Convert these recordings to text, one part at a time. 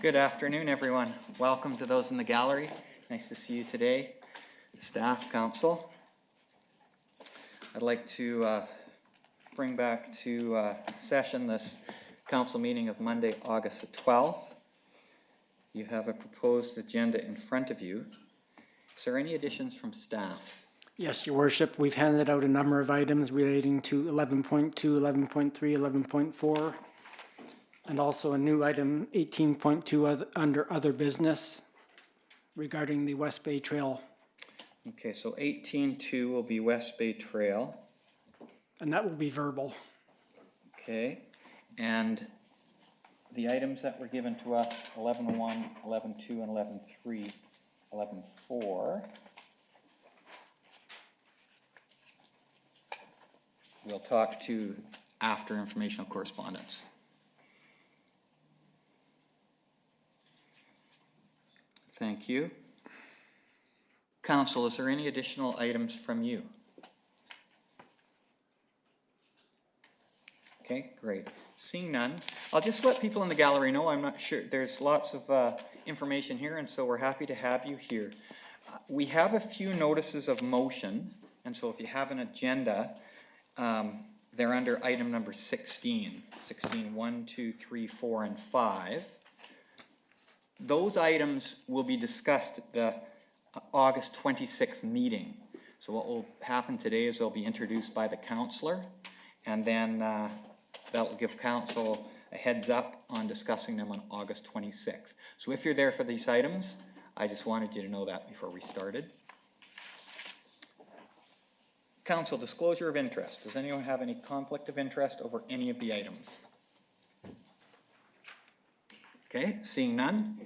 Good afternoon, everyone. Welcome to those in the gallery. Nice to see you today. Staff, council. I'd like to bring back to session this council meeting of Monday, August the 12th. You have a proposed agenda in front of you. Is there any additions from staff? Yes, Your Worship. We've handed out a number of items relating to 11.2, 11.3, 11.4, and also a new item 18.2 under other business regarding the West Bay Trail. Okay, so 18.2 will be West Bay Trail. And that will be verbal. Okay, and the items that were given to us, 11.1, 11.2, and 11.3, 11.4, we'll talk to after informational correspondence. Thank you. Council, is there any additional items from you? Okay, great. Seeing none, I'll just let people in the gallery know. I'm not sure. There's lots of information here, and so we're happy to have you here. We have a few notices of motion, and so if you have an agenda, they're under item number 16. 16, 1, 2, 3, 4, and 5. Those items will be discussed at the August 26th meeting. So what will happen today is they'll be introduced by the councillor, and then that will give council a heads up on discussing them on August 26th. So if you're there for these items, I just wanted you to know that before we started. Council, disclosure of interest. Does anyone have any conflict of interest over any of the items? Okay, seeing none,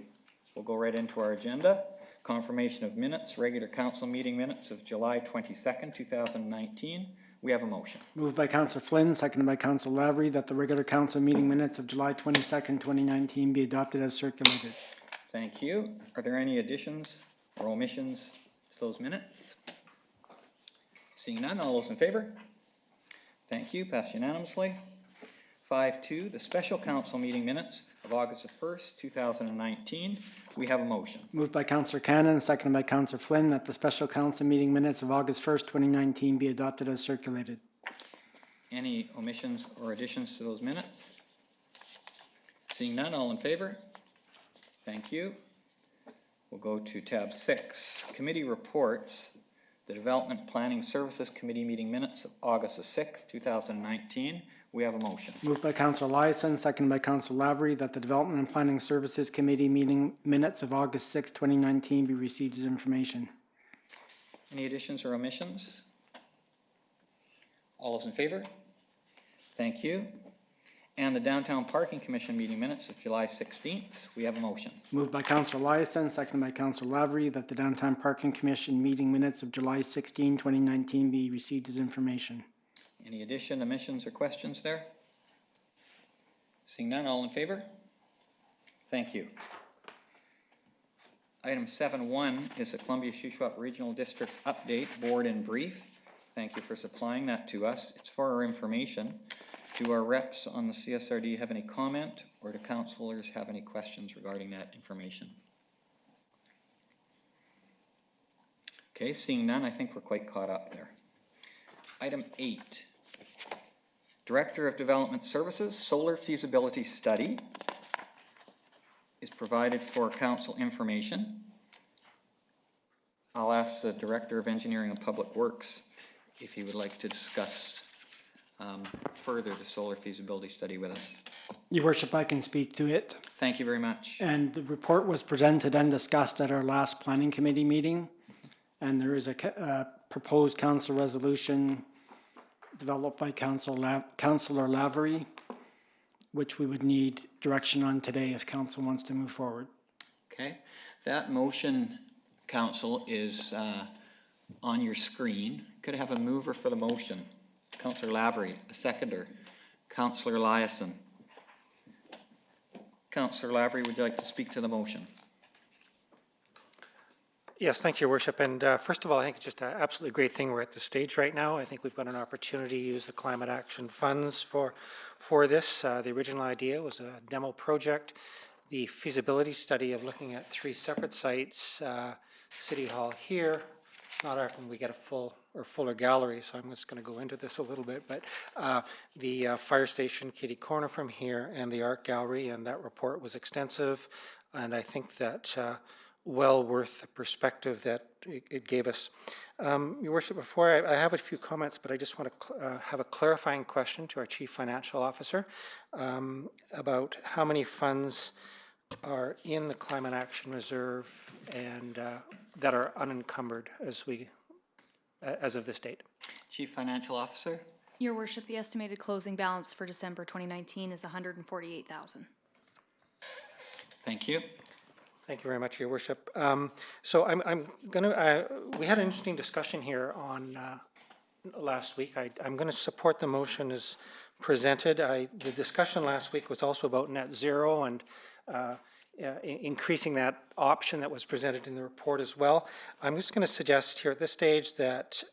we'll go right into our agenda. Confirmation of minutes, regular council meeting minutes of July 22nd, 2019. We have a motion. Moved by Councillor Flynn, seconded by Councillor Lavery, that the regular council meeting minutes of July 22nd, 2019 be adopted as circulated. Thank you. Are there any additions or omissions to those minutes? Seeing none, all those in favor? Thank you. Passed unanimously. 5.2, the special council meeting minutes of August 1st, 2019. We have a motion. Moved by Councillor Cannon, seconded by Councillor Flynn, that the special council meeting minutes of August 1st, 2019 be adopted as circulated. Any omissions or additions to those minutes? Seeing none, all in favor? Thank you. We'll go to tab 6, committee reports. The Development Planning Services Committee meeting minutes of August 6th, 2019. We have a motion. Moved by Councillor Eliason, seconded by Councillor Lavery, that the Development and Planning Services Committee meeting minutes of August 6, 2019 be received as information. Any additions or omissions? All those in favor? Thank you. And the Downtown Parking Commission meeting minutes of July 16th. We have a motion. Moved by Councillor Eliason, seconded by Councillor Lavery, that the Downtown Parking Commission meeting minutes of July 16, 2019 be received as information. Any addition, omissions, or questions there? Seeing none, all in favor? Thank you. Item 7.1 is the Columbia Shuswap Regional District Update Board in Brief. Thank you for supplying that to us. It's for our information. Do our reps on the CSRD have any comment, or do councillors have any questions regarding that information? Okay, seeing none, I think we're quite caught up there. Item 8. Director of Development Services, Solar Feasibility Study is provided for council information. I'll ask the Director of Engineering and Public Works if he would like to discuss further the solar feasibility study with us. Your Worship, I can speak to it. Thank you very much. And the report was presented and discussed at our last Planning Committee meeting. And there is a proposed council resolution developed by Councillor Lavery, which we would need direction on today if council wants to move forward. Okay, that motion, council, is on your screen. Could I have a mover for the motion? Councillor Lavery, a seconder. Councillor Eliason. Councillor Lavery, would you like to speak to the motion? Yes, thank you, Your Worship. And first of all, I think it's just an absolutely great thing we're at this stage right now. I think we've got an opportunity to use the climate action funds for this. The original idea was a demo project. the feasibility study of looking at 3 separate sites, City Hall here. It's not often we get a full or fuller gallery, so I'm just going to go into this a little bit, but the fire station kitty corner from here and the art gallery, and that report was extensive, and I think that well worth the perspective that it gave us. Your Worship, before I have a few comments, but I just want to have a clarifying question to our Chief Financial Officer about how many funds are in the Climate Action Reserve and that are unencumbered as of this date. Chief Financial Officer? Your Worship, the estimated closing balance for December 2019 is $148,000. Thank you. Thank you very much, Your Worship. So I'm going to, we had an interesting discussion here on last week. I'm going to support the motion as presented. The discussion last week was also about net zero and increasing that option that was presented in the report as well. I'm just going to suggest here at this stage that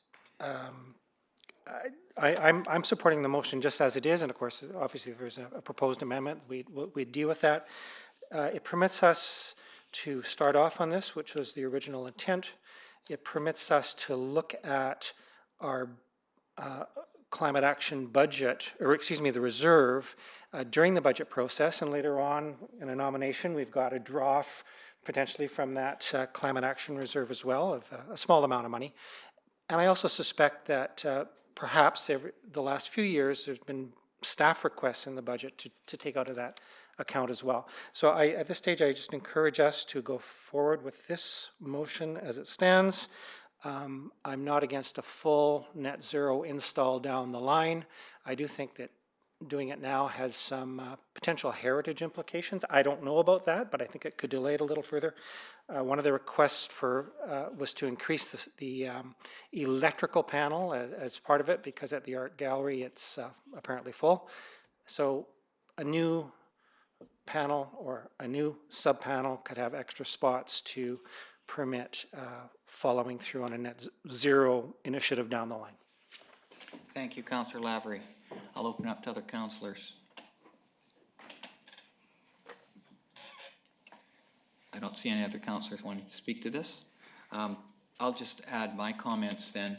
I'm supporting the motion just as it is, and of course, obviously, if there's a proposed amendment, we'd deal with that. It permits us to start off on this, which was the original intent. It permits us to look at our climate action budget, or excuse me, the reserve during the budget process, and later on in a nomination, we've got a draw potentially from that climate action reserve as well of a small amount of money. And I also suspect that perhaps the last few years there's been staff requests in the budget to take out of that account as well. So at this stage, I just encourage us to go forward with this motion as it stands. I'm not against a full net zero install down the line. I do think that doing it now has some potential heritage implications. I don't know about that, but I think it could delay it a little further. One of the requests was to increase the electrical panel as part of it, because at the art gallery it's apparently full. So a new panel or a new sub-panel could have extra spots to permit following through on a net zero initiative down the line. Thank you, Councillor Lavery. I'll open up to other councillors. I don't see any other councillors wanting to speak to this. I'll just add my comments then.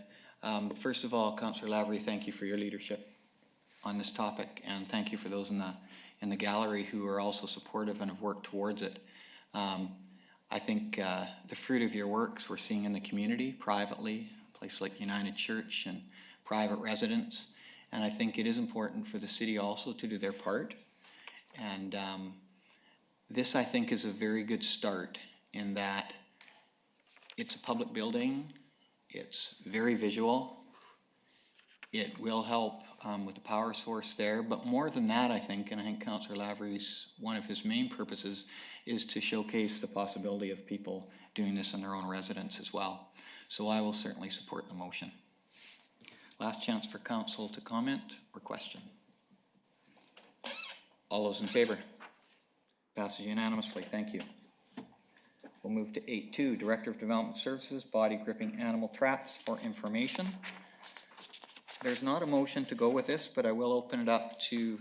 First of all, Councillor Lavery, thank you for your leadership on this topic, and thank you for those in the gallery who are also supportive and have worked towards it. I think the fruit of your works we're seeing in the community, privately, a place like United Church and private residents, and I think it is important for the city also to do their part. And this, I think, is a very good start in that it's a public building, it's very visual, it will help with the power source there, but more than that, I think, and I think Councillor Lavery's, one of his main purposes is to showcase the possibility of people doing this in their own residence as well. So I will certainly support the motion. Last chance for council to comment or question. All those in favor? Passes unanimously. Thank you. We'll move to 8.2, Director of Development Services, Body Gripping Animal Traps for Information. There's not a motion to go with this, but I will open it up to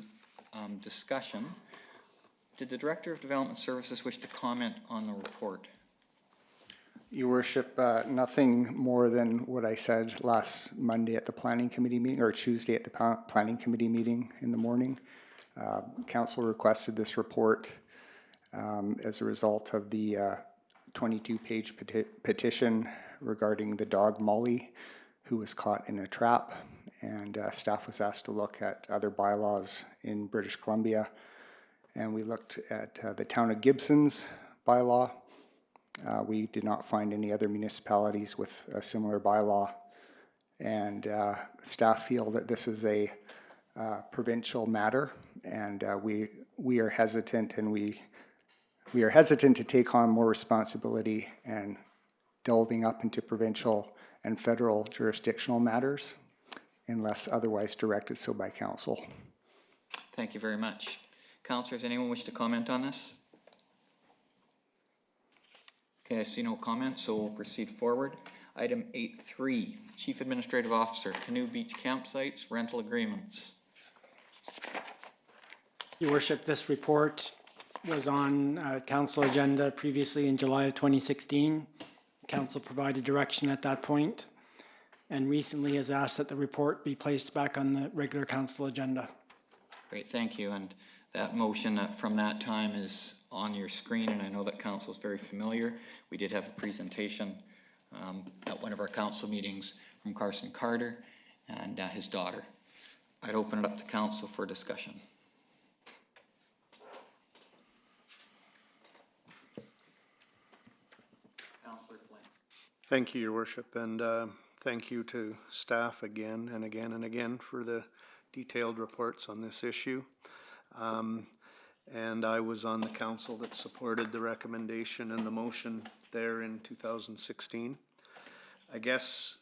discussion. Did the Director of Development Services wish to comment on the report? Your Worship, nothing more than what I said last Monday at the Planning Committee meeting, or Tuesday at the Planning Committee meeting in the morning. Council requested this report as a result of the 22-page petition regarding the dog Molly, who was caught in a trap, and staff was asked to look at other bylaws in British Columbia, and we looked at the town of Gibson's bylaw. We did not find any other municipalities with a similar bylaw, and staff feel that this is a provincial matter, and we are hesitant, and we are hesitant to take on more responsibility and delving up into provincial and federal jurisdictional matters unless otherwise directed so by council. Thank you very much. Councillors, anyone wish to comment on this? Okay, I see no comments, so we'll proceed forward. Item 8.3, Chief Administrative Officer, Canoe Beach Campsites, Rental Agreements. Your Worship, this report was on council agenda previously in July of 2016. Council provided direction at that point, and recently has asked that the report be placed back on the regular council agenda. Great, thank you. And that motion from that time is on your screen, and I know that council is very familiar. We did have a presentation at one of our council meetings from Carson Carter and his daughter. I'd open it up to council for discussion. Councillor Flynn. Thank you, Your Worship, and thank you to staff again and again and again for the detailed reports on this issue. And I was on the council that supported the recommendation and the motion there in 2016. I guess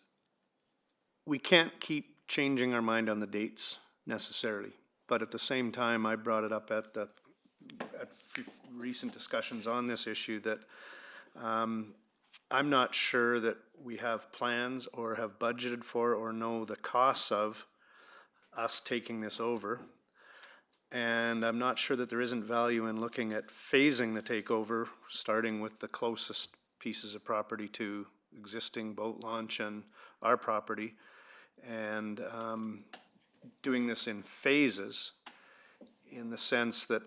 we can't keep changing our mind on the dates necessarily, but at the same time, I brought it up at recent discussions on this issue that I'm not sure that we have plans or have budgeted for or know the costs of us taking this over. And I'm not sure that there isn't value in looking at phasing the takeover, starting with the closest pieces of property to existing boat launch and our property, and doing this in phases, in the sense that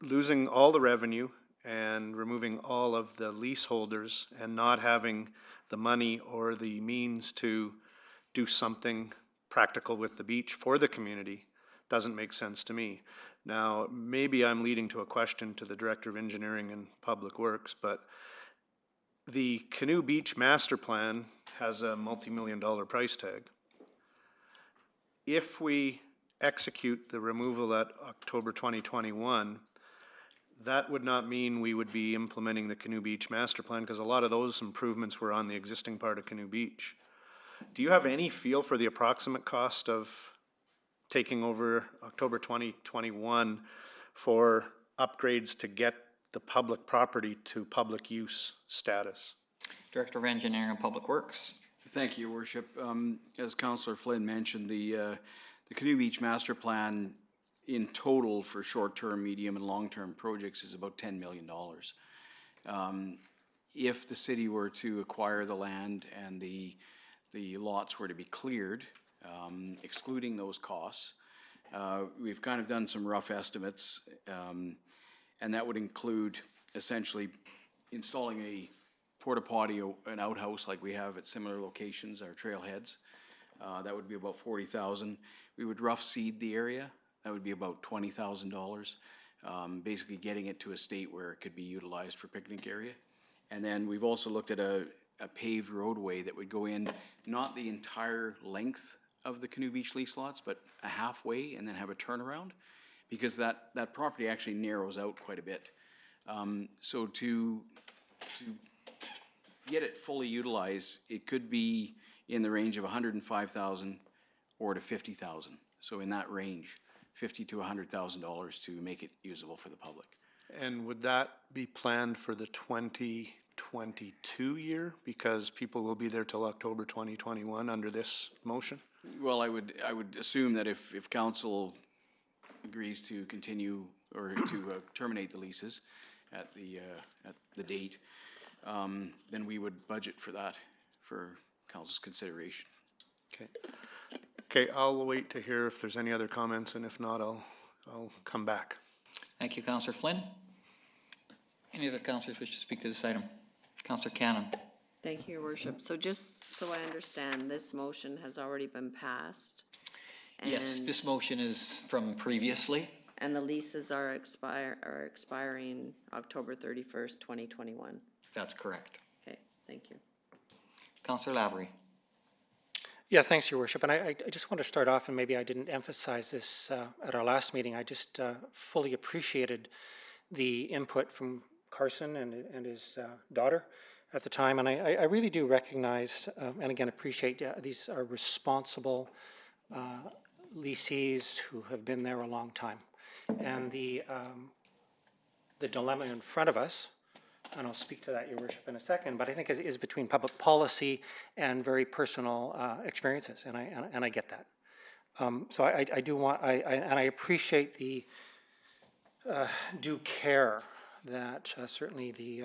losing all the revenue and removing all of the leaseholders and not having the money or the means to do something practical with the beach for the community doesn't make sense to me. Now, maybe I'm leading to a question to the Director of Engineering and Public Works, but the Canoe Beach Master Plan has a multi-million-dollar price tag. If we execute the removal at October 2021, that would not mean we would be implementing the Canoe Beach Master Plan, because a lot of those improvements were on the existing part of Canoe Beach. Do you have any feel for the approximate cost of taking over October 2021 for upgrades to get the public property to public use status? Director of Engineering and Public Works. Thank you, Your Worship. As Councillor Flynn mentioned, the Canoe Beach Master Plan in total for short-term, medium, and long-term projects is about $10 million. If the city were to acquire the land and the lots were to be cleared, excluding those costs, we've kind of done some rough estimates, and that would include essentially installing a porta potty, an outhouse like we have at similar locations, our trailheads. That would be about $40,000. We would rough seed the area. That would be about $20,000. Basically getting it to a state where it could be utilized for picnic area. And then we've also looked at a paved roadway that would go in, not the entire length of the Canoe Beach lease lots, but a halfway and then have a turnaround, because that property actually narrows out quite a bit. So to get it fully utilized, it could be in the range of $105,000 or to $50,000. So in that range, $50,000 to $100,000 to make it usable for the public. And would that be planned for the 2022 year? Because people will be there till October 2021 under this motion? Well, I would assume that if council agrees to continue or to terminate the leases at the date, then we would budget for that for council's consideration. Okay. Okay, I'll wait to hear if there's any other comments, and if not, I'll come back. Thank you, Councillor Flynn. Any other councillors wish to speak to this item? Councillor Cannon. Thank you, Your Worship. So just so I understand, this motion has already been passed? Yes, and- this motion is from previously. And the leases are expiring October 31st, 2021? That's correct. Okay, thank you. Councillor Lavery. Yeah, thanks, Your Worship. And I just want to start off, and maybe I didn't emphasize this at our last meeting. I just fully appreciated the input from Carson and his daughter at the time. And I really do recognize, and again, appreciate these are responsible lessees who have been there a long time. And the dilemma in front of us, and I'll speak to that, Your Worship, in a second, but I think is between public policy and very personal experiences, and I get that. So I do want, and I appreciate the due care that certainly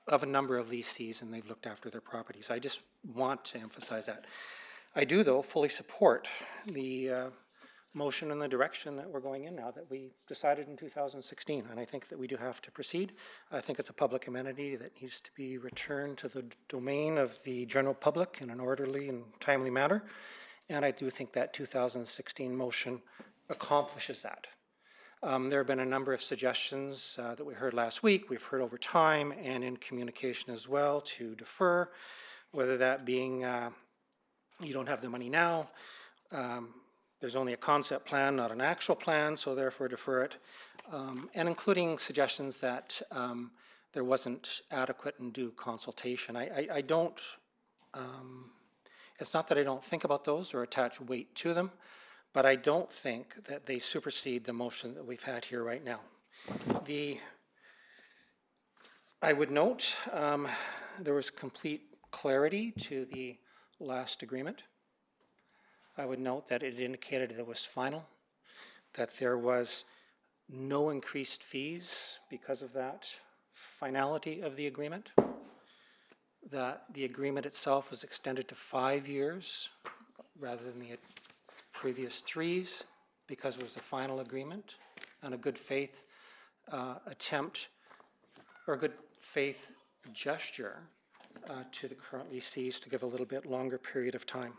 of a number of lessees, and they've looked after their properties. I just want to emphasize that. I do, though, fully support the motion and the direction that we're going in now that we decided in 2016, and I think that we do have to proceed. I think it's a public amenity that needs to be returned to the domain of the general public in an orderly and timely manner, and I do think that 2016 motion accomplishes that. There have been a number of suggestions that we heard last week, we've heard over time and in communication as well, to defer, whether that being you don't have the money now, there's only a concept plan, not an actual plan, so therefore defer it, and including suggestions that there wasn't adequate and due consultation. I don't, it's not that I don't think about those or attach weight to them, but I don't think that they supersede the motion that we've had here right now. I would note there was complete clarity to the last agreement. I would note that it indicated that it was final, that there was no increased fees because of that finality of the agreement, that the agreement itself was extended to 5 years rather than the previous 3 because it was a final agreement and a good faith attempt or a good faith gesture to the current lessees to give a little bit longer period of time.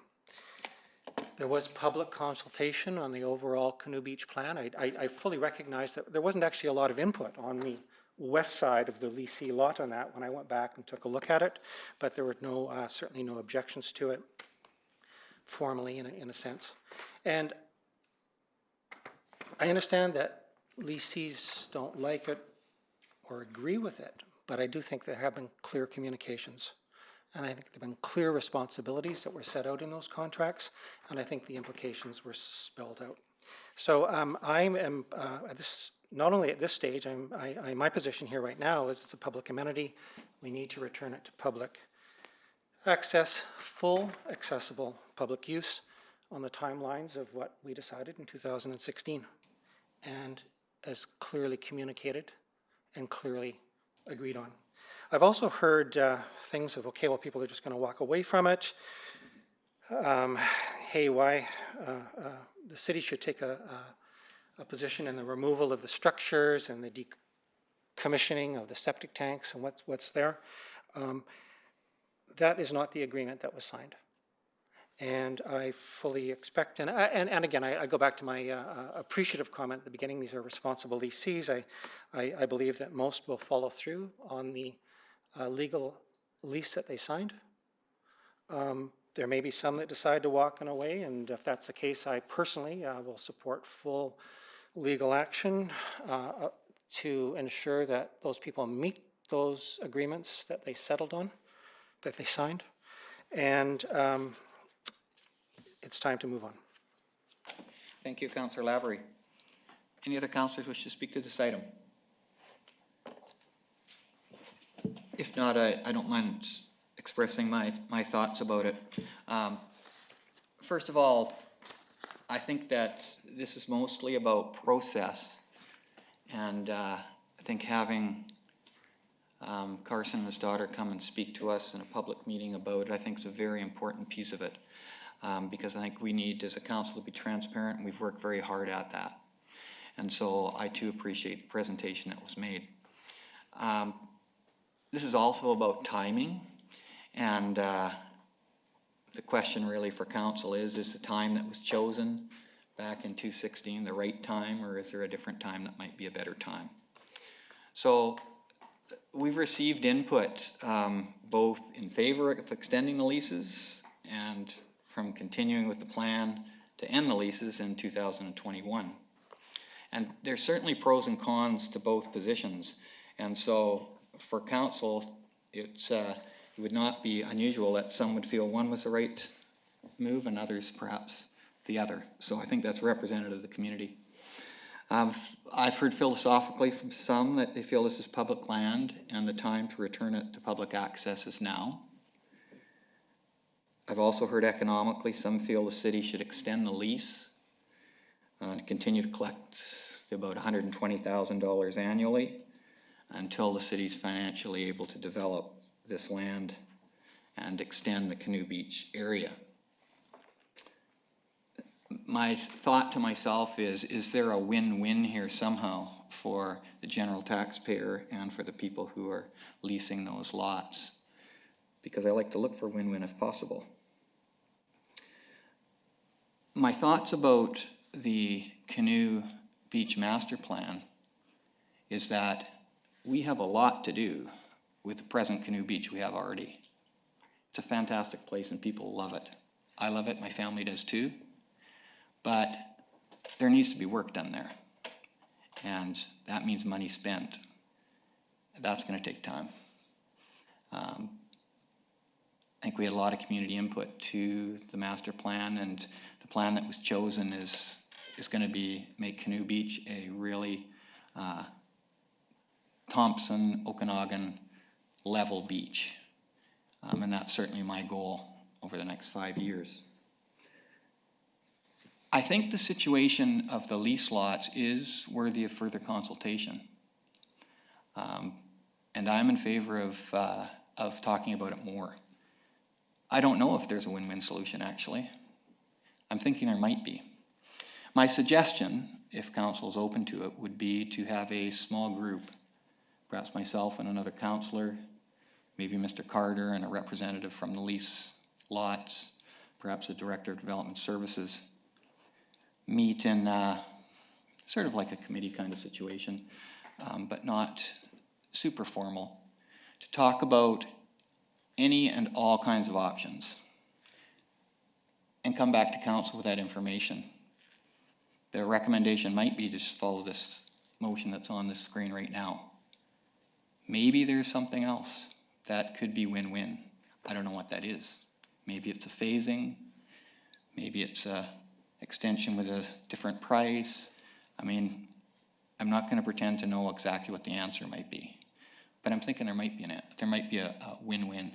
There was public consultation on the overall Canoe Beach plan. I fully recognize that there wasn't actually a lot of input on the west side of the lessee lot on that when I went back and took a look at it, but there were certainly no objections to it formally in a sense. And I understand that lessees don't like it or agree with it, but I do think there have been clear communications. And I think there have been clear responsibilities that were set out in those contracts, and I think the implications were spelled out. So I am, not only at this stage, my position here right now is it's a public amenity. We need to return it to public access, full accessible public use on the timelines of what we decided in 2016, and as clearly communicated and clearly agreed on. I've also heard things of, okay, well, people are just going to walk away from it. Hey, why the city should take a position in the removal of the structures and the decommissioning of the septic tanks and what's there. That is not the agreement that was signed. And I fully expect, and again, I go back to my appreciative comment at the beginning, these are responsible lessees. I believe that most will follow through on the legal lease that they signed. There may be some that decide to walk away, and if that's the case, I personally will support full legal action to ensure that those people meet those agreements that they settled on, that they signed, and it's time to move on. Thank you, Councillor Lavery. Any other councillors wish to speak to this item? If not, I don't mind expressing my thoughts about it. First of all, I think that this is mostly about process, and I think having Carson and his daughter come and speak to us in a public meeting about it, I think is a very important piece of it, because I think we need as a council to be transparent, and we've worked very hard at that. And so I too appreciate the presentation that was made. This is also about timing, and the question really for council is the time that was chosen back in 2016 the right time, or is there a different time that might be a better time? So we've received input both in favor of extending the leases and from continuing with the plan to end the leases in 2021. And there's certainly pros and cons to both positions, and so for council, it would not be unusual that some would feel one was the right move and others perhaps the other. So I think that's representative of the community. I've heard philosophically from some that they feel this is public land and the time to return it to public access is now. I've also heard economically some feel the city should extend the lease to continue to collect to about $120,000 annually until the city's financially able to develop this land and extend the Canoe Beach area. My thought to myself is there a win-win here somehow for the general taxpayer and for the people who are leasing those lots? Because I like to look for win-win if possible. My thoughts about the Canoe Beach Master Plan is that we have a lot to do with the present Canoe Beach we have already. It's a fantastic place and people love it. I love it, my family does too. But there needs to be work done there. And that means money spent. That's going to take time. I think we had a lot of community input to the master plan, and the plan that was chosen is going to make Canoe Beach a really Thompson, Okanagan level beach. And that's certainly my goal over the next 5 years. I think the situation of the lease lots is worthy of further consultation. And I'm in favor of talking about it more. I don't know if there's a win-win solution, actually. I'm thinking there might be. My suggestion, if council is open to it, would be to have a small group, perhaps myself and another councillor, maybe Mr. Carter and a representative from the lease lots, perhaps the Director of Development Services, meet in sort of like a committee kind of situation, but not super formal, to talk about any and all kinds of options and come back to council with that information. The recommendation might be to just follow this motion that's on the screen right now. Maybe there's something else that could be win-win. I don't know what that is. Maybe it's a phasing, maybe it's a extension with a different price. I mean, I'm not going to pretend to know exactly what the answer might be, but I'm thinking there might be a win-win.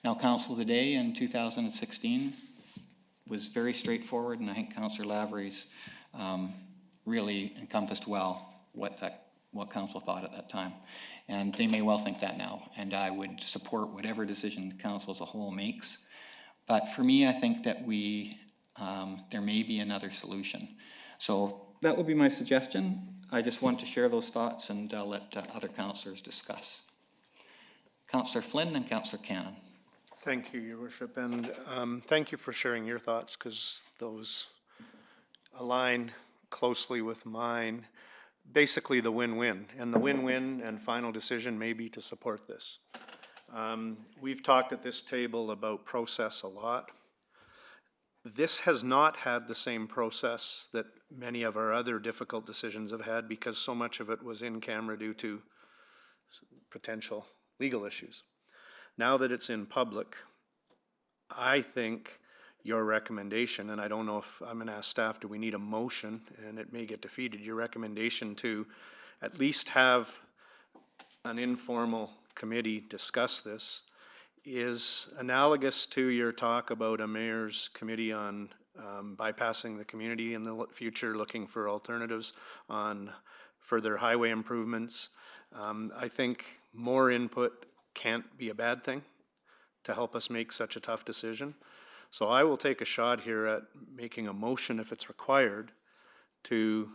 Now, council today in 2016 was very straightforward, and I think Councillor Lavery's really encompassed well what council thought at that time. And they may well think that now, and I would support whatever decision the council as a whole makes. But for me, I think that there may be another solution. So that would be my suggestion. I just want to share those thoughts and let other councillors discuss. Councillor Flynn and Councillor Cannon. Thank you, Your Worship, and thank you for sharing your thoughts, because those align closely with mine. Basically the win-win, and the win-win and final decision may be to support this. We've talked at this table about process a lot. This has not had the same process that many of our other difficult decisions have had, because so much of it was in camera due to potential legal issues. Now that it's in public, I think your recommendation, and I don't know if I'm going to ask staff, do we need a motion, and it may get defeated, your recommendation to at least have an informal committee discuss this is analogous to your talk about a mayor's committee on bypassing the community in the future, looking for alternatives on further highway improvements. I think more input can't be a bad thing to help us make such a tough decision. So I will take a shot here at making a motion, if it's required, to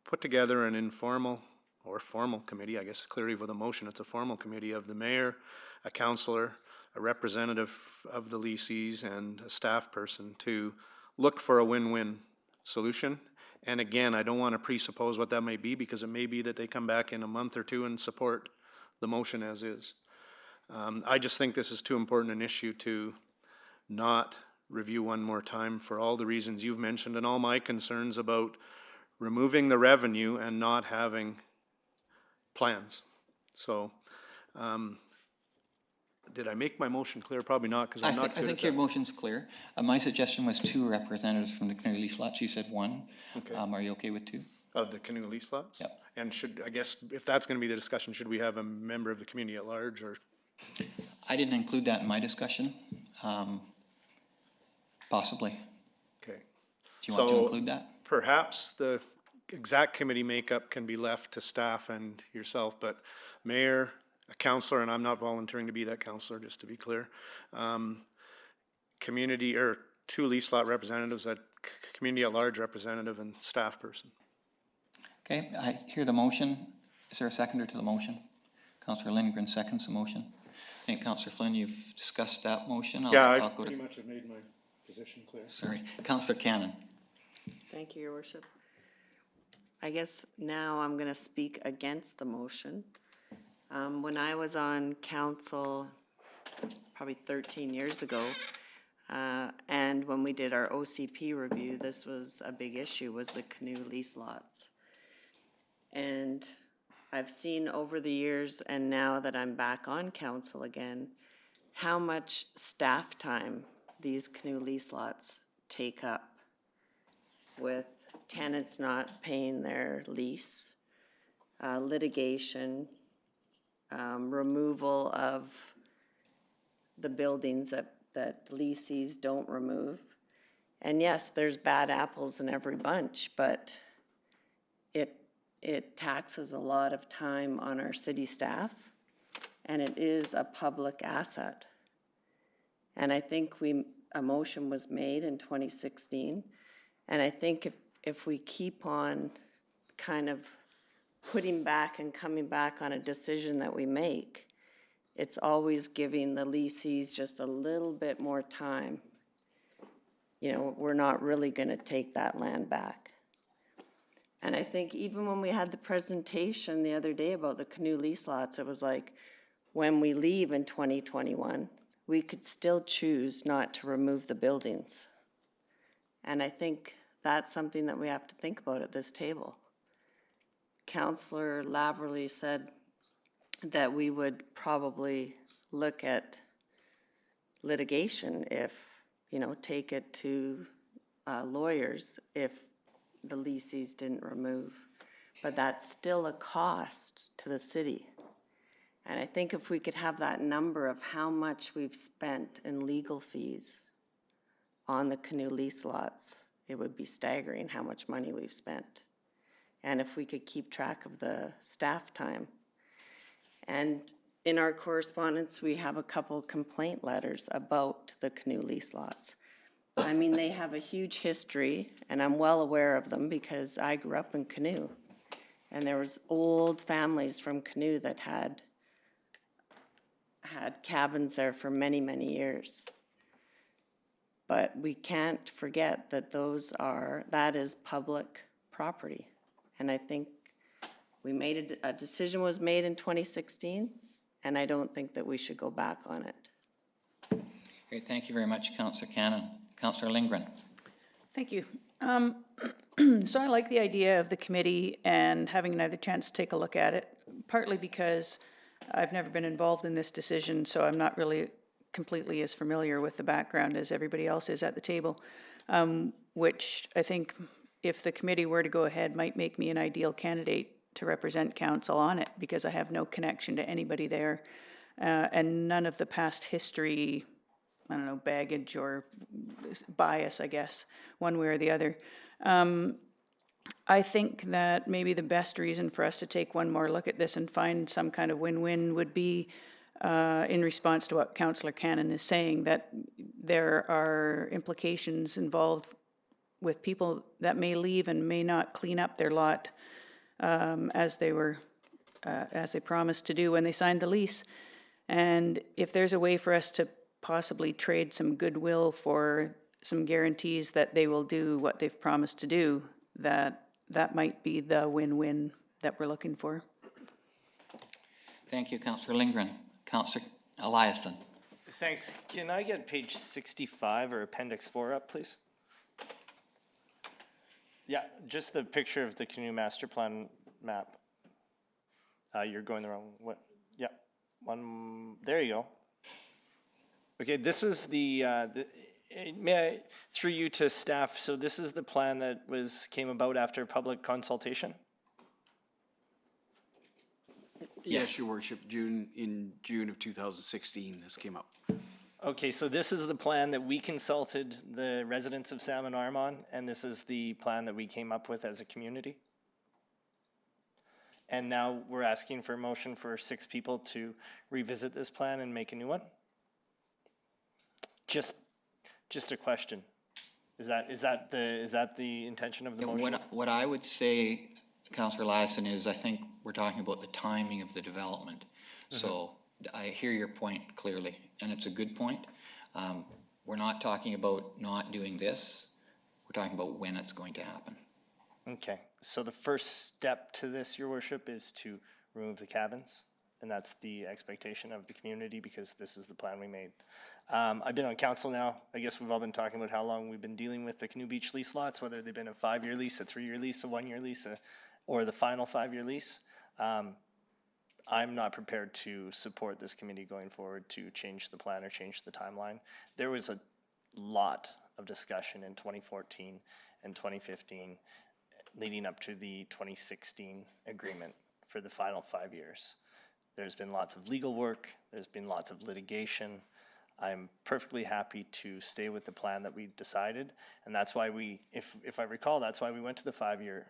put together an informal or formal committee. I guess clearly with a motion, it's a formal committee of the mayor, a councillor, a representative of the leasees, and a staff person to look for a win-win solution. And again, I don't want to presuppose what that may be, because it may be that they come back in a month or two and support the motion as is. I just think this is too important an issue to not review one more time for all the reasons you've mentioned and all my concerns about removing the revenue and not having plans. So, did I make my motion clear? Probably not, because I'm not good at that. I think your motion's clear. My suggestion was 2 representatives from the Canoe lease lots. You said 1. Okay. Are you okay with 2? Of the Canoe lease lots? Yep. And should, I guess, if that's going to be the discussion, should we have a member of the community at large, or? I didn't include that in my discussion. Possibly. Okay. Do you want to include that? Perhaps the exact committee makeup can be left to staff and yourself, but mayor, a counselor, and I'm not volunteering to be that counselor, just to be clear. Community, or 2 lease lot representatives, a community at large representative and staff person. Okay, I hear the motion. Is there a seconder to the motion? Councillor Lindgren seconds the motion. I think Councillor Flynn, you've discussed that motion. I'll go to, much have made my position clear. sorry, Councillor Cannon. Thank you, Your Worship. I guess now I'm going to speak against the motion. When I was on council, probably 13 years ago, and when we did our OCP review, this was a big issue, was the Canoe lease lots. And I've seen over the years, and now that I'm back on council again, how much staff time these Canoe lease lots take up, with tenants not paying their lease, litigation, removal of the buildings that leasees don't remove. And yes, there's bad apples in every bunch, but it taxes a lot of time on our city staff, and it is a public asset. And I think a motion was made in 2016, and I think if we keep on kind of putting back and coming back on a decision that we make, it's always giving the leasees just a little bit more time. You know, we're not really going to take that land back. And I think even when we had the presentation the other day about the Canoe lease lots, it was like, when we leave in 2021, we could still choose not to remove the buildings. And I think that's something that we have to think about at this table. Councillor Laverly said that we would probably look at litigation if, you know, take it to lawyers if the leasees didn't remove. But that's still a cost to the city. And I think if we could have that number of how much we've spent in legal fees on the Canoe lease lots, it would be staggering how much money we've spent. And if we could keep track of the staff time. And in our correspondence, we have a couple complaint letters about the Canoe lease lots. I mean, they have a huge history, and I'm well aware of them because I grew up in Canoe. And there was old families from Canoe that had cabins there for many, many years. But we can't forget that that is public property. And I think we made a decision was made in 2016, and I don't think that we should go back on it. Great, thank you very much, Councillor Cannon. Councillor Lindgren. Thank you. So I like the idea of the committee and having another chance to take a look at it, partly because I've never been involved in this decision, so I'm not really completely as familiar with the background as everybody else is at the table, which I think if the committee were to go ahead might make me an ideal candidate to represent council on it, because I have no connection to anybody there, and none of the past history, I don't know, baggage or bias, I guess, one way or the other. I think that maybe the best reason for us to take one more look at this and find some kind of win-win would be in response to what Councillor Cannon is saying, that there are implications involved with people that may leave and may not clean up their lot as they promised to do when they signed the lease. And if there's a way for us to possibly trade some goodwill for some guarantees that they will do what they've promised to do, that might be the win-win that we're looking for. Thank you, Councillor Lindgren. Councillor Eliasson. Thanks. Can I get page 65 or Appendix 4 up, please? Yeah, just the picture of the Canoe Master Plan map. You're going the wrong way. Yeah, one. There you go. Okay, this is through you to staff, so this is the plan that came about after public consultation? Yes, Your Worship, in June of 2016, this came up. Okay, so this is the plan that we consulted the residents of Salmon Arm on, and this is the plan that we came up with as a community? and now we're asking for a motion for 6 people to revisit this plan and make a new one? Just a question. Is that the intention of the motion? What I would say, Councillor Lassen, is I think we're talking about the timing of the development. So I hear your point clearly, and it's a good point. We're not talking about not doing this. We're talking about when it's going to happen. Okay, so the first step to this, Your Worship, is to remove the cabins, and that's the expectation of the community because this is the plan we made. I've been on council now. I guess we've all been talking about how long we've been dealing with the Canoe Beach lease lots, whether they've been a 5-year lease, a 3-year lease, a 1-year lease, or the final 5-year lease. I'm not prepared to support this committee going forward to change the plan or change the timeline. There was a lot of discussion in 2014 and 2015 leading up to the 2016 agreement for the final 5 years. There's been lots of legal work, there's been lots of litigation. I'm perfectly happy to stay with the plan that we decided, and that's why we, if I recall, that's why we went to the 5-year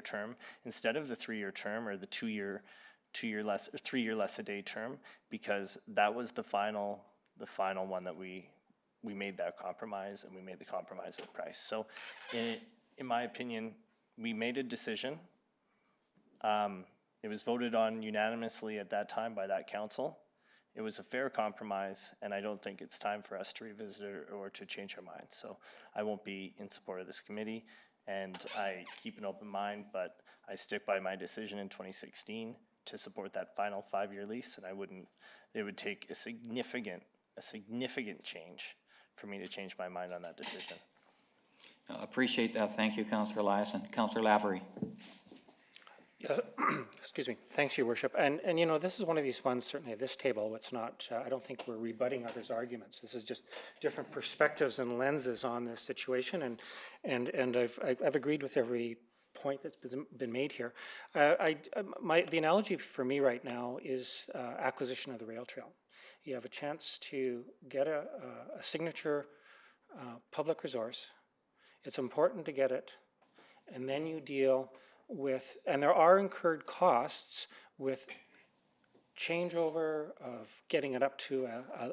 term instead of the 3-year term or the 3-year less a day term, because that was the final one that we made that compromise, and we made the compromise with price. So in my opinion, we made a decision. It was voted on unanimously at that time by that council. It was a fair compromise, and I don't think it's time for us to revisit it or to change our minds. So I won't be in support of this committee, and I keep an open mind, but I stick by my decision in 2016 to support that final 5-year lease, and it would take a significant change for me to change my mind on that decision. I appreciate that. Thank you, Councillor Eliason. Councillor Lavery. Yes, excuse me. Thanks, Your Worship. And you know, this is one of these ones, certainly at this table, it's not, I don't think we're rebutting others' arguments. This is just different perspectives and lenses on this situation, and I've agreed with every point that's been made here. The analogy for me right now is acquisition of the rail trail. You have a chance to get a signature public resource. It's important to get it, and then you deal with, and there are incurred costs with changeover of getting it up to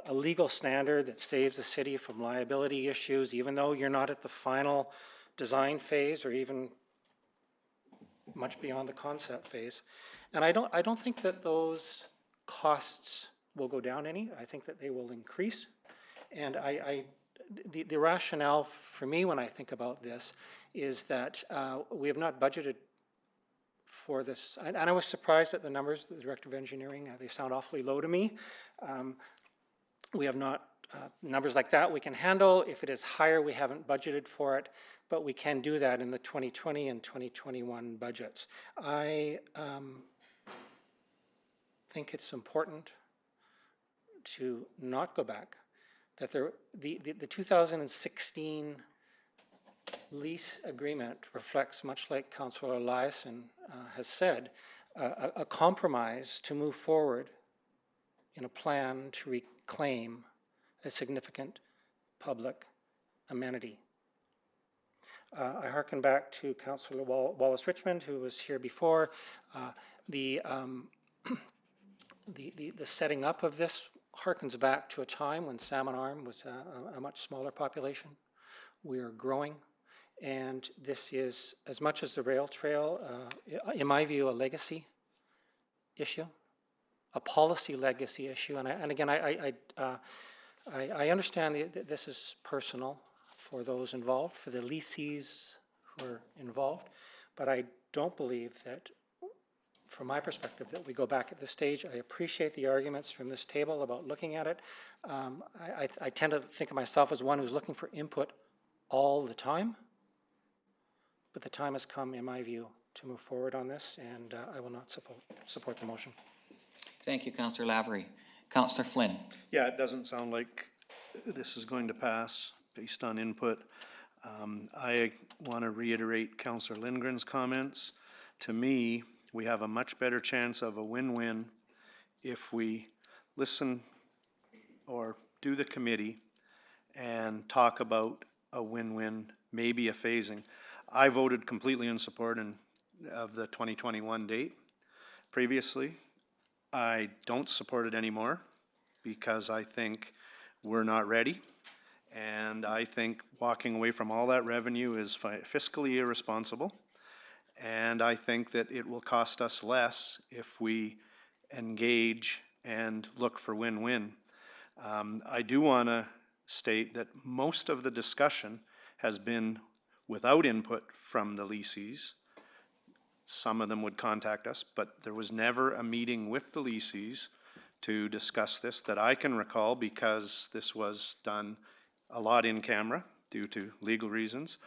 a legal standard that saves the city from liability issues, even though you're not at the final design phase or even much beyond the concept phase. And I don't think that those costs will go down any. I think that they will increase. And the rationale for me when I think about this is that we have not budgeted for this. And I was surprised at the numbers, the Director of Engineering, they sound awfully low to me. We have not, numbers like that we can handle. If it is higher, we haven't budgeted for it, but we can do that in the 2020 and 2021 budgets. I think it's important to not go back, that the 2016 lease agreement reflects, much like Councillor Eliason has said, a compromise to move forward in a plan to reclaim a significant public amenity. I hearken back to Councillor Wallace Richmond, who was here before. The setting up of this harkens back to a time when Salmon Arm was a much smaller population. We are growing, and this is, as much as the rail trail, in my view, a legacy issue, a policy legacy issue. And again, I understand that this is personal for those involved, for the lessees who are involved, but I don't believe that, from my perspective, that we go back at this stage. I appreciate the arguments from this table about looking at it. I tend to think of myself as one who's looking for input all the time, but the time has come, in my view, to move forward on this, and I will not support the motion. Thank you, Councillor Lavery. Councillor Flynn. Yeah, it doesn't sound like this is going to pass based on input. I want to reiterate Councillor Lindgren's comments. To me, we have a much better chance of a win-win if we listen or do the committee and talk about a win-win, maybe a phasing. I voted completely in support of the 2021 date. previously. I don't support it anymore because I think we're not ready. And I think walking away from all that revenue is fiscally irresponsible. And I think that it will cost us less if we engage and look for win-win. I do want to state that most of the discussion has been without input from the leasees. Some of them would contact us, but there was never a meeting with the leasees to discuss this that I can recall, because this was done a lot in camera due to legal reasons.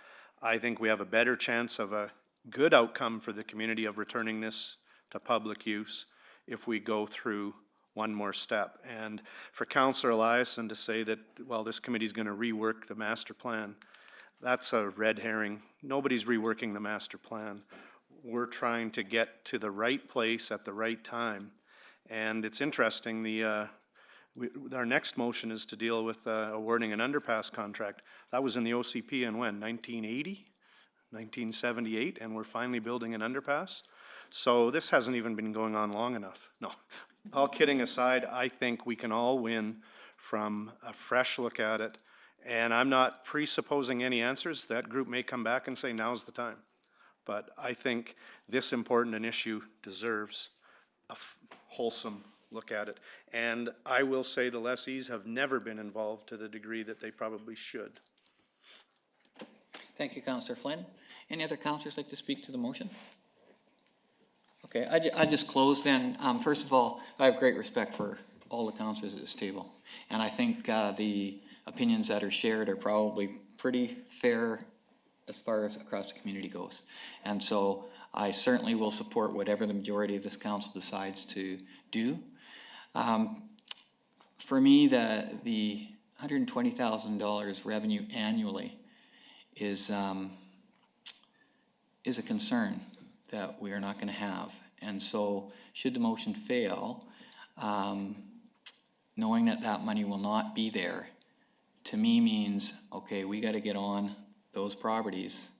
I think we have a better chance of a good outcome for the community of returning this to public use if we go through one more step. And for Councillor Eliason to say that, well, this committee is going to rework the master plan, that's a red herring. Nobody's reworking the master plan. We're trying to get to the right place at the right time. And it's interesting, our next motion is to deal with awarding an underpass contract. That was in the OCP in when, 1980? 1978, and we're finally building an underpass. So this hasn't even been going on long enough. No, all kidding aside, I think we can all win from a fresh look at it. And I'm not presupposing any answers. That group may come back and say, now's the time. But I think this important an issue deserves a wholesome look at it. And I will say the lessees have never been involved to the degree that they probably should. Thank you, Councillor Flynn. Any other councillors like to speak to the motion? Okay, I just close then. First of all, I have great respect for all the councillors at this table. And I think the opinions that are shared are probably pretty fair as far as across the community goes. And so I certainly will support whatever the majority of this council decides to do. For me, the $120,000 revenue annually is a concern that we are not going to have. And so should the motion fail, knowing that that money will not be there, to me means, okay, we got to get on those properties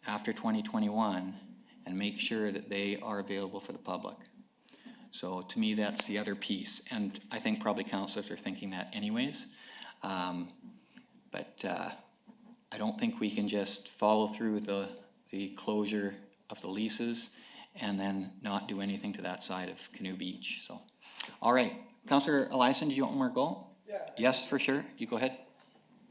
after 2021 and make sure that they are available for the public. So to me, that's the other piece. And I think probably councillors are thinking that anyways. But I don't think we can just follow through the closure of the leases and then not do anything to that side of Canoe Beach. So, all right. Councillor Eliason, do you want more to go? Yeah. Yes, for sure. You go ahead.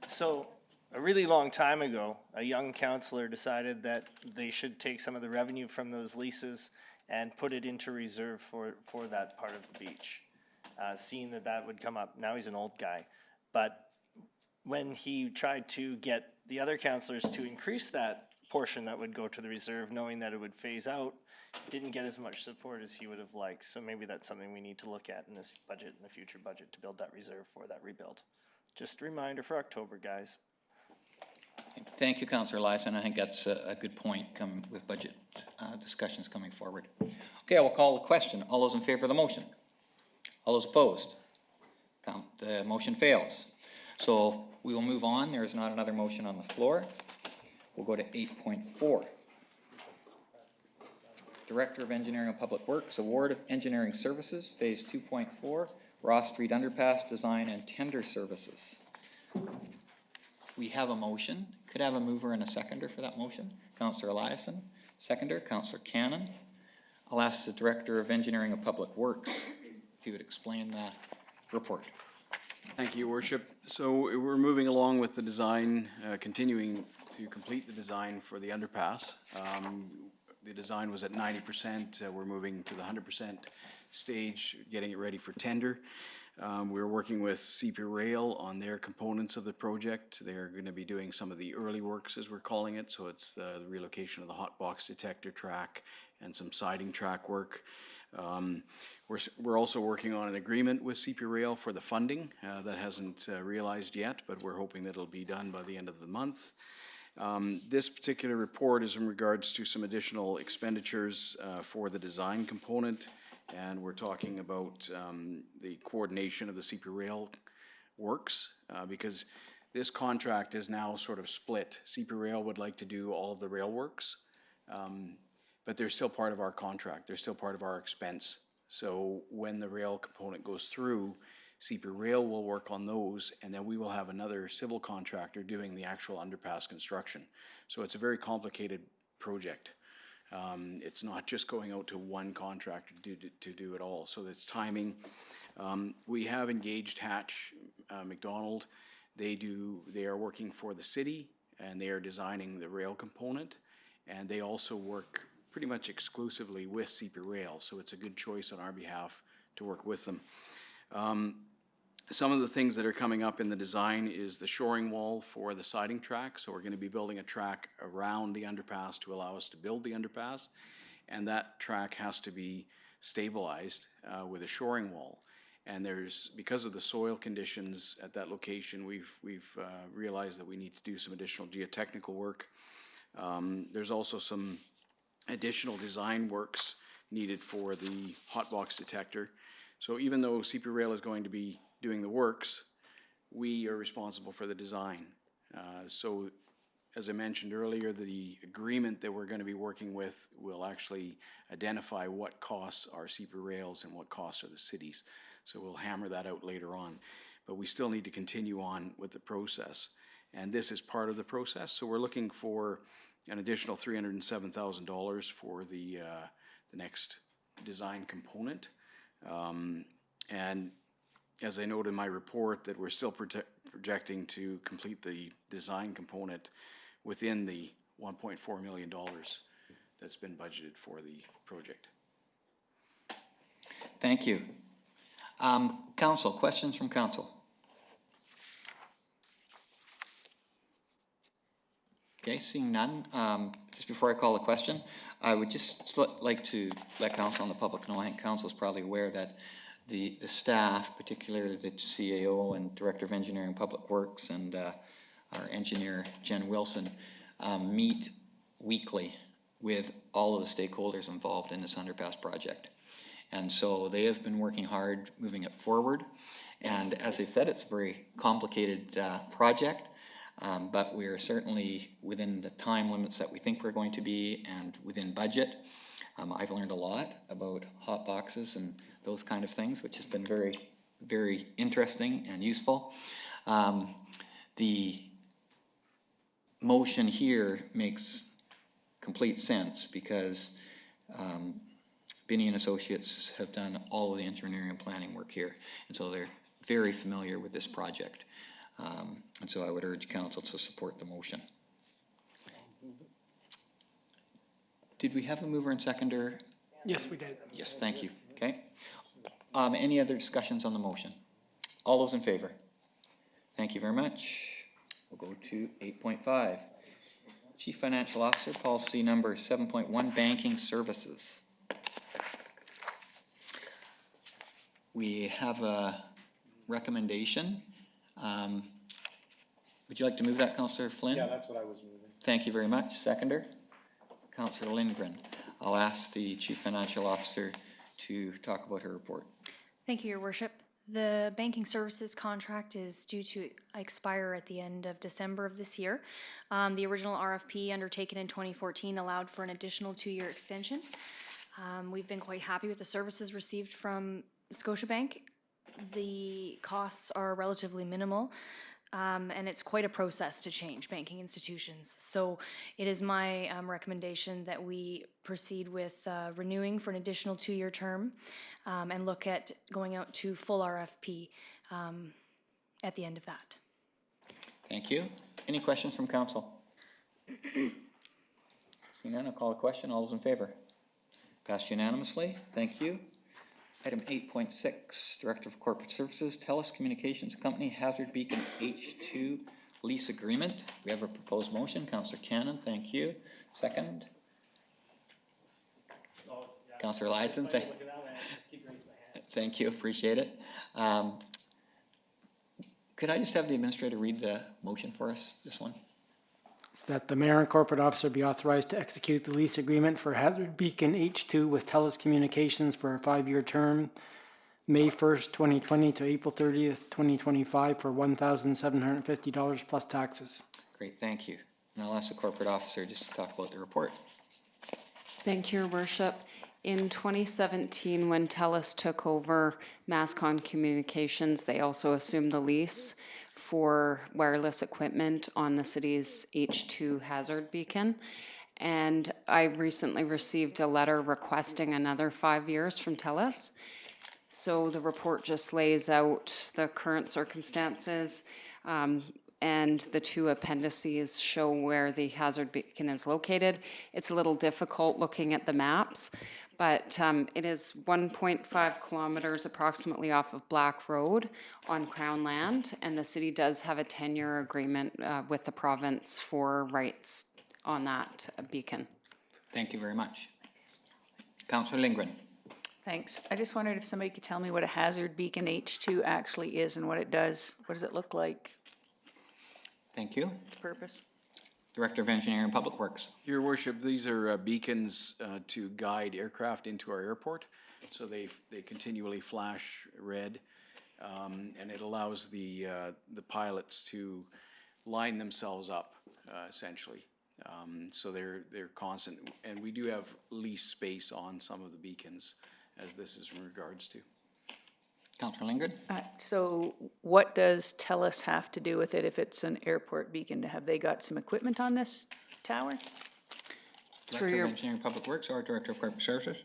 So a really long time ago, a young councillor decided that they should take some of the revenue from those leases and put it into reserve for that part of the beach, seeing that would come up. Now he's an old guy. But when he tried to get the other councillors to increase that portion that would go to the reserve, knowing that it would phase out, didn't get as much support as he would have liked. So maybe that's something we need to look at in this budget, in the future budget, to build that reserve for that rebuild. Just a reminder for October, guys. Thank you, Councillor Eliason. I think that's a good point with budget discussions coming forward. Okay, I will call the question. All those in favor of the motion? All those opposed? The motion fails. So we will move on. There is not another motion on the floor. We'll go to 8.4. Director of Engineering and Public Works, Award of Engineering Services, Phase 2.4, Ross Street Underpass Design and Tender Services. We have a motion. Could I have a mover and a seconder for that motion? Councillor Eliason, seconder, Councillor Cannon. I'll ask the Director of Engineering and Public Works if he would explain the report. Thank you, Your Worship. So we're moving along with the design, continuing to complete the design for the underpass. The design was at 90%. We're moving to the 100% stage, getting it ready for tender. We're working with CP Rail on their components of the project. They're going to be doing some of the early works, as we're calling it. So it's the relocation of the hot box detector track and some siding track work. We're also working on an agreement with CP Rail for the funding. That hasn't realized yet, but we're hoping that it'll be done by the end of the month. This particular report is in regards to some additional expenditures for the design component, and we're talking about the coordination of the CP Rail works, because this contract is now sort of split. CP Rail would like to do all of the rail works, but they're still part of our contract. They're still part of our expense. So when the rail component goes through, CP Rail will work on those, and then we will have another civil contractor doing the actual underpass construction. So it's a very complicated project. It's not just going out to one contractor to do it all. So that's timing. We have engaged Hatch McDonald. They are working for the city, and they are designing the rail component, and they also work pretty much exclusively with CP Rail. So it's a good choice on our behalf to work with them. Some of the things that are coming up in the design is the shoring wall for the siding track. So we're going to be building a track around the underpass to allow us to build the underpass. And that track has to be stabilized with a shoring wall. And because of the soil conditions at that location, we've realized that we need to do some additional geotechnical work. There's also some additional design works needed for the hot box detector. So even though CP Rail is going to be doing the works, we are responsible for the design. So as I mentioned earlier, the agreement that we're going to be working with will actually identify what costs are CP Rail's and what costs are the city's. So we'll hammer that out later on. But we still need to continue on with the process. And this is part of the process. So we're looking for an additional $307,000 for the next design component. And as I noted in my report, that we're still projecting to complete the design component within the $1.4 million that's been budgeted for the project. Thank you. Council, questions from council? Okay, seeing none, just before I call the question, I would just like to let council and the public know, I think council is probably aware that the staff, particularly the CAO and Director of Engineering and Public Works and our engineer, Jen Wilson, meet weekly with all of the stakeholders involved in this underpass project. And so they have been working hard moving it forward. And as they've said, it's a very complicated project, but we are certainly within the time limits that we think we're going to be and within budget. I've learned a lot about hot boxes and those kind of things, which has been very, very interesting and useful. The motion here makes complete sense because Binney and Associates have done all of the engineering and planning work here, and so they're very familiar with this project. And so I would urge council to support the motion. Did we have a mover and seconder? Yes, we did. Yes, thank you. Okay. Any other discussions on the motion? All those in favor? Thank you very much. We'll go to 8.5. Chief Financial Officer, policy number 7.1, banking services. We have a recommendation. Would you like to move that, Councillor Flynn? Yeah, that's what I was moving. Thank you very much. Seconder? Councillor Lindgren. I'll ask the Chief Financial Officer to talk about her report. Thank you, Your Worship. The banking services contract is due to expire at the end of December of this year. The original RFP undertaken in 2014 allowed for an additional 2-year extension. We've been quite happy with the services received from Scotiabank. The costs are relatively minimal. And it's quite a process to change banking institutions. So it is my recommendation that we proceed with renewing for an additional 2-year term and look at going out to full RFP at the end of that. Thank you. Any questions from council? Seeing none, I'll call the question. All those in favor? Passed unanimously. Thank you. Item 8.6, Director of Corporate Services, TELUS Communications Company Hazard Beacon H2 lease agreement. We have a proposed motion. Councillor Cannon, thank you. Second? Councillor Lyson, thank you, appreciate it. Could I just have the administrator read the motion for us, this one? It's that the mayor and corporate officer be authorized to execute the lease agreement for Hazard Beacon H2 with TELUS Communications for a 5-year term, May 1st, 2020 to April 30th, 2025 for $1,750 plus taxes. Great, thank you. And I'll ask the corporate officer just to talk about the report. Thank you, Your Worship. In 2017, when TELUS took over Masscon Communications, they also assumed the lease for wireless equipment on the city's H2 hazard beacon. And I recently received a letter requesting another 5 years from TELUS. So the report just lays out the current circumstances, and the two appendices show where the hazard beacon is located. It's a little difficult looking at the maps, but it is 1.5 kilometers approximately off of Black Road on Crown land, and the city does have a 10-year agreement with the province for rights on that beacon. Thank you very much. Councillor Lindgren. Thanks. I just wondered if somebody could tell me what a hazard beacon H2 actually is and what it does. What does it look like? Thank you. Its purpose? Director of Engineering and Public Works. Your Worship, these are beacons to guide aircraft into our airport. So they continually flash red, and it allows the pilots to line themselves up, essentially. So they're constant, and we do have lease space on some of the beacons, as this is in regards to. Councillor Lindgren. So what does TELUS have to do with it if it's an airport beacon? Have they got some equipment on this tower? Director of Engineering and Public Works or Director of Corporate Services?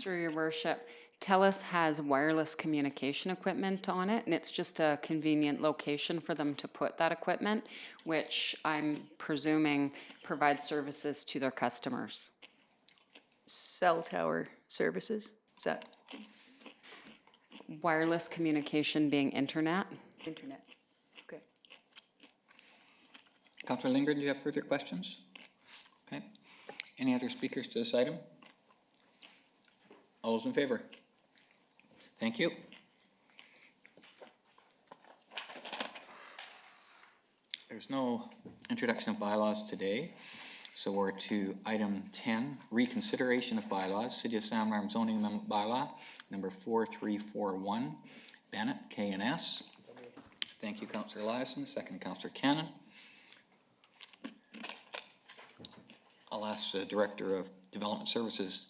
Through Your Worship, TELUS has wireless communication equipment on it, and it's just a convenient location for them to put that equipment, which I'm presuming provides services to their customers. Cell tower services? Is that Wireless communication being internet. internet? Okay. Councillor Lindgren, do you have further questions? Okay. Any other speakers to this item? All those in favor? Thank you. There's no introduction of bylaws today, so we're to item 10, reconsideration of bylaws, City of Salmon zoning amendment bylaw, number 4341, Bennett, K&S. Thank you, Councillor Eliason. Second, Councillor Cannon. I'll ask the Director of Development Services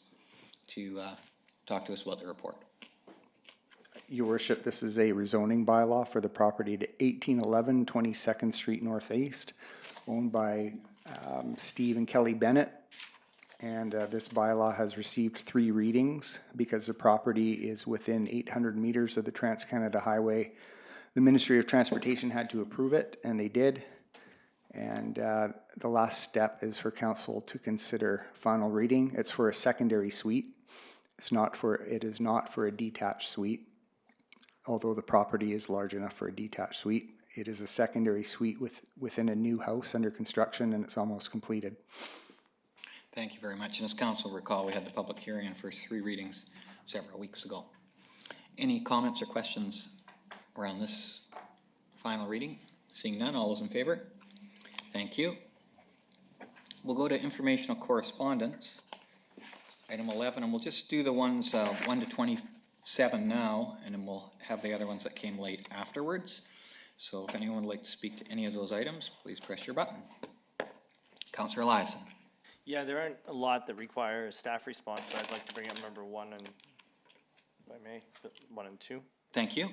to talk to us about the report. Your Worship, this is a rezoning bylaw for the property to 1811 22nd Street Northeast, owned by Steve and Kelly Bennett. And this bylaw has received 3 readings because the property is within 800 meters of the Trans-Canada Highway. The Ministry of Transportation had to approve it, and they did. And the last step is for council to consider final reading. It's for a secondary suite. It is not for a detached suite, although the property is large enough for a detached suite. It is a secondary suite within a new house under construction, and it's almost completed. Thank you very much. And as council recall, we had the public hearing and first 3 readings several weeks ago. Any comments or questions around this final reading? Seeing none, all those in favor? Thank you. We'll go to informational correspondence, item 11, and we'll just do the ones 1 to 27 now, and then we'll have the other ones that came late afterwards. So if anyone would like to speak to any of those items, please press your button. Councillor Eliason. Yeah, there aren't a lot that require a staff response, so I'd like to bring up number 1 and, if I may, 1 and 2. Thank you.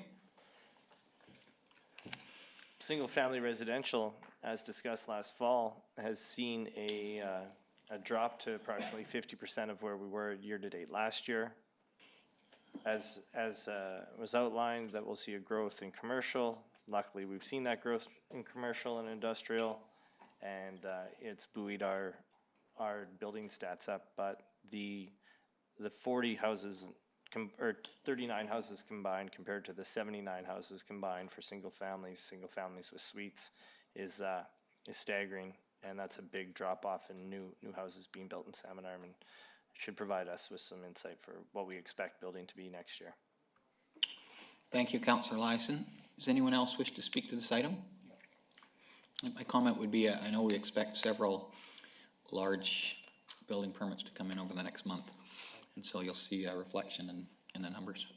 Single-family residential, as discussed last fall, has seen a drop to approximately 50% of where we were year-to-date last year. As was outlined, that we'll see a growth in commercial. Luckily, we've seen that growth in commercial and industrial, and it's buoyed our building stats up. But the 40 houses or 39 houses combined compared to the 79 houses combined for single families with suites is staggering, and that's a big drop off in new houses being built in Salmon Arm, and should provide us with some insight for what we expect building to be next year. Thank you, Councillor Eliason. Does anyone else wish to speak to this item? My comment would be, I know we expect several large building permits to come in over the next month, and so you'll see a reflection in the numbers.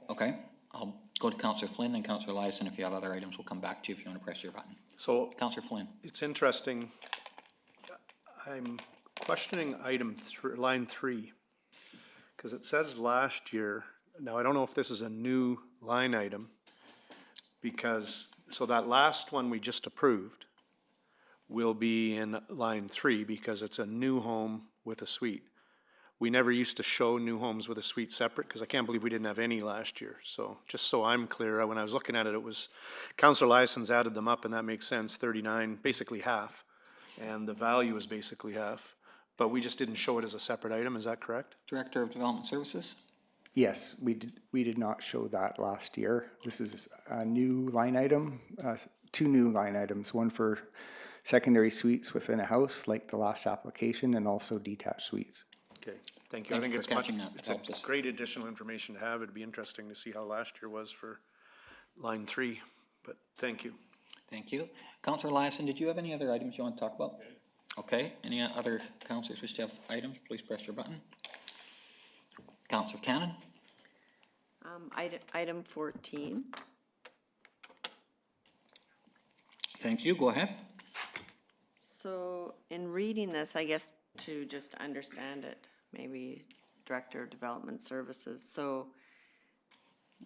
Okay, I'll go to Councillor Flynn and Councillor Eliason. If you have other items, we'll come back to you if you want to press your button. So Councillor Flynn. it's interesting. I'm questioning line 3, because it says last year, now I don't know if this is a new line item, because, so that last one we just approved will be in line 3 because it's a new home with a suite. We never used to show new homes with a suite separate, because I can't believe we didn't have any last year. So just so I'm clear, when I was looking at it, it was, Councilor License added them up, and that makes sense, 39, basically half. And the value is basically half. But we just didn't show it as a separate item, is that correct? Director of Development Services? Yes, we did not show that last year. This is a new line item, 2 new line items, one for secondary suites within a house, like the last application, and also detached suites. Okay, thank you. I think for it's much, catching that. it's Helps a us. great additional information to have. It'd be interesting to see how last year was for line 3, but thank you. Thank you. Councillor Eliason, did you have any other items you want to talk about? Okay, any other councillors wish to have items, please press your button. Councillor Cannon? Item 14. Thank you, go ahead. So in reading this, I guess to just understand it, maybe Director of Development Services. So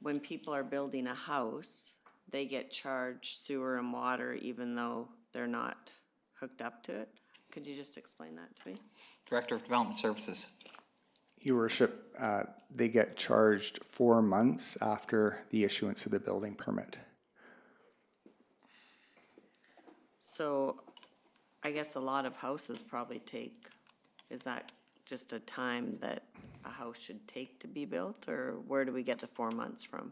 when people are building a house, they get charged sewer and water even though they're not hooked up to it? Could you just explain that to me? Director of Development Services. Your worship, they get charged 4 months after the issuance of the building permit. So I guess a lot of houses probably take, is that just a time that a house should take to be built, or where do we get the 4 months from?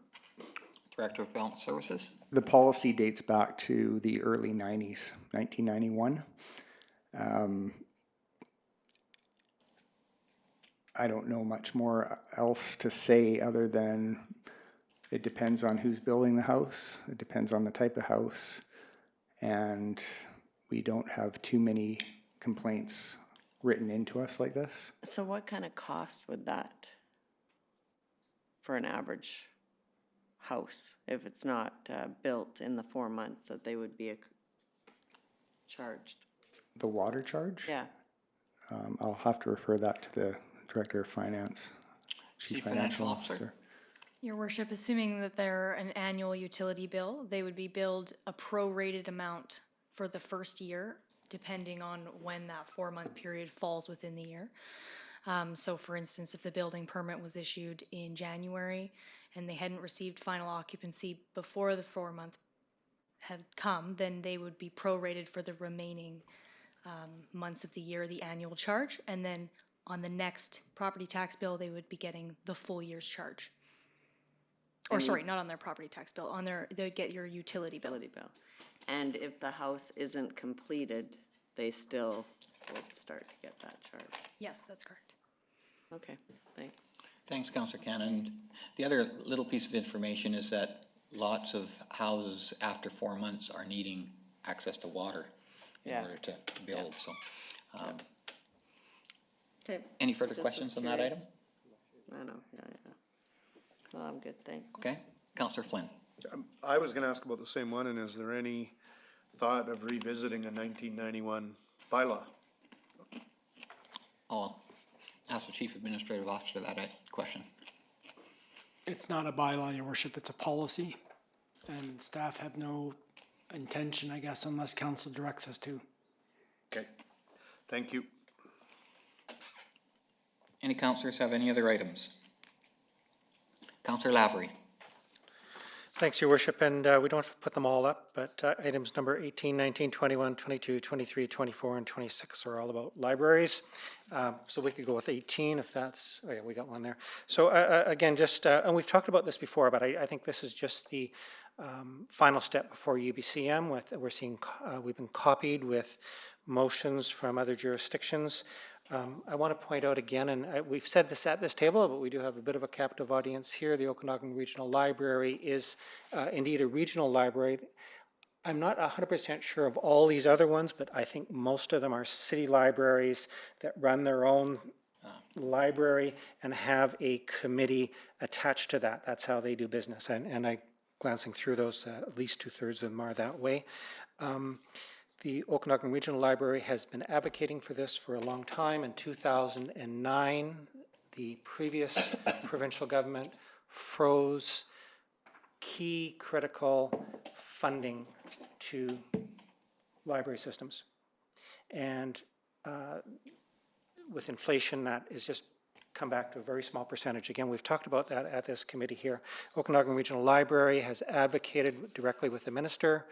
Director of Development Services. The policy dates back to the early 90s, 1991. I don't know much more else to say other than it depends on who's building the house, it depends on the type of house, and we don't have too many complaints written into us like this. So what kind of cost would that for an average house, if it's not built in the 4 months that they would be charged? The water charge? Yeah. I'll have to refer that to the Director of Finance, Chief Financial Officer. Your worship, assuming that they're an annual utility bill, they would be billed a prorated amount for the first year, depending on when that 4-month period falls within the year. So for instance, if the building permit was issued in January and they hadn't received final occupancy before the 4-month had come, then they would be prorated for the remaining months of the year, the annual charge, and then on the next property tax bill, they would be getting the full year's charge. Or sorry, not on their property tax bill, on their, they'd get your utility bill. And if the house isn't completed, they still would start to get that charge. Yes, that's correct. Okay, thanks. Thanks, Councillor Cannon. The other little piece of information is that lots of houses after 4 months are needing access to water in order to build, so. Okay. Any further Just questions was on that item? curious. I know, yeah. Well, I'm good, thanks. Okay, Councillor Flynn. I was gonna ask about the same one, and is there any thought of revisiting a 1991 bylaw? I'll ask the Chief Administrative Officer that question. It's not a bylaw, your worship, it's a policy, and staff have no intention, I guess, unless council directs us to. Okay, thank you. Any councillors have any other items? Councillor Lavery. Thanks, Your Worship, and we don't have to put them all up, but items number 18, 19, 21, 22, 23, 24, and 26 are all about libraries. So we could go with 18 if that's, oh yeah, we got one there. So again, just, and we've talked about this before, but I think this is just the final step before UBCM. We're seeing, we've been copied with motions from other jurisdictions. I want to point out again, and we've said this at this table, but we do have a bit of a captive audience here. The Okanagan Regional Library is indeed a regional library. I'm not 100% sure of all these other ones, but I think most of them are city libraries that run their own library and have a committee attached to that. That's how they do business. And I, glancing through those, at least 2/3 of them are that way. The Okanagan Regional Library has been advocating for this for a long time. In 2009, the previous provincial government froze key critical funding to library systems. And with inflation, that is just come back to a very small percentage. Again, we've talked about that at this committee here. Okanagan Regional Library has advocated directly with the minister.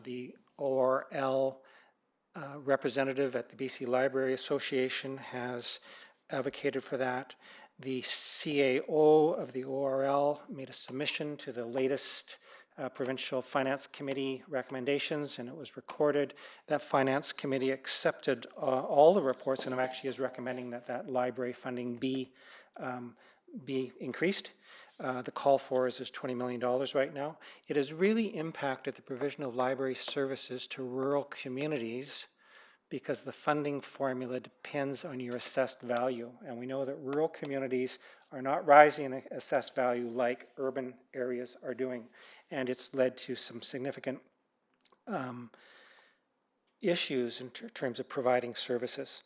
The ORL representative at the BC Library Association has advocated for that. The CAO of the ORL made a submission to the latest Provincial Finance Committee recommendations, and it was recorded. That Finance Committee accepted all the reports, and actually is recommending that that library funding be increased. The call for is $20 million right now. It has really impacted the provision of library services to rural communities because the funding formula depends on your assessed value. And we know that rural communities are not rising in assessed value like urban areas are doing. And it's led to some significant issues in terms of providing services.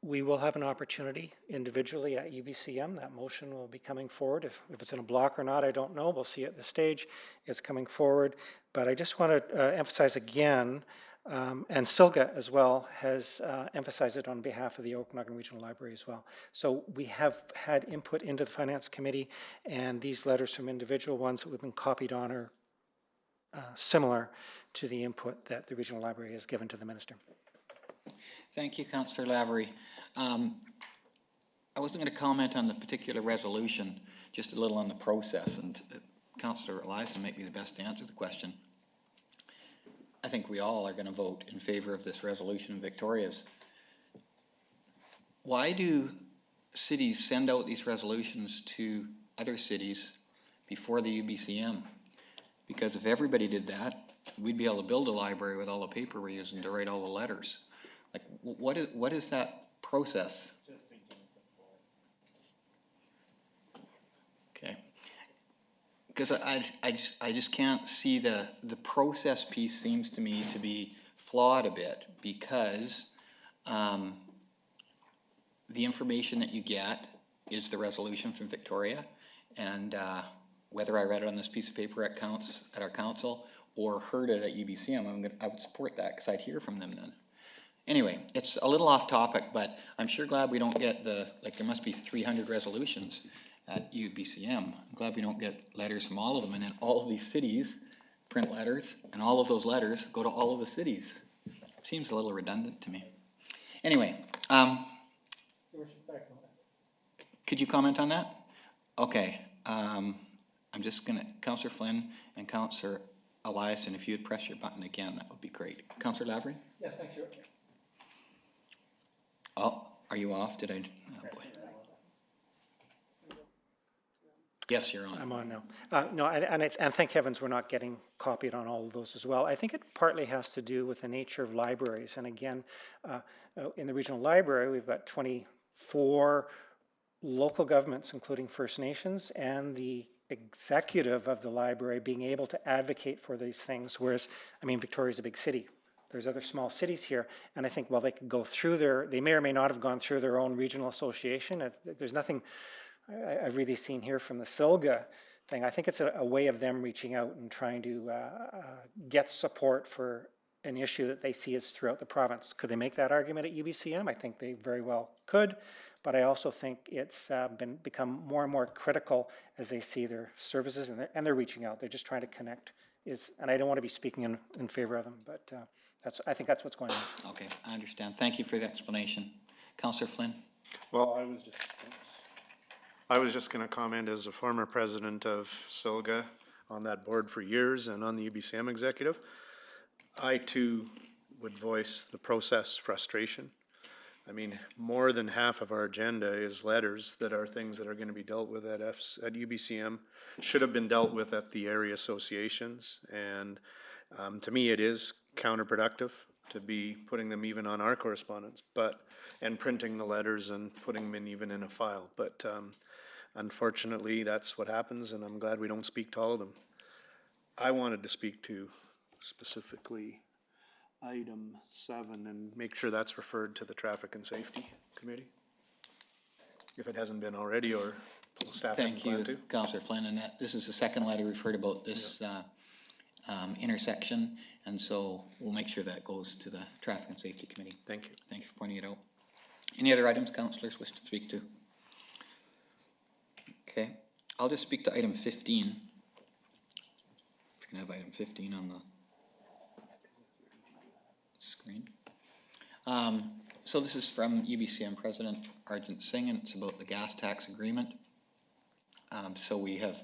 We will have an opportunity individually at UBCM. That motion will be coming forward. If it's in a block or not, I don't know. We'll see at this stage. It's coming forward. But I just want to emphasize again, and SILGA as well has emphasized it on behalf of the Okanagan Regional Library as well. So we have had input into the Finance Committee, and these letters from individual ones that we've been copied on are similar to the input that the Regional Library has given to the Minister. Thank you, Councillor Lavery. I wasn't going to comment on the particular resolution, just a little on the process, and Councillor Eliason might be the best to answer the question. I think we all are going to vote in favor of this resolution in Victoria's. Why do cities send out these resolutions to other cities before the UBCM? Because if everybody did that, we'd be able to build a library with all the paper we're using to write all the letters. Like, what is that process? Okay. Because I just can't see the process piece seems to me to be flawed a bit, because the information that you get is the resolution from Victoria, and whether I read it on this piece of paper at our council or heard it at UBCM, I would support that because I'd hear from them then. Anyway, it's a little off topic, but I'm sure glad we don't get there must be 300 resolutions at UBCM. I'm glad we don't get letters from all of them, and then all of these cities print letters, and all of those letters go to all of the cities. It seems a little redundant to me. Anyway, could you comment on that? Okay, I'm just gonna, Councillor Flynn and Councillor Eliason, if you would press your button again, that would be great. Councillor Lavery? Yes, thank you. Oh, are you off? Did I? Oh boy. Yes, you're on. I'm on now. No, and thank heavens we're not getting copied on all of those as well. I think it partly has to do with the nature of libraries. And again, in the regional library, we've got 24 local governments, including First Nations, and the executive of the library being able to advocate for these things. Whereas, I mean, Victoria's a big city. There's other small cities here, and I think while they could go through they may or may not have gone through their own regional association. There's nothing I've really seen here from the SILGA thing. I think it's a way of them reaching out and trying to get support for an issue that they see as throughout the province. Could they make that argument at UBCM? I think they very well could, but I also think it's become more and more critical as they see their services, and they're reaching out. They're just trying to connect. And I don't want to be speaking in favor of them, but I think that's what's going on. Okay, I understand. Thank you for the explanation. Councillor Flynn? Well, I was just going to comment as a former president of SILGA on that board for years and on the UBCM executive. I too would voice the process frustration. I mean, more than half of our agenda is letters that are things that are going to be dealt with at UBCM, should have been dealt with at the area associations, and to me it is counterproductive to be putting them even on our correspondence, and printing the letters and putting them in even in a file. But unfortunately, that's what happens, and I'm glad we don't speak to all of them. I wanted to speak to specifically item 7 and make sure that's referred to the Traffic and Safety Committee? If it hasn't been already, or staff hasn't Thank you, planned to? Councillor Flynn, and this is the second letter we've heard about this intersection, and so we'll make sure that goes to the Traffic and Safety Committee. Thank you. Thank you for pointing it out. Any other items councillors wish to speak to? Okay, I'll just speak to item 15. If you can have item 15 on the screen. So this is from UBCM President Arjun Singh, and it's about the gas tax agreement. So we have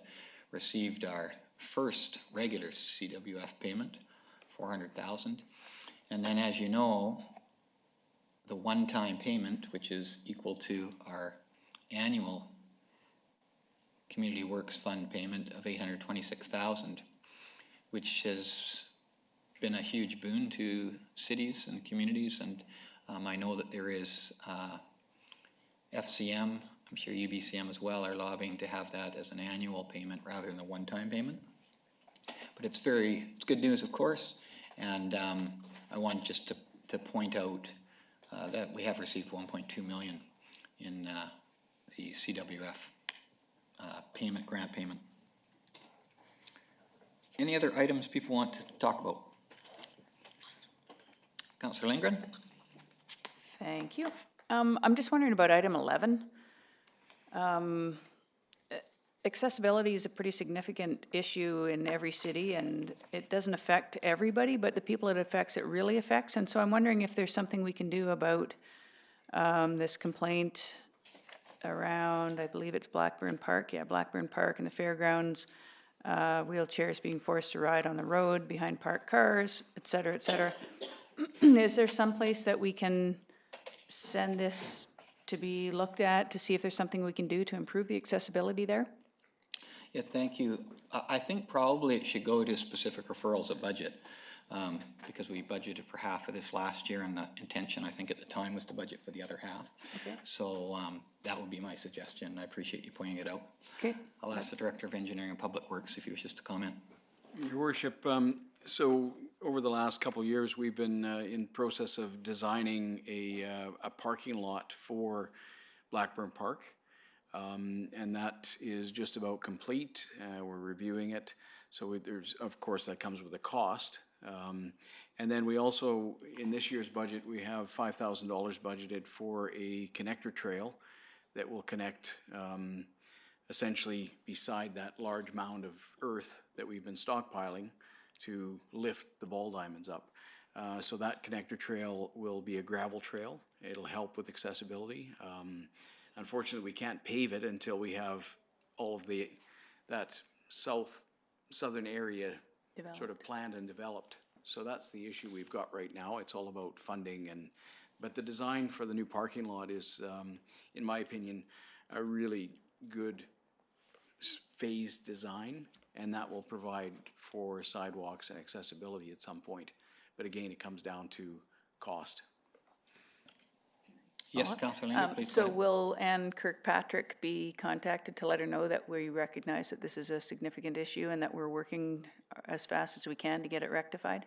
received our first regular CWF payment, $400,000. And then, as you know, the one-time payment, which is equal to our annual Community Works Fund payment of $826,000, which has been a huge boon to cities and communities. And I know that there is FCM, I'm sure UBCM as well, are lobbying to have that as an annual payment rather than a one-time payment. But it's good news, of course, and I want just to point out that we have received $1.2 million in the CWF grant payment. Any other items people want to talk about? Councillor Lindgren? Thank you. I'm just wondering about item 11. Accessibility is a pretty significant issue in every city, and it doesn't affect everybody, but the people it affects, it really affects. And so I'm wondering if there's something we can do about this complaint around, I believe it's Blackburn Park, Blackburn Park and the fairgrounds, wheelchairs being forced to ride on the road behind parked cars, et cetera, et cetera. Is there some place that we can send this to be looked at to see if there's something we can do to improve the accessibility there? Yeah, thank you. I think probably it should go to specific referrals at budget, because we budgeted for half of this last year, and the intention, I think, at the time was to budget for the other half. Okay. So that would be my suggestion. I appreciate you pointing it out. Okay. I'll ask the Director of Engineering and Public Works if he wishes to comment. Your Worship, so over the last couple of years, we've been in process of designing a parking lot for Blackburn Park. And that is just about complete. We're reviewing it. So there's, of course, that comes with a cost. And then we also, in this year's budget, we have $5,000 budgeted for a connector trail that will connect essentially beside that large mound of earth that we've been stockpiling to lift the ball diamonds up. So that connector trail will be a gravel trail. It'll help with accessibility. Unfortunately, we can't pave it until we have all of that southern area sort of planned and developed. So that's the issue we've got right now. It's all about funding, but the design for the new parking lot is, in my opinion, a really good phased design, and that will provide for sidewalks and accessibility at some point. But again, it comes down to cost. Yes, Councillor Linder, please. So will Ann Kirkpatrick be contacted to let her know that we recognize that this is a significant issue and that we're working as fast as we can to get it rectified?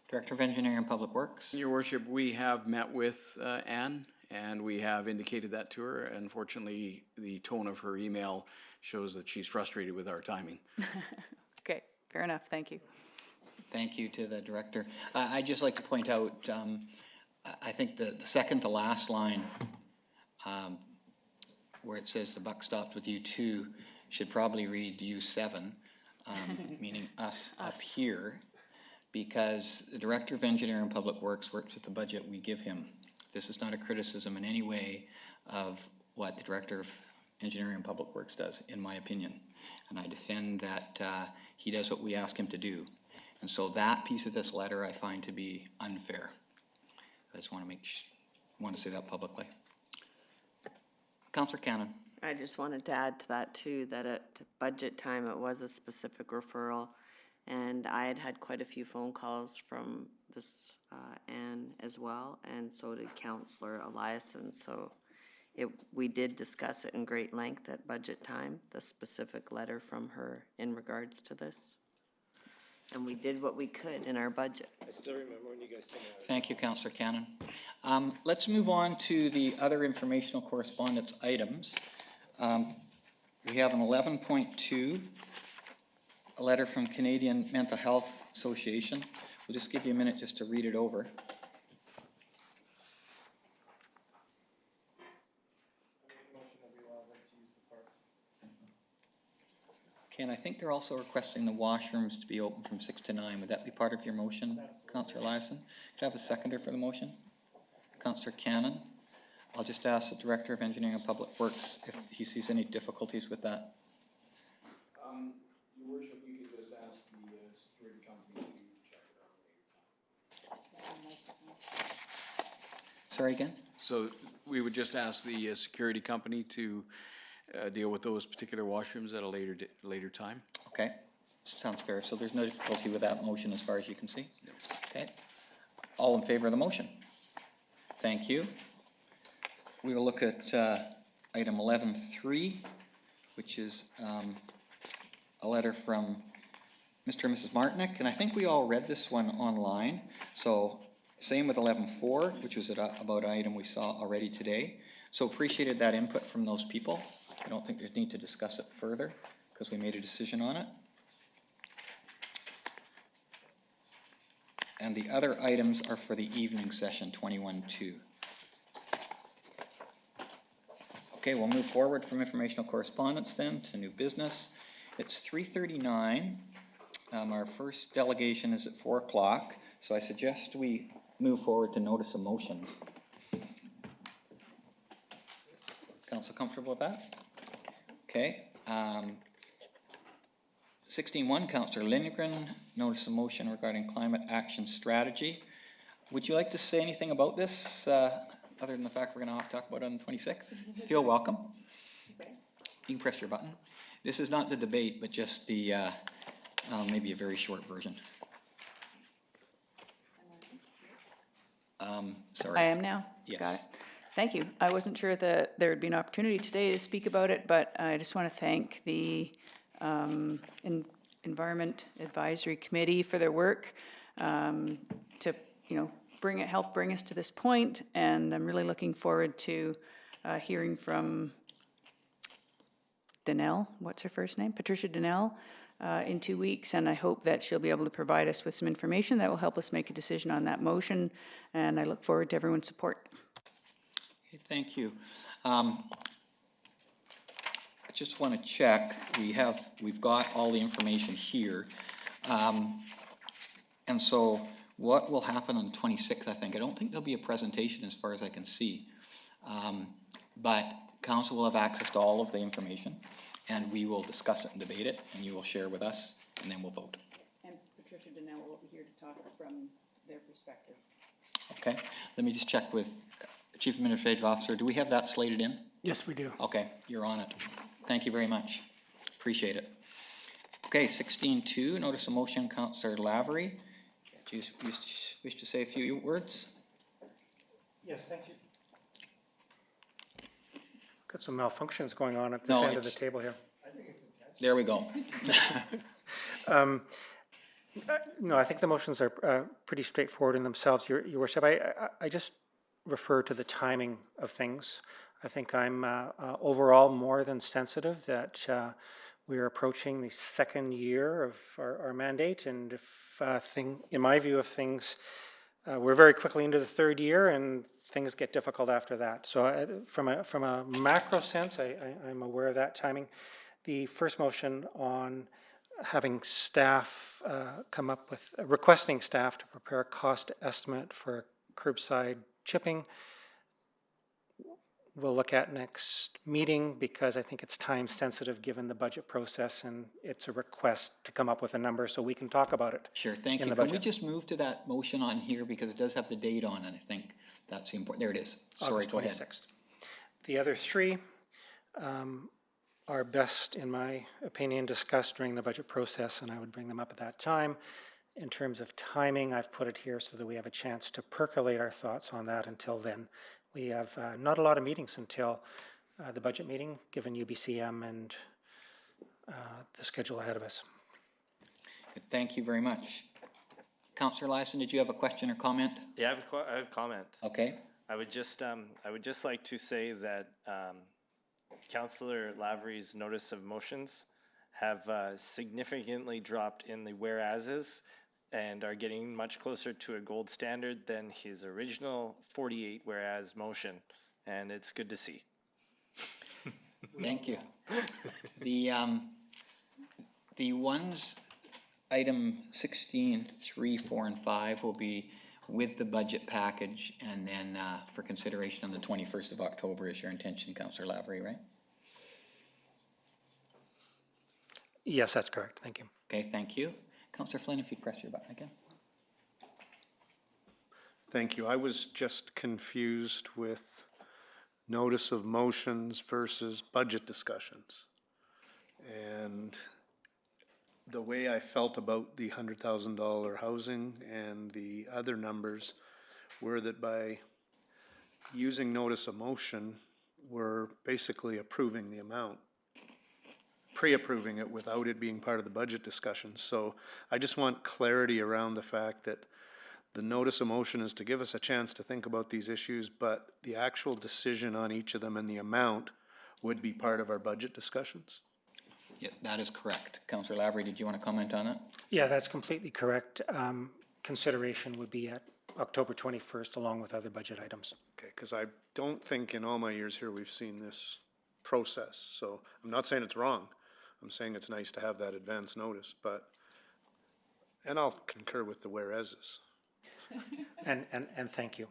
Director of Engineering and Public Works. Your Worship, we have met with Ann, and we have indicated that to her. Unfortunately, the tone of her email shows that she's frustrated with our timing. Okay, fair enough. Thank you. Thank you to the Director. I'd just like to point out, I think the second to last line, where it says the buck stops with you two, should probably read you seven, meaning us up here, because the Director of Engineering and Public Works works with the budget we give him. This is not a criticism in any way of what the Director of Engineering and Public Works does, in my opinion. And I defend that he does what we ask him to do. And so that piece of this letter I find to be unfair. I just want to say that publicly. Councillor Cannon. I just wanted to add to that too, that at budget time, it was a specific referral. And I had quite a few phone calls from this Ann as well, and so did Councillor Eliason. So we did discuss it in great length at budget time, the specific letter from her in regards to this. And we did what we could in our budget. I still remember when you guys told me. Thank you, Councillor Cannon. Let's move on to the other informational correspondence items. We have an 11.2, a letter from Canadian Mental Health Association. We'll just give you a minute just to read it over. Okay, and I think they're also requesting the washrooms to be open from 6 to 9. Would that be part of your motion, Councillor Eliason? Could I have a seconder for the motion? Councillor Cannon. I'll just ask the Director of Engineering and Public Works if he sees any difficulties with that. Your Worship, you could just ask the security company to check it out later. Sorry again? So we would just ask the security company to deal with those particular washrooms at a later time. Okay, sounds fair. So there's no difficulty with that motion as far as you can see? Okay. All in favor of the motion? Thank you. We will look at item 11.3, which is a letter from Mr. and Mrs. Martinick, and I think we all read this one online. So same with 11.4, which was about an item we saw already today. So appreciated that input from those people. I don't think there's need to discuss it further because we made a decision on it. And the other items are for the evening session, 21.2. Okay, we'll move forward from informational correspondence then to new business. It's 3:39. Our first delegation is at 4 o'clock, so I suggest we move forward to notice of motions. Council comfortable with that? Okay. 16.1, Councillor Lindgren, notice of motion regarding climate action strategy. Would you like to say anything about this, other than the fact we're going to talk about it on the 26th? Feel welcome. You can press your button. This is not the debate, but just the, maybe a very short version. Sorry. I am now? Yes. Got it. Thank you. I wasn't sure that there would be an opportunity today to speak about it, but I just want to thank the Environment Advisory Committee for their work to, help bring us to this point, and I'm really looking forward to hearing from Donnell, what's her first name? Patricia Donnell, in 2 weeks, and I hope that she'll be able to provide us with some information that will help us make a decision on that motion, and I look forward to everyone's support. Okay, thank you. I just want to check, we've got all the information here. And so what will happen on the 26th, I don't think there'll be a presentation as far as I can see. But council will have access to all of the information, and we will discuss it and debate it, and you will share with us, and then we'll vote. And Patricia Donnell will be here to talk from their perspective. Okay, let me just check with Chief Administrative Officer. Do we have that slated in? Yes, we do. Okay, you're on it. Thank you very much. Appreciate it. Okay, 16.2, notice of motion, Councillor Lavery. Do you wish to say a few words? Yes, thank you. Got some malfunctions going on at this No, end of the table here. There we go. No, I think the motions are pretty straightforward in themselves, Your Worship. I just refer to the timing of things. I think I'm overall more than sensitive that we are approaching the second year of our mandate, and if in my view of things, we're very quickly into the third year, and things get difficult after that. So from a macro sense, I'm aware of that timing. The first motion on having staff requesting staff to prepare a cost estimate for curbside chipping, we'll look at next meeting, because I think it's time sensitive given the budget process, and it's a request to come up with a number so we can talk about it. Sure, thank you. Can we just move to that motion on here, because it does have the date on it, I think that's the important, there it is. Sorry, August go ahead. 26th. The other three are best, in my opinion, discussed during the budget process, and I would bring them up at that time. In terms of timing, I've put it here so that we have a chance to percolate our thoughts on that until then. We have not a lot of meetings until the budget meeting, given UBCM and the schedule ahead of us. Thank you very much. Councillor Lyson, did you have a question or comment? Yeah, I have a comment. Okay. I would just like to say that Councillor Lavery's notice of motions have significantly dropped in the whereases and are getting much closer to a gold standard than his original 48 whereas motion, and it's good to see. Thank you. The ones, item 16, 3, 4, and 5 will be with the budget package, and then for consideration on the 21st of October is your intention, Councillor Lavery, right? Yes, that's correct. Thank you. Okay, thank you. Councillor Flynn, if you press your button again. Thank you. I was just confused with notice of motions versus budget discussions. And the way I felt about the $100,000 housing and the other numbers were that by using notice of motion, we're basically approving the amount, pre-approving it without it being part of the budget discussion. So I just want clarity around the fact that the notice of motion is to give us a chance to think about these issues, but the actual decision on each of them and the amount would be part of our budget discussions. Yeah, that is correct. Councillor Lavery, did you want to comment on that? Yeah, that's completely correct. Consideration would be at October 21st along with other budget items. Okay, because I don't think in all my years here we've seen this process. So I'm not saying it's wrong. I'm saying it's nice to have that advance notice, and I'll concur with the whereases. And thank you.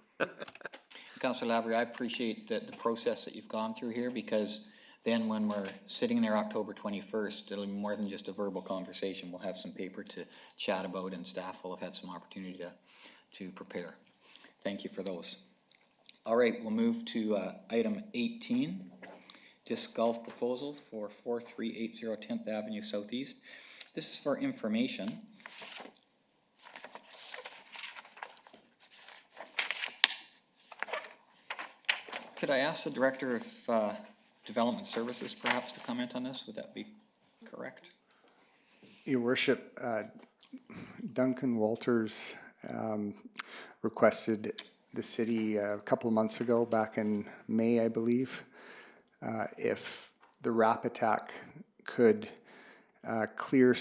Councillor Lavery, I appreciate the process that you've gone through here, because then when we're sitting there October 21st, it'll be more than just a verbal conversation. We'll have some paper to chat about, and staff will have had some opportunity to prepare. Thank you for those. All right, we'll move to item 18, disc golf proposal for 4380 10th Avenue Southeast. This is for information. Could I ask the Director of Development Services perhaps to comment on this? Would that be correct? Your Worship, Duncan Walters requested the city a couple of months ago, back in May, I believe, if the RAP attack could clear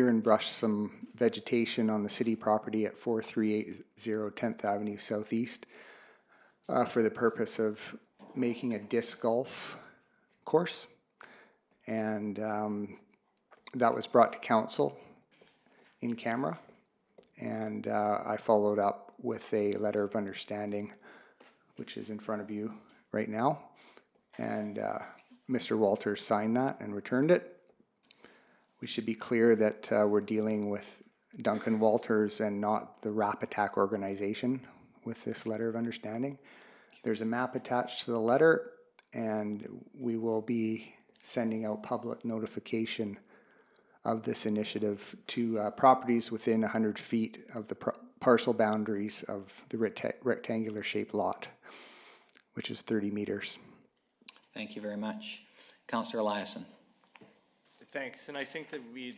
and brush some vegetation on the city property at 4380 10th Avenue Southeast for the purpose of making a disc golf course. And that was brought to council in camera, and I followed up with a letter of understanding, which is in front of you right now, and Mr. Walters signed that and returned it. We should be clear that we're dealing with Duncan Walters and not the RAP Attack organization with this letter of understanding. There's a map attached to the letter, and we will be sending out public notification of this initiative to properties within 100 feet of the parcel boundaries of the rectangular shaped lot, which is 30 meters. Thank you very much. Councillor Eliason. Thanks, and I think that we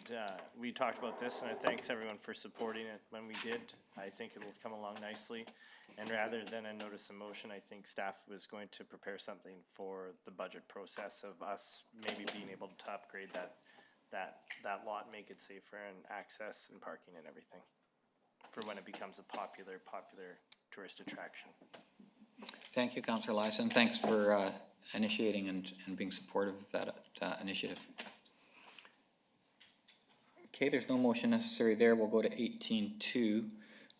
talked about this, and I thanks everyone for supporting it when we did. I think it will come along nicely, and rather than a notice of motion, I think staff was going to prepare something for the budget process of us maybe being able to upgrade that lot, make it safer, and access and parking and everything for when it becomes a popular tourist attraction. Thank you, Councillor Eliason. Thanks for initiating and being supportive of that initiative. Okay, there's no motion necessary there. We'll go to 18.2,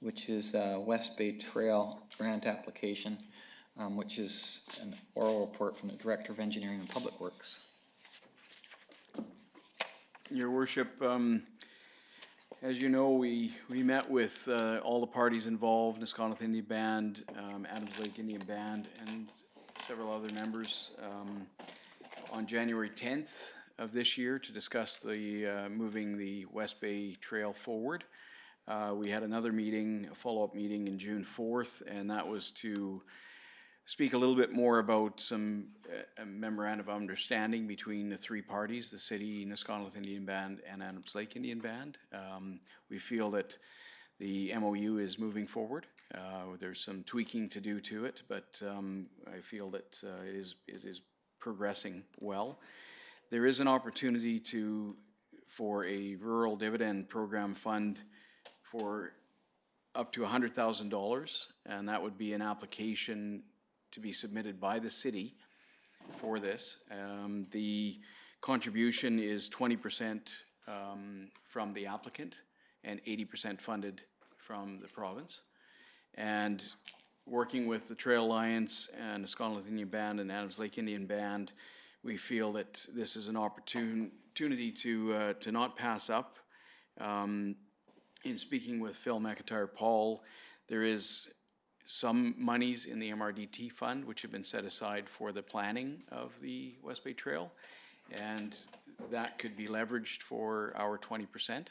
which is West Bay Trail grant application, which is an oral report from the Director of Engineering and Public Works. Your Worship, as you know, we met with all the parties involved, Nisconnet Indian Band, Adams Lake Indian Band, and several other members on January 10th of this year to discuss the moving the West Bay Trail forward. We had another meeting, a follow-up meeting in June 4th, and that was to speak a little bit more about some memorandum of understanding between the three parties, the city, Nisconnet Indian Band, and Adams Lake Indian Band. We feel that the MOU is moving forward. There's some tweaking to do to it, but I feel that it is progressing well. There is an opportunity for a rural dividend program fund for up to $100,000, and that would be an application to be submitted by the city for this. The contribution is 20% from the applicant and 80% funded from the province. And working with the Trail Alliance and the Nisconnet Indian Band and Adams Lake Indian Band, we feel that this is an opportunity to not pass up. In speaking with Phil McIntyre Paul, there is some monies in the MRDT fund which have been set aside for the planning of the West Bay Trail, and that could be leveraged for our 20%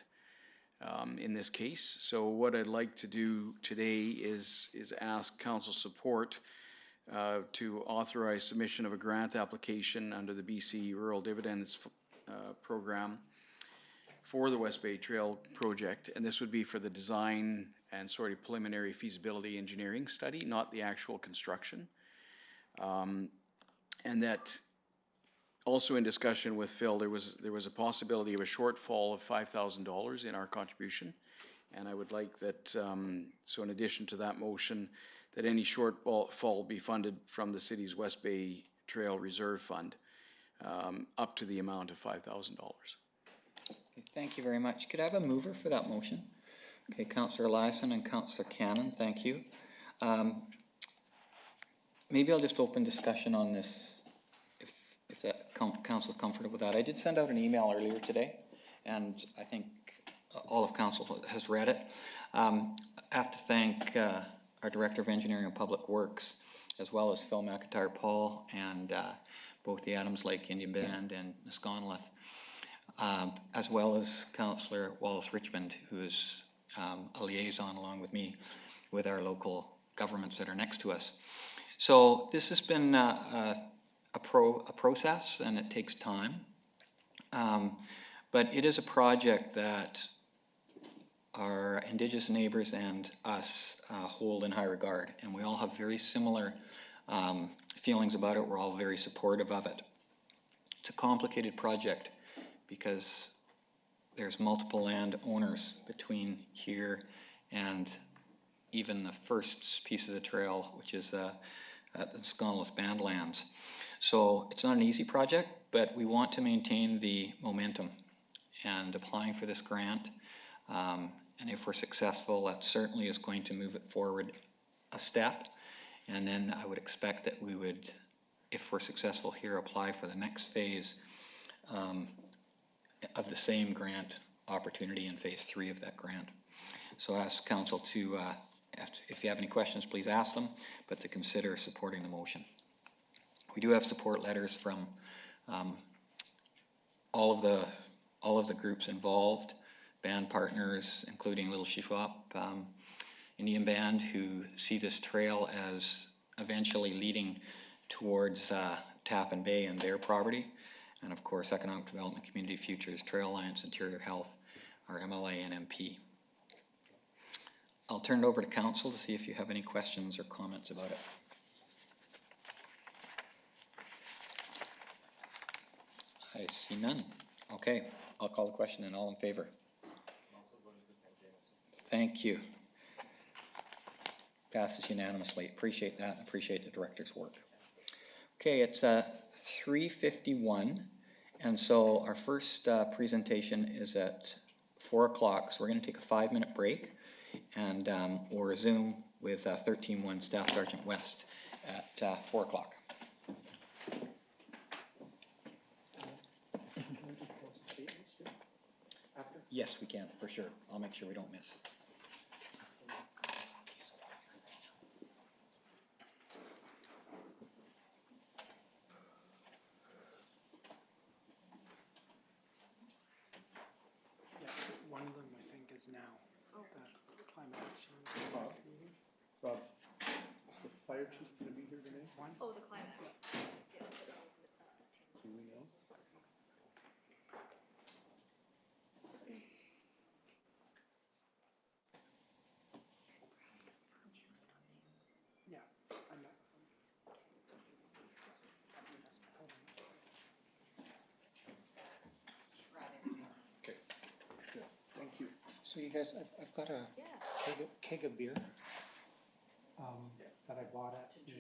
in this case. So what I'd like to do today is ask council support to authorize submission of a grant application under the BC Rural Dividends program for the West Bay Trail project, and this would be for the design and sort of preliminary feasibility engineering study, not the actual construction. And that also in discussion with Phil, there was a possibility of a shortfall of $5,000 in our contribution, and I would like that, so in addition to that motion, that any shortfall be funded from the city's West Bay Trail Reserve Fund up to the amount of $5,000. Okay, thank you very much. Could I have a mover for that motion? Okay, Councillor Eliason and Councillor Cannon, thank you. Maybe I'll just open discussion on this, if that council's comfortable with that. I did send out an email earlier today, and I think all of council has read it. I have to thank our Director of Engineering and Public Works, as well as Phil McIntyre Paul, and both the Adams Lake Indian Band and Nisconnet, as well as Councillor Wallace Richmond, who is a liaison along with me with our local governments that are next to us. So this has been a process, and it takes time. But it is a project that our Indigenous neighbors and us hold in high regard, and we all have very similar feelings about it. We're all very supportive of it. It's a complicated project because there's multiple land owners between here and even the first piece of the trail, which is at the Nisconnet Bandlands. So it's not an easy project, but we want to maintain the momentum and applying for this grant. And if we're successful, that certainly is going to move it forward a step. And then I would expect that we would, if we're successful here, apply for the next phase of the same grant opportunity in phase 3 of that grant. So I ask council to, if you have any questions, please ask them, but to consider supporting the motion. We do have support letters from all of the groups involved, band partners, including Little Shuswap Indian Band, who see this trail as eventually leading towards Tappan Bay and their property. And of course, Economic Development, Community Futures, Trail Alliance, Interior Health, our MLA and MP. I'll turn it over to council to see if you have any questions or comments about it. I see none. Okay, I'll call the question and all in favor. Thank you. Passes unanimously. Appreciate that and appreciate the director's work. Okay, it's 3:51, and so our first presentation is at 4 o'clock, so we're going to take a 5-minute break, and we'll resume with 13-1 Staff Sergeant West at 4 o'clock. Yes, we can, for sure. I'll make sure we don't miss. One of them, I think, is now. Climate action meeting. Rob, fire chief gonna be here today? Oh, the climate. Do we know? Thank you. So you guys, I've got a keg of beer, that I bought at the,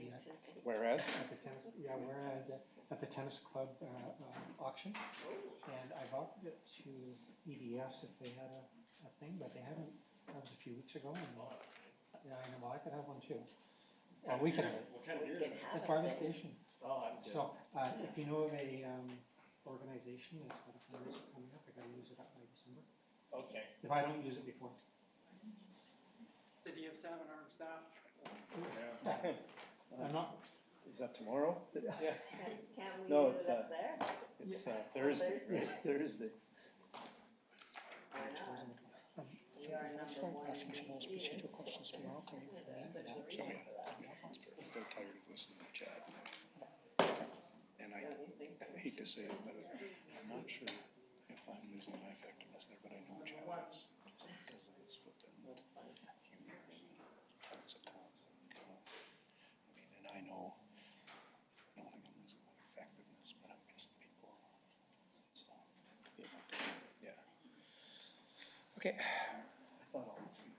Whereas? at the tennis, whereas at the tennis club, auction. And I've offered it to EDS if they had a thing, but they haven't, that was a few weeks ago, and, yeah, I know, well, I could have one too. Well, we could have it. What kind of beer? At Farming Station. Oh, I'm good. So, if you know of a, organization that's got a fundraiser coming up, I gotta use it up by December, Okay. if I don't use it before. City of Salmon Arm staff. I'm not, Is that tomorrow? yeah. Can't we No, use it's, it up there? It's Thursday, right? Thursday. Why not? We are number one. Asking some more specific questions tomorrow, can you? They're tired of listening to Chad. And I hate to say it, but I'm not sure if I'm losing my effectiveness there, but I know Chad is. Just because of the split that humor and parts of Canoe. I mean, and I know, I don't think I'm losing my effectiveness, but I'm pissing people off. So, yeah. Okay. I thought all of you.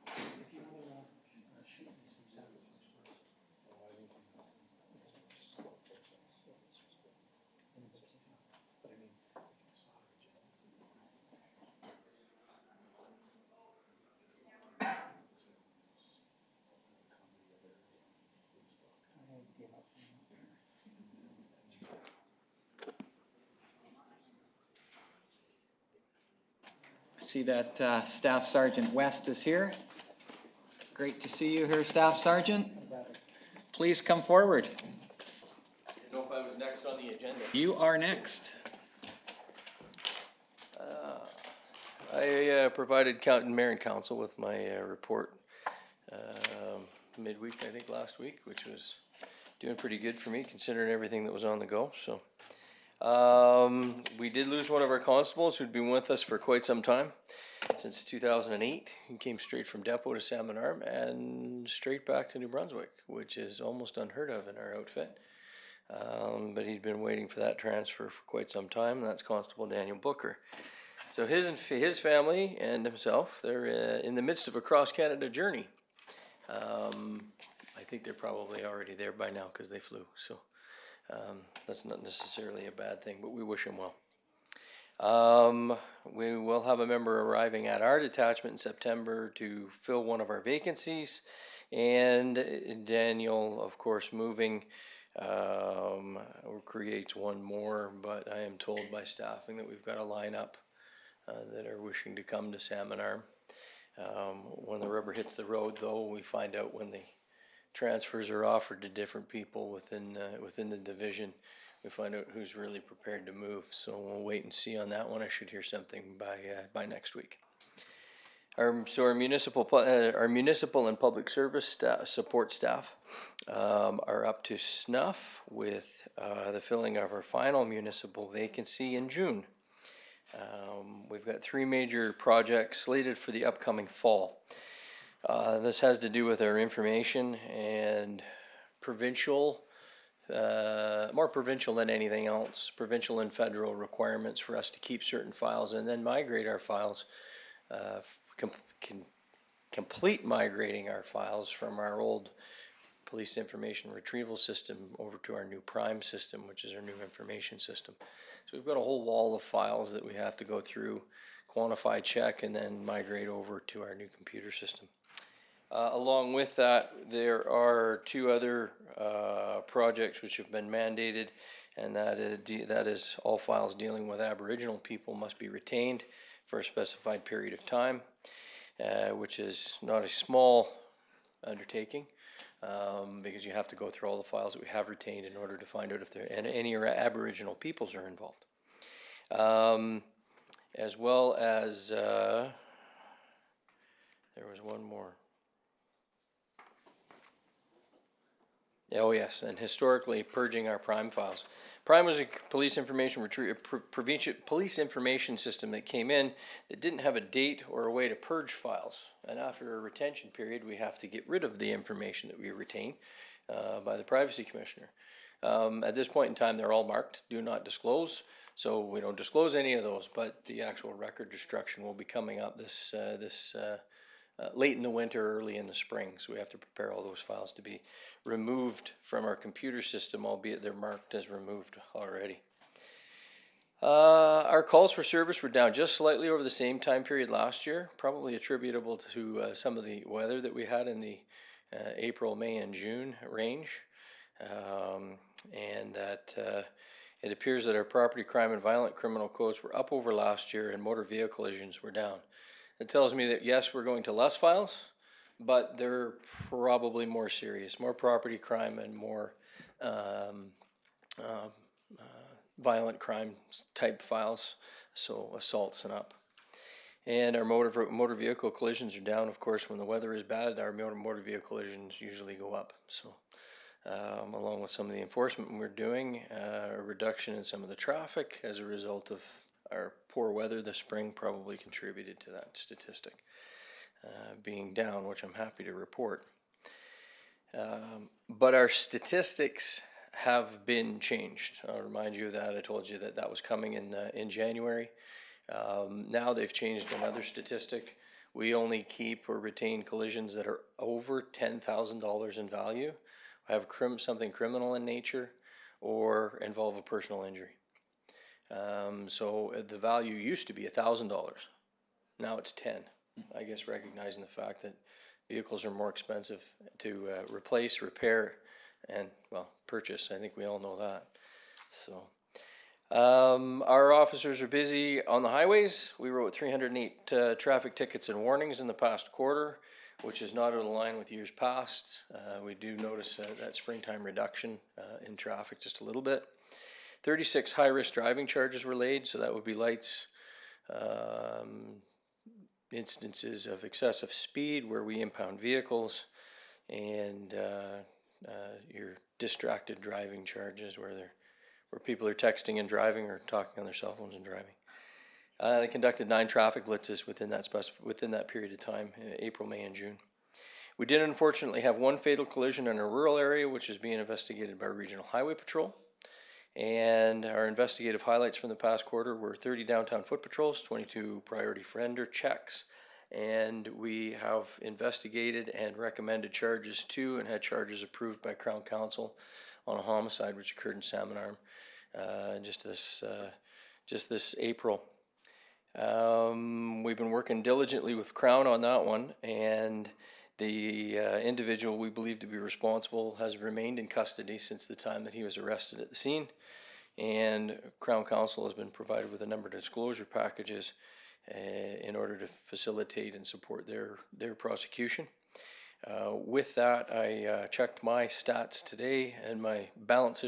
See that Staff Sergeant West is here. Great to see you here, Staff Sergeant. Please come forward. I didn't know if I was next on the agenda. You are next. I provided Mayor and Council with my report midweek, I think last week, which was doing pretty good for me considering everything that was on the go. So we did lose one of our constables who'd been with us for quite some time, since 2008. He came straight from Depot to Salmon Arm and straight back to New Brunswick, which is almost unheard of in our outfit. But he'd been waiting for that transfer for quite some time, and that's Constable Daniel Booker. So his family and himself, they're in the midst of a cross-Canada journey. I think they're probably already there by now because they flew. So that's not necessarily a bad thing, but we wish him well. We will have a member arriving at our detachment in September to fill one of our vacancies. And Daniel, of course, moving creates one more, but I am told by staffing that we've got a lineup that are wishing to come to Salmon Arm. When the rubber hits the road, though, we find out when the transfers are offered to different people within the division. We find out who's really prepared to move. So we'll wait and see on that one. I should hear something by next week. Our municipal and public service support staff are up to snuff with the filling of our final municipal vacancy in June. We've got 3 major projects slated for the upcoming fall. This has to do with our information and provincial, more provincial than anything else, provincial and federal requirements for us to keep certain files and then migrate our files, complete migrating our files from our old police information retrieval system over to our new Prime system, which is our new information system. So we've got a whole wall of files that we have to go through, quantify, check, and then migrate over to our new computer system. Along with that, there are 2 other projects which have been mandated, and that is all files dealing with Aboriginal people must be retained for a specified period of time, which is not a small undertaking. Because you have to go through all the files that we have retained in order to find out if there any Aboriginal peoples are involved. As well as, there was one more. Oh, yes, and historically purging our Prime files. Prime was a police information police information system that came in that didn't have a date or a way to purge files. And after a retention period, we have to get rid of the information that we retain by the Privacy Commissioner. At this point in time, they're all marked, do not disclose. So we don't disclose any of those, but the actual record destruction will be coming up this late in the winter, early in the spring. So we have to prepare all those files to be removed from our computer system, albeit they're marked as removed already. Our calls for service were down just slightly over the same time period last year, probably attributable to some of the weather that we had in the April, May, and June range. And that it appears that our property crime and violent criminal codes were up over last year and motor vehicle collisions were down. It tells me that yes, we're going to less files, but they're probably more serious, more property crime and more violent crime type files, so assaults and up. And our motor vehicle collisions are down, of course. When the weather is bad, our motor vehicle collisions usually go up. So along with some of the enforcement we're doing, a reduction in some of the traffic as a result of our poor weather this spring probably contributed to that statistic being down, which I'm happy to report. But our statistics have been changed. I'll remind you of that. I told you that that was coming in January. Now they've changed another statistic. We only keep or retain collisions that are over $10,000 in value, have something criminal in nature, or involve a personal injury. So the value used to be $1,000. Now it's 10. I guess recognizing the fact that vehicles are more expensive to replace, repair, and well, purchase. I think we all know that. So our officers are busy on the highways. We wrote 308 traffic tickets and warnings in the past quarter, which is not out of line with years past. We do notice that springtime reduction in traffic just a little bit. 36 high-risk driving charges were laid, so that would be lights, instances of excessive speed where we impound vehicles, and your distracted driving charges where people are texting and driving or talking on their cell phones and driving. They conducted 9 traffic blitzes within that period of time, April, May, and June. We did unfortunately have one fatal collision in a rural area, which is being investigated by Regional Highway Patrol. And our investigative highlights from the past quarter were 30 downtown foot patrols, 22 priority offender checks, and we have investigated and recommended charges to and had charges approved by Crown Counsel on a homicide which occurred in Salmon Arm just this April. We've been working diligently with Crown on that one, and the individual we believe to be responsible has remained in custody since the time that he was arrested at the scene, and Crown Counsel has been provided with a number of disclosure packages in order to facilitate and support their prosecution. With that, I checked my stats today and my balance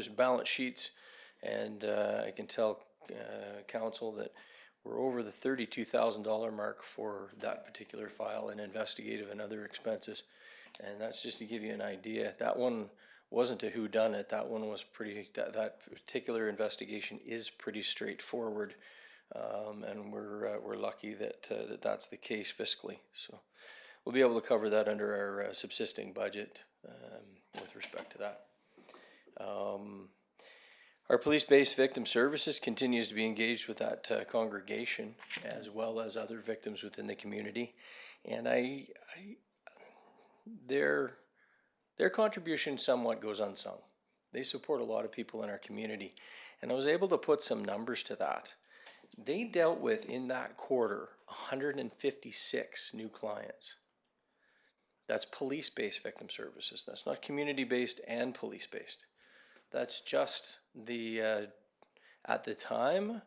sheets, and I can tell Council that we're over the $32,000 mark for that particular file in investigative and other expenses. And that's just to give you an idea. That one wasn't a whodunit. That one was that particular investigation is pretty straightforward. And we're lucky that that's the case fiscally. So we'll be able to cover that under our subsisting budget with respect to that. Our police-based victim services continues to be engaged with that congregation as well as other victims within the community, and their contribution somewhat goes unsung. They support a lot of people in our community, and I was able to put some numbers to that. They dealt with, in that quarter, 156 new clients. That's police-based victim services. That's not community-based and police-based. That's just at the time,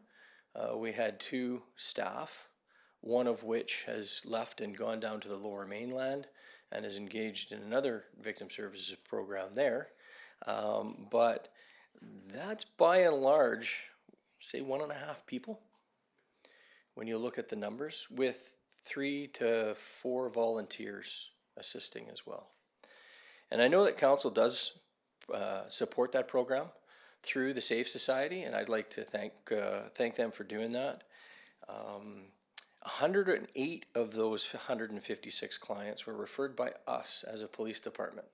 we had 2 staff, one of which has left and gone down to the Lower Mainland and is engaged in another victim services program there. But that's by and large, say 1.5 people, when you look at the numbers, with 3 to 4 volunteers assisting as well. And I know that Council does support that program through the Safe Society, and I'd like to thank them for doing that. 108 of those 156 clients were referred by us as a police department.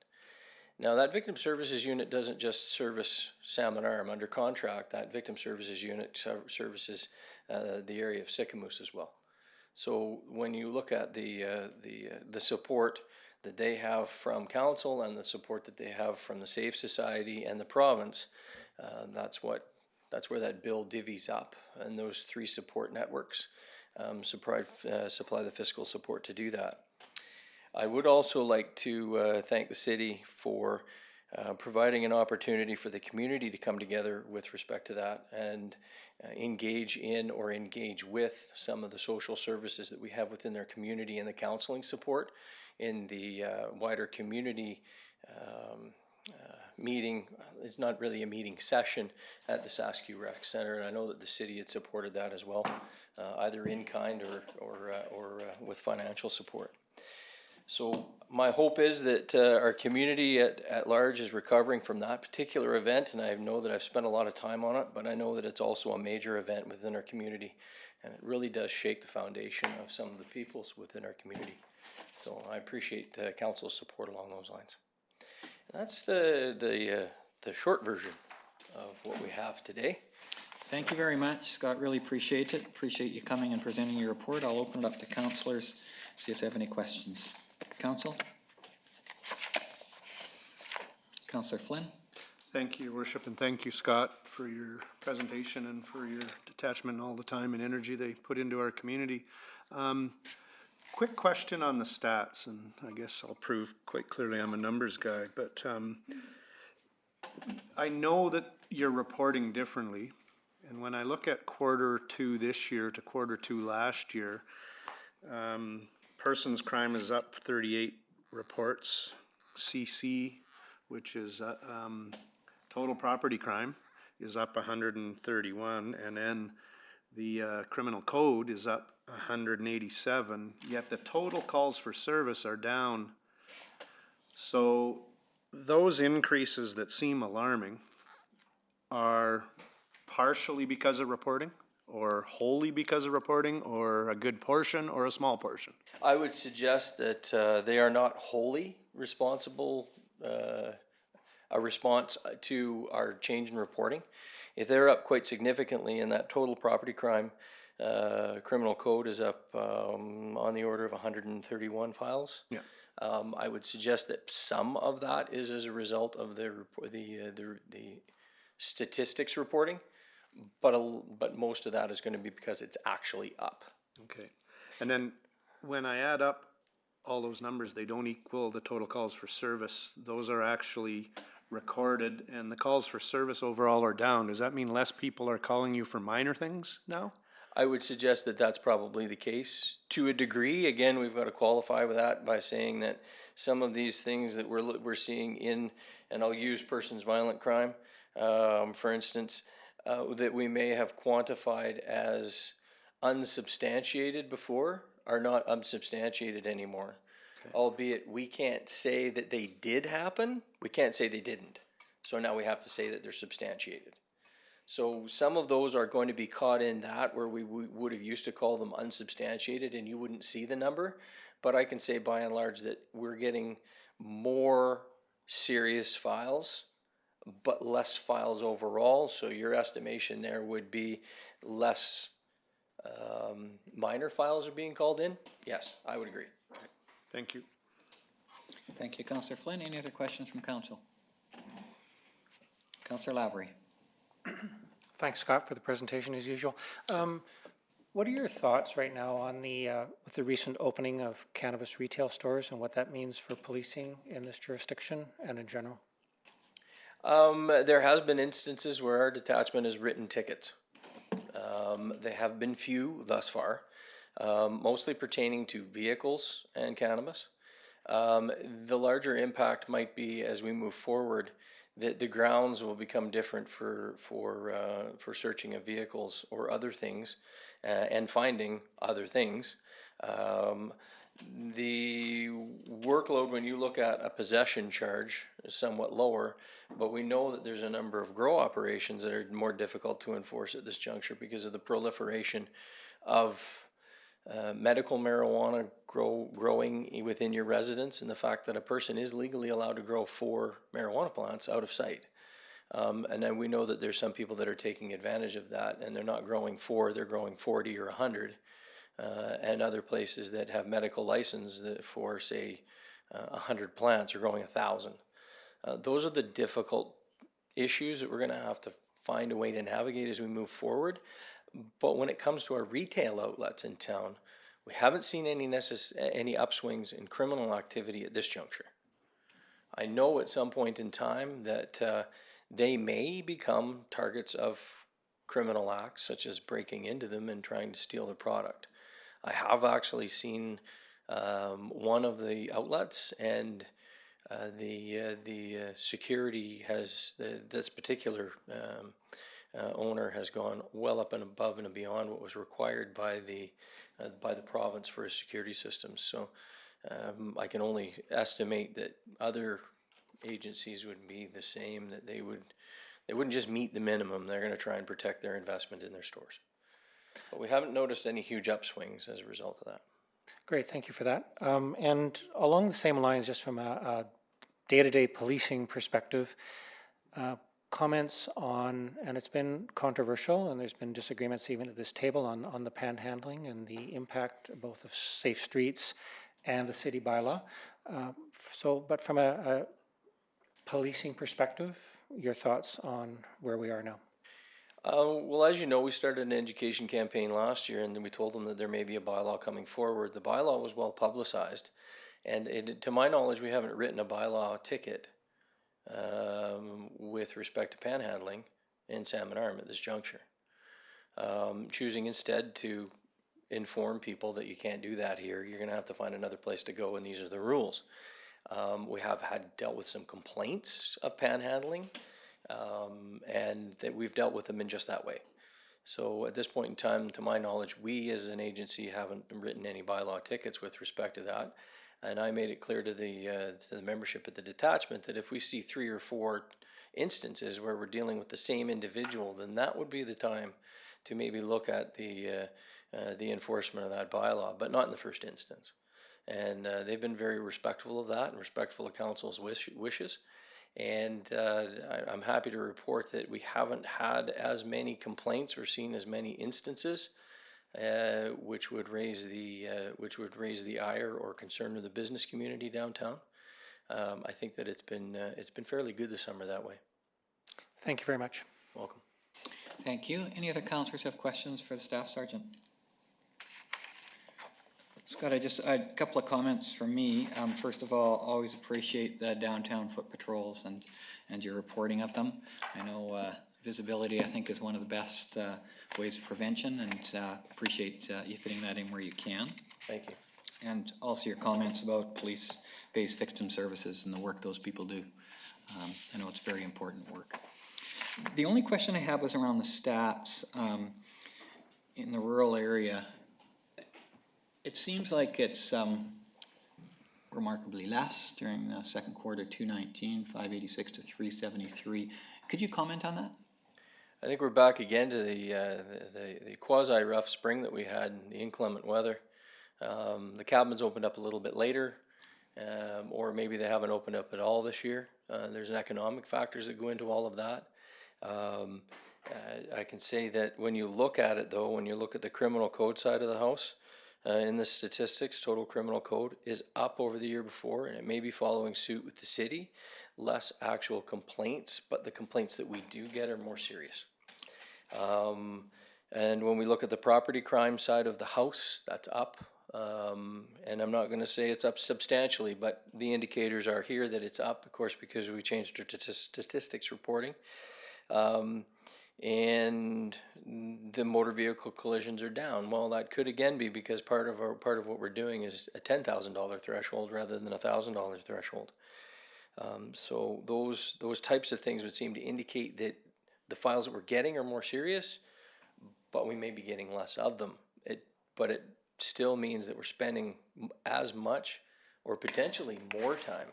Now, that victim services unit doesn't just service Salmon Arm. Under contract, that victim services unit services the area of Sicamous as well. So when you look at the support that they have from council and the support that they have from the Safe Society and the province, that's where that bill divvies up, and those three support networks supply the fiscal support to do that. I would also like to thank the city for providing an opportunity for the community to come together with respect to that and engage in or engage with some of the social services that we have within their community, and the counseling support in the wider community meeting. It's not really a meeting session at the Saskey Rec Center, and I know that the city had supported that as well, either in kind or with financial support. So my hope is that our community at large is recovering from that particular event, and I know that I've spent a lot of time on it, but I know that it's also a major event within our community, and it really does shake the foundation of some of the peoples within our community. So I appreciate council's support along those lines. And that's the short version of what we have today. Thank you very much, Scott. Really appreciate it. Appreciate you coming and presenting your report. I'll open it up to councillors, see if they have any questions. Council? Councillor Flynn? Thank you, Your Worship, and thank you, Scott, for your presentation and for your detachment and all the time and energy they put into our community. Quick question on the stats, and I guess I'll prove quite clearly I'm a numbers guy, but I know that you're reporting differently, and when I look at Q2 this year to Q2 last year, persons crime is up 38 reports. CC, which is total property crime, is up 131, and then the criminal code is up 187, yet the total calls for service are down. So those increases that seem alarming are partially because of reporting, or wholly because of reporting, or a good portion, or a small portion? I would suggest that they are not wholly responsible, a response to our change in reporting. If they're up quite significantly in that total property crime, criminal code is up on the order of 131 files. Yeah. I would suggest that some of that is as a result of the statistics reporting, but most of that is going to be because it's actually up. Okay. And then when I add up all those numbers, they don't equal the total calls for service. Those are actually recorded, and the calls for service overall are down. Does that mean less people are calling you for minor things now? I would suggest that that's probably the case to a degree. Again, we've got to qualify with that by saying that some of these things that we're seeing in, and I'll use persons violent crime, for instance, that we may have quantified as unsubstantiated before are not unsubstantiated anymore. Okay. Albeit we can't say that they did happen, we can't say they didn't. So now we have to say that they're substantiated. So some of those are going to be caught in that where we would have used to call them unsubstantiated and you wouldn't see the number. But I can say by and large that we're getting more serious files, but less files overall. So your estimation there would be less minor files are being called in? Yes, I would agree. Thank you. Thank you, Councillor Flynn. Any other questions from council? Councillor Lavery. Thanks, Scott, for the presentation as usual. What are your thoughts right now on with the recent opening of cannabis retail stores and what that means for policing in this jurisdiction and in general? There has been instances where our detachment has written tickets. They have been few thus far, mostly pertaining to vehicles and cannabis. The larger impact might be as we move forward that the grounds will become different for searching of vehicles or other things and finding other things. The workload, when you look at a possession charge, is somewhat lower, but we know that there's a number of grow operations that are more difficult to enforce at this juncture because of the proliferation of medical marijuana growing within your residence, and the fact that a person is legally allowed to grow 4 marijuana plants out of sight. And then we know that there's some people that are taking advantage of that, and they're not growing 4, they're growing 40 or 100. And other places that have medical license that for, say, 100 plants are growing 1,000. Those are the difficult issues that we're going to have to find a way to navigate as we move forward. But when it comes to our retail outlets in town, we haven't seen any upswings in criminal activity at this juncture. I know at some point in time that they may become targets of criminal acts, such as breaking into them and trying to steal their product. I have actually seen one of the outlets, and the security has, this particular owner has gone well up and above and beyond what was required by the province for his security systems. So I can only estimate that other agencies would be the same, that they wouldn't just meet the minimum. They're going to try and protect their investment in their stores. But we haven't noticed any huge upswings as a result of that. Great, thank you for that. And along the same lines, just from a day-to-day policing perspective, comments on, and it's been controversial, and there's been disagreements even at this table on the panhandling and the impact both of safe streets and the city bylaw. But from a policing perspective, your thoughts on where we are now? Well, as you know, we started an education campaign last year, and then we told them that there may be a bylaw coming forward. The bylaw was well publicized, and to my knowledge, we haven't written a bylaw ticket with respect to panhandling in Salmon Arm at this juncture. Choosing instead to inform people that you can't do that here, you're going to have to find another place to go, and these are the rules. We have dealt with some complaints of panhandling, and that we've dealt with them in just that way. So at this point in time, to my knowledge, we as an agency haven't written any bylaw tickets with respect to that. And I made it clear to the membership at the detachment that if we see 3 or 4 instances where we're dealing with the same individual, then that would be the time to maybe look at the enforcement of that bylaw, but not in the first instance. And they've been very respectful of that and respectful of council's wishes. And I'm happy to report that we haven't had as many complaints or seen as many instances which would raise the ire or concern of the business community downtown. I think that it's been fairly good this summer that way. Thank you very much. Welcome. Thank you. Any other councillors have questions for the staff sergeant? Scott, a couple of comments from me. First of all, always appreciate the downtown foot patrols and your reporting of them. I know visibility, I think, is one of the best ways of prevention, and appreciate you fitting that in where you can. Thank you. And also your comments about police-based victim services and the work those people do. I know it's very important work. The only question I have was around the stats in the rural area. It seems like it's remarkably less during the second quarter, 219, 586 to 373. Could you comment on that? I think we're back again to the quasi-rough spring that we had, the inclement weather. The cabins opened up a little bit later, or maybe they haven't opened up at all this year. There's an economic factors that go into all of that. I can say that when you look at it, though, when you look at the criminal code side of the house, in the statistics, total criminal code is up over the year before, and it may be following suit with the city. Less actual complaints, but the complaints that we do get are more serious. And when we look at the property crime side of the house, that's up. And I'm not going to say it's up substantially, but the indicators are here that it's up, of course, because we changed our statistics reporting. And the motor vehicle collisions are down. Well, that could again be because part of what we're doing is a $10,000 threshold rather than a $1,000 threshold. So those types of things would seem to indicate that the files that we're getting are more serious, but we may be getting less of them. But still means that we're spending as much or potentially more time,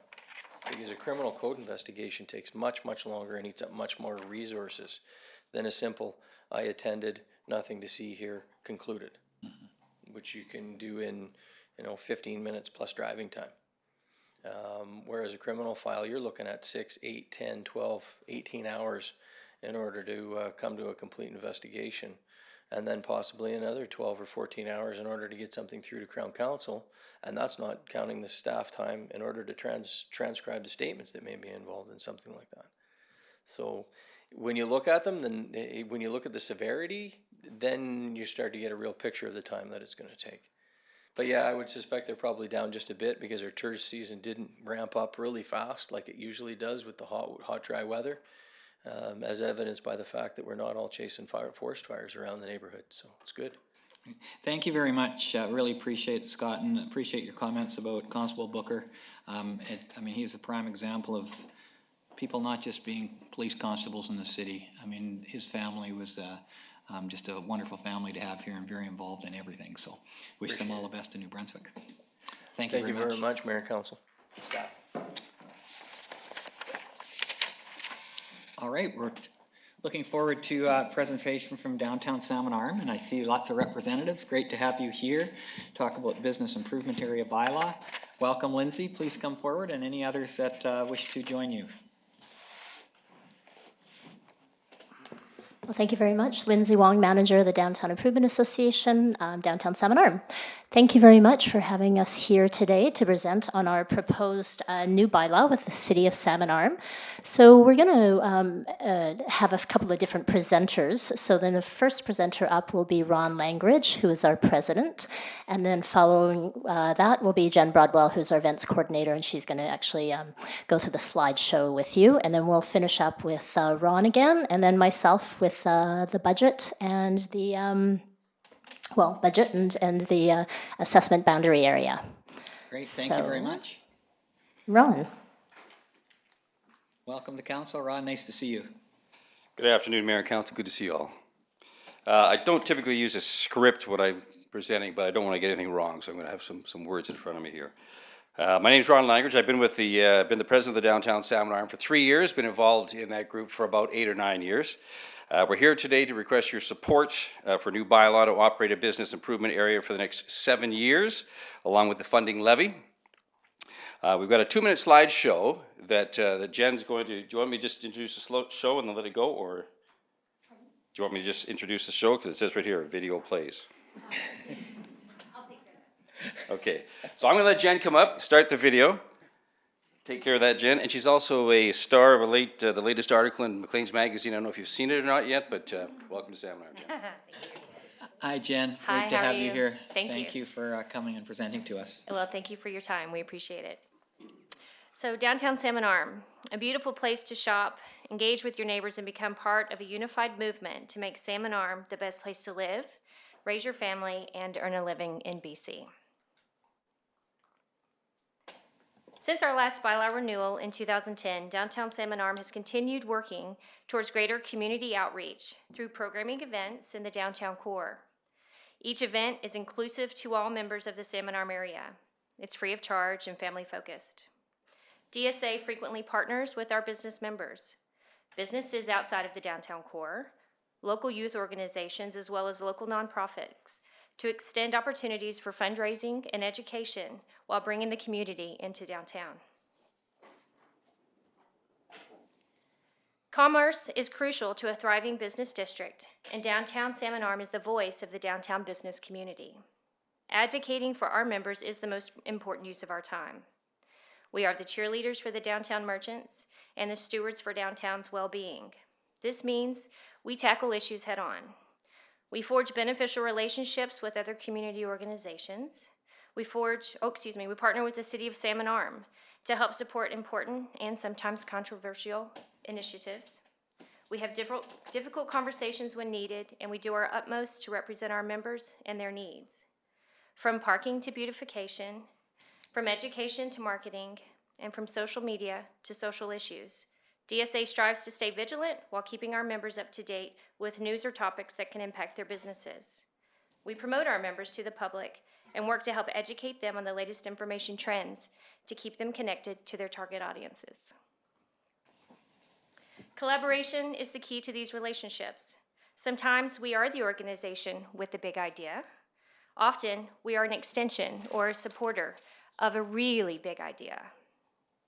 because a criminal code investigation takes much, much longer and eats up much more resources than a simple, I attended, nothing to see here, concluded, which you can do in, 15 minutes plus driving time. Whereas a criminal file, you're looking at 6, 8, 10, 12, 18 hours in order to come to a complete investigation, and then possibly another 12 or 14 hours in order to get something through to Crown Counsel, and that's not counting the staff time in order to transcribe the statements that may be involved in something like that. So when you look at them, then when you look at the severity, then you start to get a real picture of the time that it's going to take. But yeah, I would suspect they're probably down just a bit because our tourist season didn't ramp up really fast like it usually does with the hot, dry weather, as evidenced by the fact that we're not all chasing forest fires around the neighborhood. So it's good. Thank you very much. Really appreciate it, Scott, and appreciate your comments about Constable Booker. He's a prime example of people not just being police constables in the city. His family was just a wonderful family to have here and very involved in everything. So wish them all the best in New Brunswick. Thank you very much, Mayor and Council. Staff. All right, we're looking forward to a presentation from Downtown Salmon Arm, and I see lots of representatives. Great to have you here. Talk about business improvement area bylaw. Welcome, Lindsay. Please come forward, and any others that wish to join you. Well, thank you very much. Lindsay Wong, manager of the Downtown Improvement Association, Downtown Salmon Arm. Thank you very much for having us here today to present on our proposed new bylaw with the City of Salmon Arm. So we're going to have a couple of different presenters. So then the first presenter up will be Ron Langridge, who is our president. And then following that will be Jen Broadwell, who's our events coordinator, and she's going to actually go through the slideshow with you. And then we'll finish up with Ron again, and then myself with the budget and the budget and the assessment boundary area. Great, thank you very much. Ron. Welcome to council. Ron, nice to see you. Good afternoon, Mayor and Council. Good to see you all. I don't typically use a script when I'm presenting, but I don't want to get anything wrong, so I'm going to have some words in front of me here. My name is Ron Langridge. I've been with been the president of the Downtown Salmon Arm for 3 years. Been involved in that group for about 8 or 9 years. We're here today to request your support for a new bylaw to operate a business improvement area for the next 7 years, along with the funding levy. We've got a 2-minute slideshow that Jen's going to. Do you want me to just introduce the show and then let it go, or do you want me to just introduce the show? Because it says right here, video plays. I'll take care of it. Okay, so I'm going to let Jen come up, start the video. Take care of that, Jen. And she's also a star of the latest article in Maclean's Magazine. I don't know if you've seen it or not yet, but welcome to Salmon Arm, Jen. Hi, Jen. Hi, Great to how have are you you? here. Thank you for coming and presenting to us. Well, thank you for your time. We appreciate it. So Downtown Salmon Arm, a beautiful place to shop, engage with your neighbors, and become part of a unified movement to make Salmon Arm the best place to live, raise your family, and earn a living in BC. Since our last bylaw renewal in 2010, Downtown Salmon Arm has continued working towards greater community outreach through programming events in the downtown core. Each event is inclusive to all members of the Salmon Arm area. It's free of charge and family-focused. DSA frequently partners with our business members, businesses outside of the downtown core, local youth organizations, as well as local nonprofits, to extend opportunities for fundraising and education while bringing the community into downtown. Commerce is crucial to a thriving business district, and Downtown Salmon Arm is the voice of the downtown business community. Advocating for our members is the most important use of our time. We are the cheerleaders for the downtown merchants and the stewards for downtown's well-being. This means we tackle issues head-on. We forge beneficial relationships with other community organizations. We partner with the City of Salmon Arm to help support important and sometimes controversial initiatives. We have difficult conversations when needed, and we do our utmost to represent our members and their needs. From parking to beautification, from education to marketing, and from social media to social issues, DSA strives to stay vigilant while keeping our members up to date with news or topics that can impact their businesses. We promote our members to the public and work to help educate them on the latest information trends to keep them connected to their target audiences. Collaboration is the key to these relationships. Sometimes we are the organization with the big idea. Often we are an extension or a supporter of a really big idea.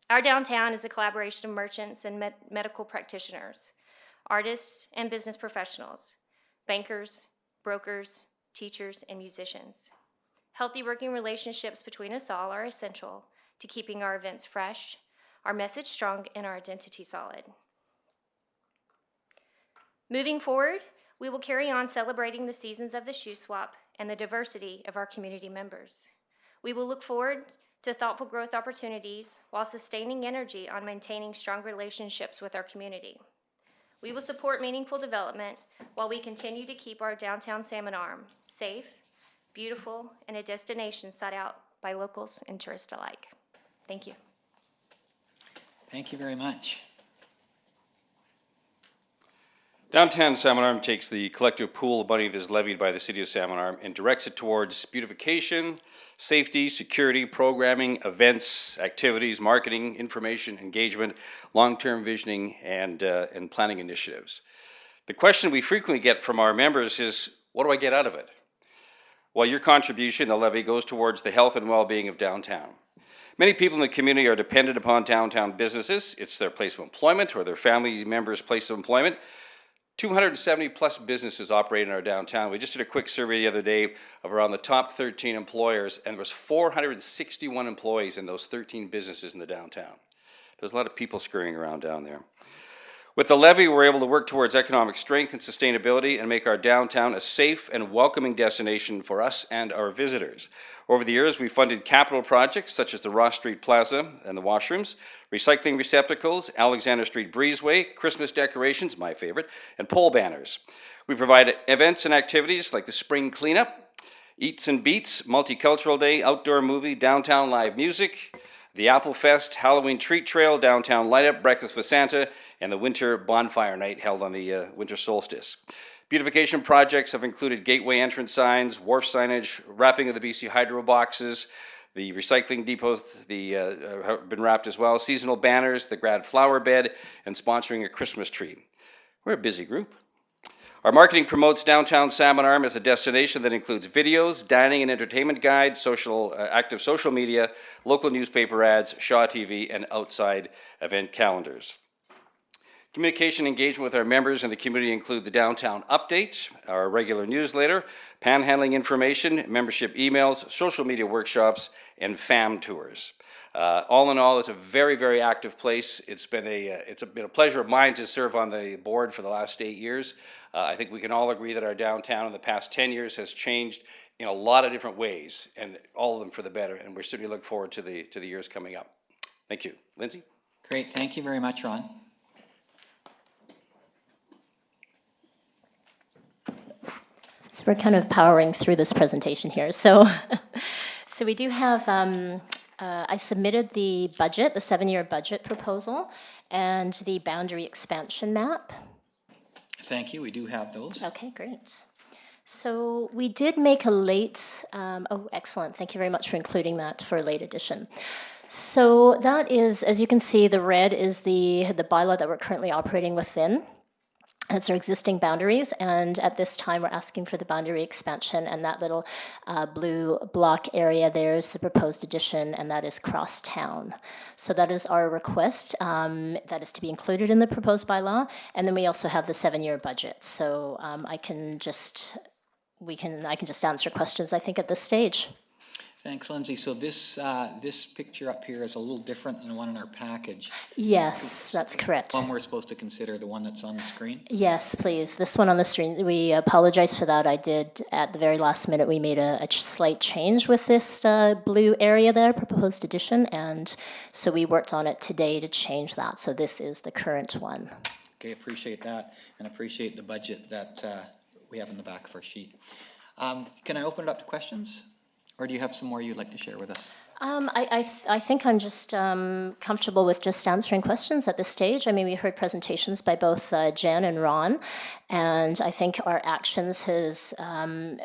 Our downtown is a collaboration of merchants and medical practitioners, artists and business professionals, bankers, brokers, teachers, and musicians. Healthy working relationships between us all are essential to keeping our events fresh, our message strong, and our identity solid. Moving forward, we will carry on celebrating the seasons of the Shuswap and the diversity of our community members. We will look forward to thoughtful growth opportunities while sustaining energy on maintaining strong relationships with our community. We will support meaningful development while we continue to keep our downtown Salmon Arm safe, beautiful, and a destination sought out by locals and tourists alike. Thank you. Thank you very much. Downtown Salmon Arm takes the collective pool of money that is levied by the City of Salmon Arm and directs it towards beautification, safety, security, programming, events, activities, marketing, information, engagement, long-term visioning, and planning initiatives. The question we frequently get from our members is, what do I get out of it? Well, your contribution, the levy, goes towards the health and well-being of downtown. Many people in the community are dependent upon downtown businesses. It's their place of employment or their family members' place of employment. 270 plus businesses operate in our downtown. We just did a quick survey the other day of around the top 13 employers, and there was 461 employees in those 13 businesses in the downtown. There's a lot of people scurrying around down there. With the levy, we're able to work towards economic strength and sustainability and make our downtown a safe and welcoming destination for us and our visitors. Over the years, we funded capital projects such as the Ross Street Plaza and the washrooms, recycling receptacles, Alexander Street Breezeway, Christmas decorations, my favorite, and pole banners. We provide events and activities like the spring cleanup, Eats and Beats, Multicultural Day, outdoor movie, downtown live music, the Apple Fest, Halloween treat trail, downtown light up, breakfast with Santa, and the winter bonfire night held on the winter solstice. Beautification projects have included gateway entrance signs, wharf signage, wrapping of the BC Hydro boxes, the recycling depots have been wrapped as well, seasonal banners, the grad flower bed, and sponsoring a Christmas tree. We're a busy group. Our marketing promotes downtown Salmon Arm as a destination that includes videos, dining and entertainment guides, active social media, local newspaper ads, Shaw TV, and outside event calendars. Communication engagement with our members in the community include the Downtown Update, our regular newsletter, panhandling information, membership emails, social media workshops, and FAM tours. All in all, it's a very, very active place. It's been a pleasure of mine to serve on the board for the last 8 years. I think we can all agree that our downtown in the past 10 years has changed in a lot of different ways, and all of them for the better, and we certainly look forward to the years coming up. Thank you. Lindsay? Great, thank you very much, Ron. So we're kind of powering through this presentation here. So we do have, I submitted the budget, the 7-year budget proposal, and the boundary expansion map. Thank you, we do have those. Okay, great. So we did make a late, oh, excellent. Thank you very much for including that for a late edition. So that is, as you can see, the red is the bylaw that we're currently operating within. That's our existing boundaries, and at this time we're asking for the boundary expansion, and that little blue block area there is the proposed addition, and that is Crosstown. So that is our request, that is to be included in the proposed bylaw, and then we also have the 7-year budget. So I can just answer questions, I think, at this stage. Thanks, Lindsay. So this picture up here is a little different than the one in our package. Yes, that's correct. One we're supposed to consider, the one that's on the screen? Yes, please. This one on the screen, we apologize for that. I did, at the very last minute, we made a slight change with this blue area there, proposed addition, and so we worked on it today to change that. So this is the current one. Okay, appreciate that, and appreciate the budget that we have in the back of our sheet. Can I open it up to questions? Or do you have some more you'd like to share with us? I think I'm just comfortable with just answering questions at this stage. I mean, we heard presentations by both Jen and Ron, and I think our actions has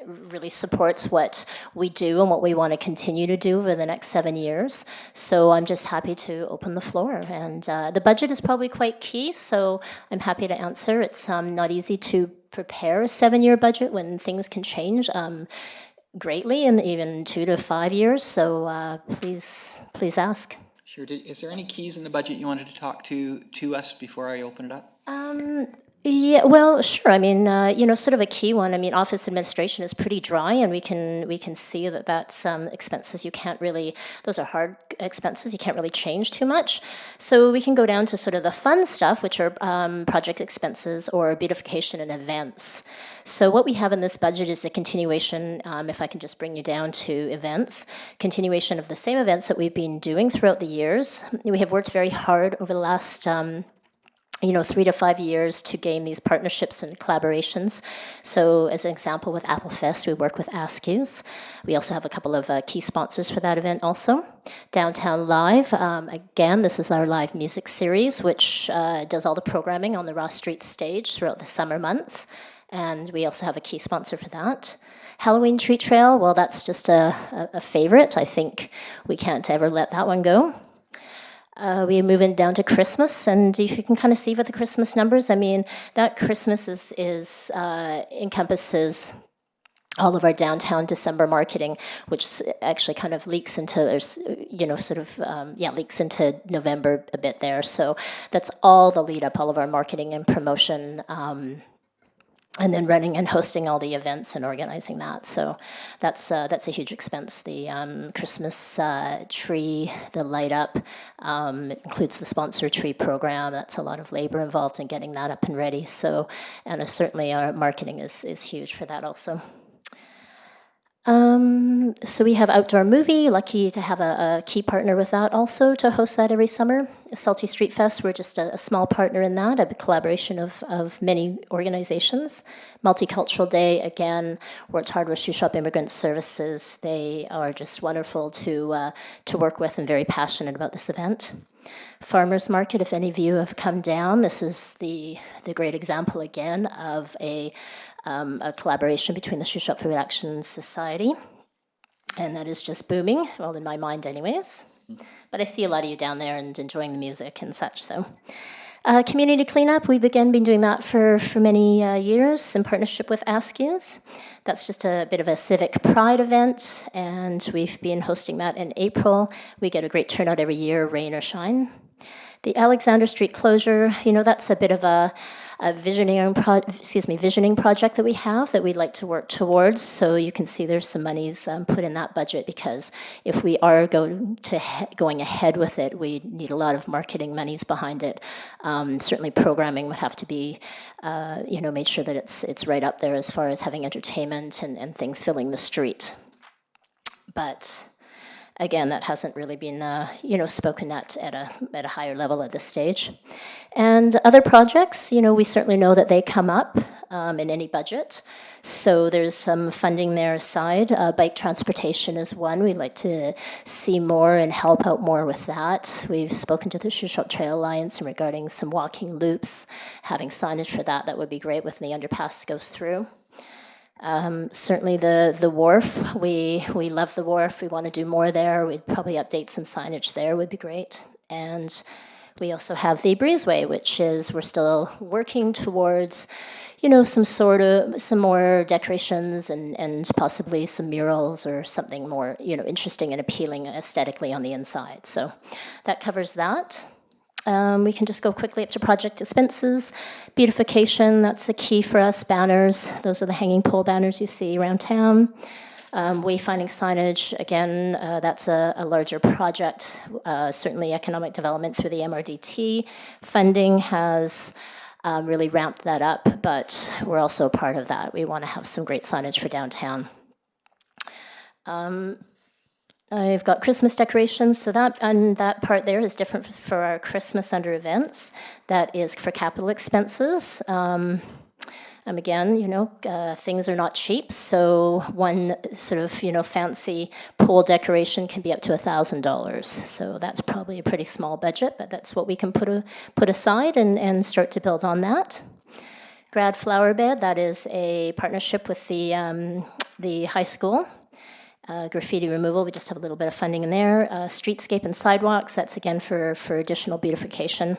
really supports what we do and what we want to continue to do over the next 7 years. So I'm just happy to open the floor. And the budget is probably quite key, so I'm happy to answer. It's not easy to prepare a 7-year budget when things can change greatly in even 2 to 5 years, so please ask. Sure. Is there any keys in the budget you wanted to talk to us before I open it up? Yeah, well, sure. I mean, sort of a key one. I mean, office administration is pretty dry, and we can see that that's expenses you can't really. Those are hard expenses. You can't really change too much. So we can go down to sort of the fun stuff, which are project expenses or beautification and events. So what we have in this budget is the continuation. If I can just bring you down to events, continuation of the same events that we've been doing throughout the years. We have worked very hard over the last 3 to 5 years to gain these partnerships and collaborations. So as an example, with Applefest, we work with Askews. We also have a couple of key sponsors for that event also. Downtown Live, again, this is our live music series, which does all the programming on the Ross Street stage throughout the summer months. And we also have a key sponsor for that. Halloween Treat Trail, well, that's just a favorite. I think we can't ever let that one go. We move in down to Christmas, and if you can kind of see with the Christmas numbers, I mean, that Christmas is encompasses all of our downtown December marketing, which actually kind of leaks into, leaks into November a bit there. So that's all the lead up, all of our marketing and promotion, and then running and hosting all the events and organizing that. So that's a huge expense. The Christmas tree, the light up, includes the sponsor tree program. That's a lot of labor involved in getting that up and ready. So, and certainly our marketing is huge for that also. So we have Outdoor Movie, lucky to have a key partner with that also to host that every summer. Salty Street Fest, we're just a small partner in that, a collaboration of many organizations. Multicultural Day, again, worked hard with Shuswap Immigrant Services. They are just wonderful to work with and very passionate about this event. Farmers Market, if any of you have come down, this is the great example again of a collaboration between the Shuswap Food Action Society, and that is just booming, well, in my mind anyways. But I see a lot of you down there and enjoying the music and such, so. Community cleanup, we've again been doing that for many years in partnership with Askews. That's just a bit of a civic pride event, and we've been hosting that in April. We get a great turnout every year, rain or shine. The Alexander Street closure, that's a bit of a visioning project that we have that we'd like to work towards. So you can see there's some monies put in that budget, because if we are going ahead with it, we need a lot of marketing monies behind it. Certainly programming would have to be, made sure that it's right up there as far as having entertainment and things filling the street. But again, that hasn't really been, spoken at a higher level at this stage. And other projects, we certainly know that they come up in any budget. So there's some funding there aside. Bike transportation is one. We'd like to see more and help out more with that. We've spoken to the Shuswap Trail Alliance regarding some walking loops, having signage for that would be great when the underpass goes through. Certainly the wharf, we love the wharf. We want to do more there. We'd probably update some signage there would be great. And we also have the breezeway, which is, we're still working towards, some more decorations and possibly some murals or something more, interesting and appealing aesthetically on the inside. So that covers that. We can just go quickly up to project expenses. Beautification, that's a key for us. Banners, those are the hanging pole banners you see around town. Wayfinding signage, again, that's a larger project. Certainly economic development through the MRDT funding has really ramped that up, but we're also a part of that. We want to have some great signage for downtown. I've got Christmas decorations, so that part there is different for our Christmas under events. That is for capital expenses. Again, things are not cheap, so one sort of, fancy pole decoration can be up to $1,000. So that's probably a pretty small budget, but that's what we can put aside and start to build on that. Grad Flower Bed, that is a partnership with the high school. Graffiti removal, we just have a little bit of funding in there. Streetscape and sidewalks, that's again for additional beautification.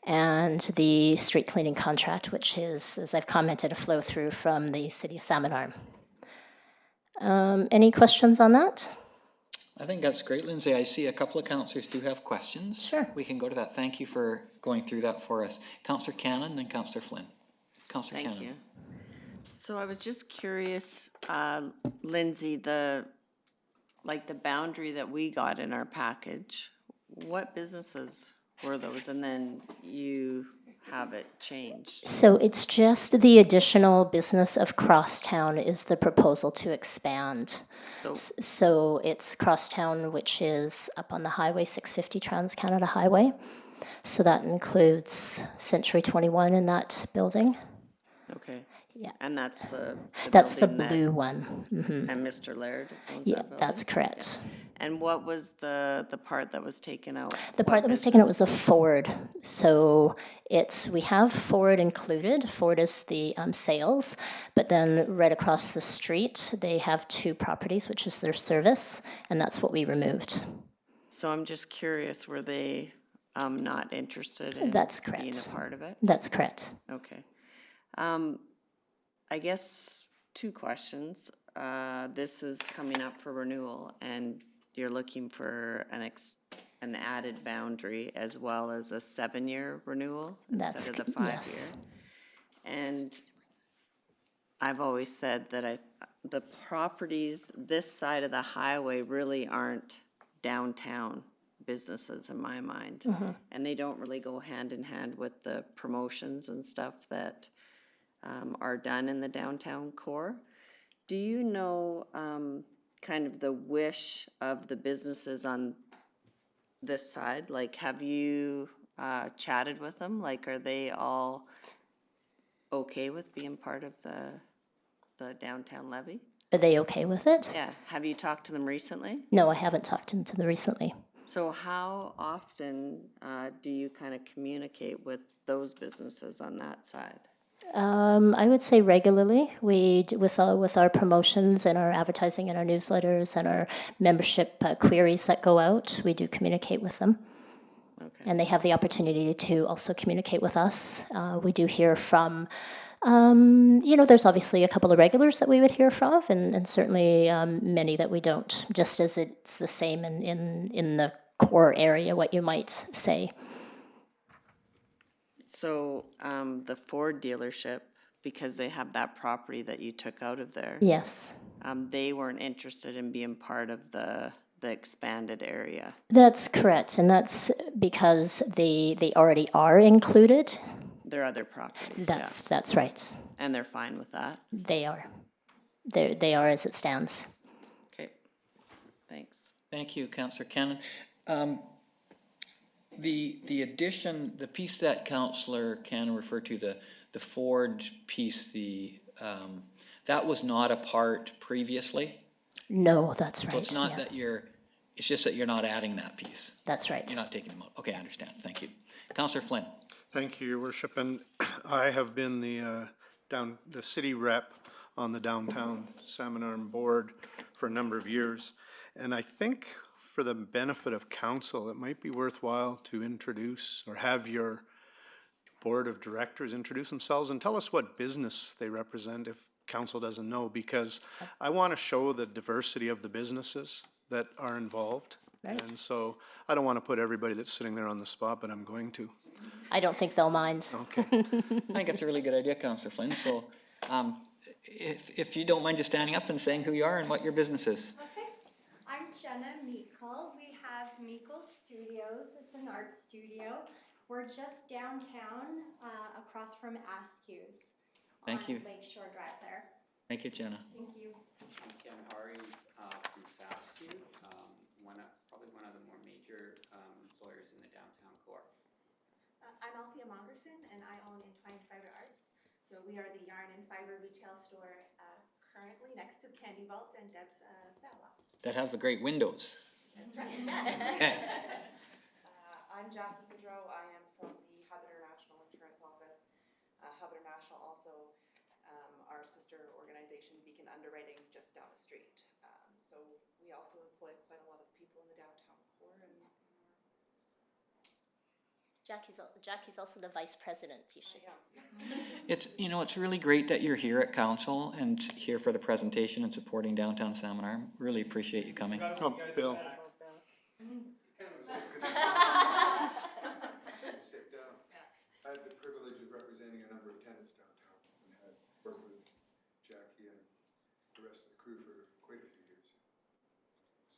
And the street cleaning contract, which is, as I've commented, a flow through from the city of Salmon Arm. Any questions on that? I think that's great, Lindsay. I see a couple of councillors do have questions. Sure. We can go to that. Thank you for going through that for us. Councillor Cannon and Councillor Flynn. Councillor Cannon. Thank you. So I was just curious, Lindsay, the boundary that we got in our package, what businesses were those? And then you have it changed. So it's just the additional business of Crosstown is the proposal to expand. So it's Crosstown, which is up on the highway, 650 Trans-Canada Highway. So that includes Century 21 in that building. Okay. Yeah. And that's the That's the building blue one. And Mr. Laird owns Yeah, that building? that's correct. Yeah. And what was the part that was taken out? The part that was taken out was a Ford. So we have Ford included. Ford is the sales, but then right across the street, they have two properties, which is their service, and that's what we removed. So I'm just curious, were they not interested in That's correct. being a part of it? That's correct. Okay. I guess 2 questions. This is coming up for renewal, and you're looking for an added boundary as well as a 7-year renewal instead of the 5-year. Yes. And I've always said that the properties this side of the highway really aren't downtown businesses in my mind. Mm-hmm. And they don't really go hand in hand with the promotions and stuff that are done in the downtown core. Do you know kind of the wish of the businesses on this side? Like, have you chatted with them? Like, are they all okay with being part of the downtown levy? Are they okay with it? Yeah. Have you talked to them recently? No, I haven't talked to them recently. So how often do you kind of communicate with those businesses on that side? I would say regularly. With our promotions and our advertising and our newsletters and our membership queries that go out, we do communicate with them. Okay. And they have the opportunity to also communicate with us. We do hear from, there's obviously a couple of regulars that we would hear from, and certainly many that we don't, just as it's the same in the core area, what you might say. So the Ford dealership, because they have that property that you took out of there. Yes. They weren't interested in being part of the expanded area. That's correct, and that's because they already are included. Their other properties. That's right. And they're fine with that? They are. They are as it stands. Okay. Thanks. Thank you, Councillor Cannon. The addition, the piece that Councillor Cannon referred to, the Ford piece, that was not a part previously? No, that's right. So it's not that it's just that you're not adding that piece. That's right. You're not taking them out. Okay, I understand. Thank you. Councillor Flynn. Thank you, Your Worship. And I have been the city rep on the downtown Salmon Arm board for a number of years. And I think for the benefit of council, it might be worthwhile to introduce or have your board of directors introduce themselves and tell us what business they represent if council doesn't know, because I want to show the diversity of the businesses that are involved. Right. And so I don't want to put everybody that's sitting there on the spot, but I'm going to. I don't think they'll mind. Okay. I think it's a really good idea, Councillor Flynn. So if you don't mind just standing up and saying who you are and what your business is. Okay. I'm Jenna Meekle. We have Meekle Studios. It's an art studio. We're just downtown across from Askew's. Thank you. Lakeshore Drive there. Thank you, Jenna. Thank you. I'm Ken Hari from Saskew, probably one of the more major employers in the downtown core. I'm Althea Mongerson, and I own Entwined Fiber Arts. So we are the yarn and fiber retail store currently next to Candy Vault and Deb's Style. That has the great windows. That's right, yes. I'm Jackie Pedro. I am from the Hub International Insurance Office. Hub International also our sister organization, Beacon Underwriting, just down the street. So we also employ quite a lot of people in the downtown core. And Jackie's also the vice president, you should. It's really great that you're here at council and here for the presentation and supporting downtown Salmon Arm. Really appreciate you coming. Oh, Bill. Sit down. I had the privilege of representing a number of tenants downtown and had worked with Jackie and the rest of the crew for quite a few years.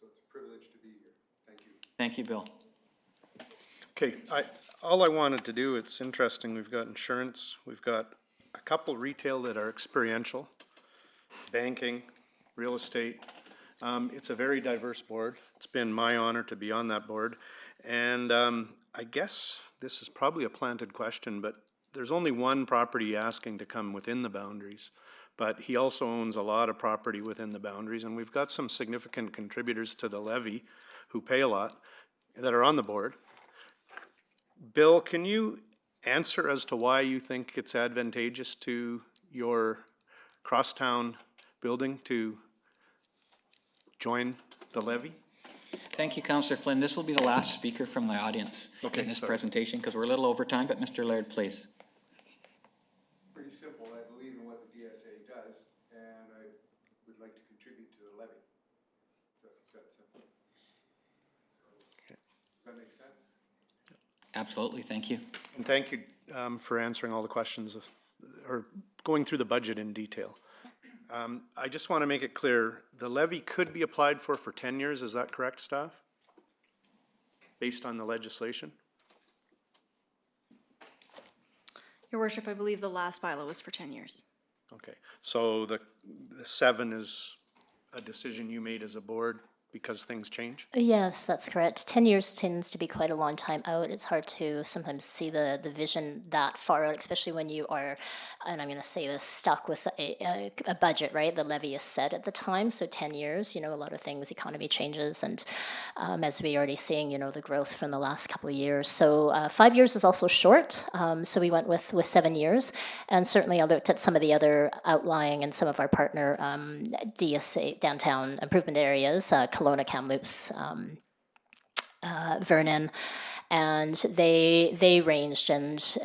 So it's a privilege to be here. Thank you. Thank you, Bill. Okay, all I wanted to do, it's interesting, we've got insurance, we've got a couple retail that are experiential, banking, real estate. It's a very diverse board. It's been my honor to be on that board. And I guess this is probably a planted question, but there's only one property asking to come within the boundaries. But he also owns a lot of property within the boundaries, and we've got some significant contributors to the levy who pay a lot that are on the board. Bill, can you answer as to why you think it's advantageous to your crosstown building to join the levy? Thank you, Councillor Flynn. This will be the last speaker from the audience in this presentation because we're a little over time, but Mr. Laird, please. Pretty simple. I believe in what the DSA does, and I would like to contribute to the levy. So it's that simple. So, does that make sense? Absolutely. Thank you. And thank you for answering all the questions or going through the budget in detail. I just want to make it clear, the levy could be applied for 10 years, is that correct, staff? Based on the legislation? Your worship, I believe the last bylaw was for 10 years. Okay, so the 7 is a decision you made as a board because things change? Yes, that's correct. 10 years tends to be quite a long time out. It's hard to sometimes see the vision that far out, especially when you are, and I'm going to say this, stuck with a budget, right? The levy is set at the time, so 10 years, a lot of things, economy changes, and as we already seeing, the growth from the last couple of years. So 5 years is also short, so we went with 7 years, and certainly I looked at some of the other outlying and some of our partner DSA, downtown improvement areas, Kelowna, Kamloops, Vernon, and they ranged, and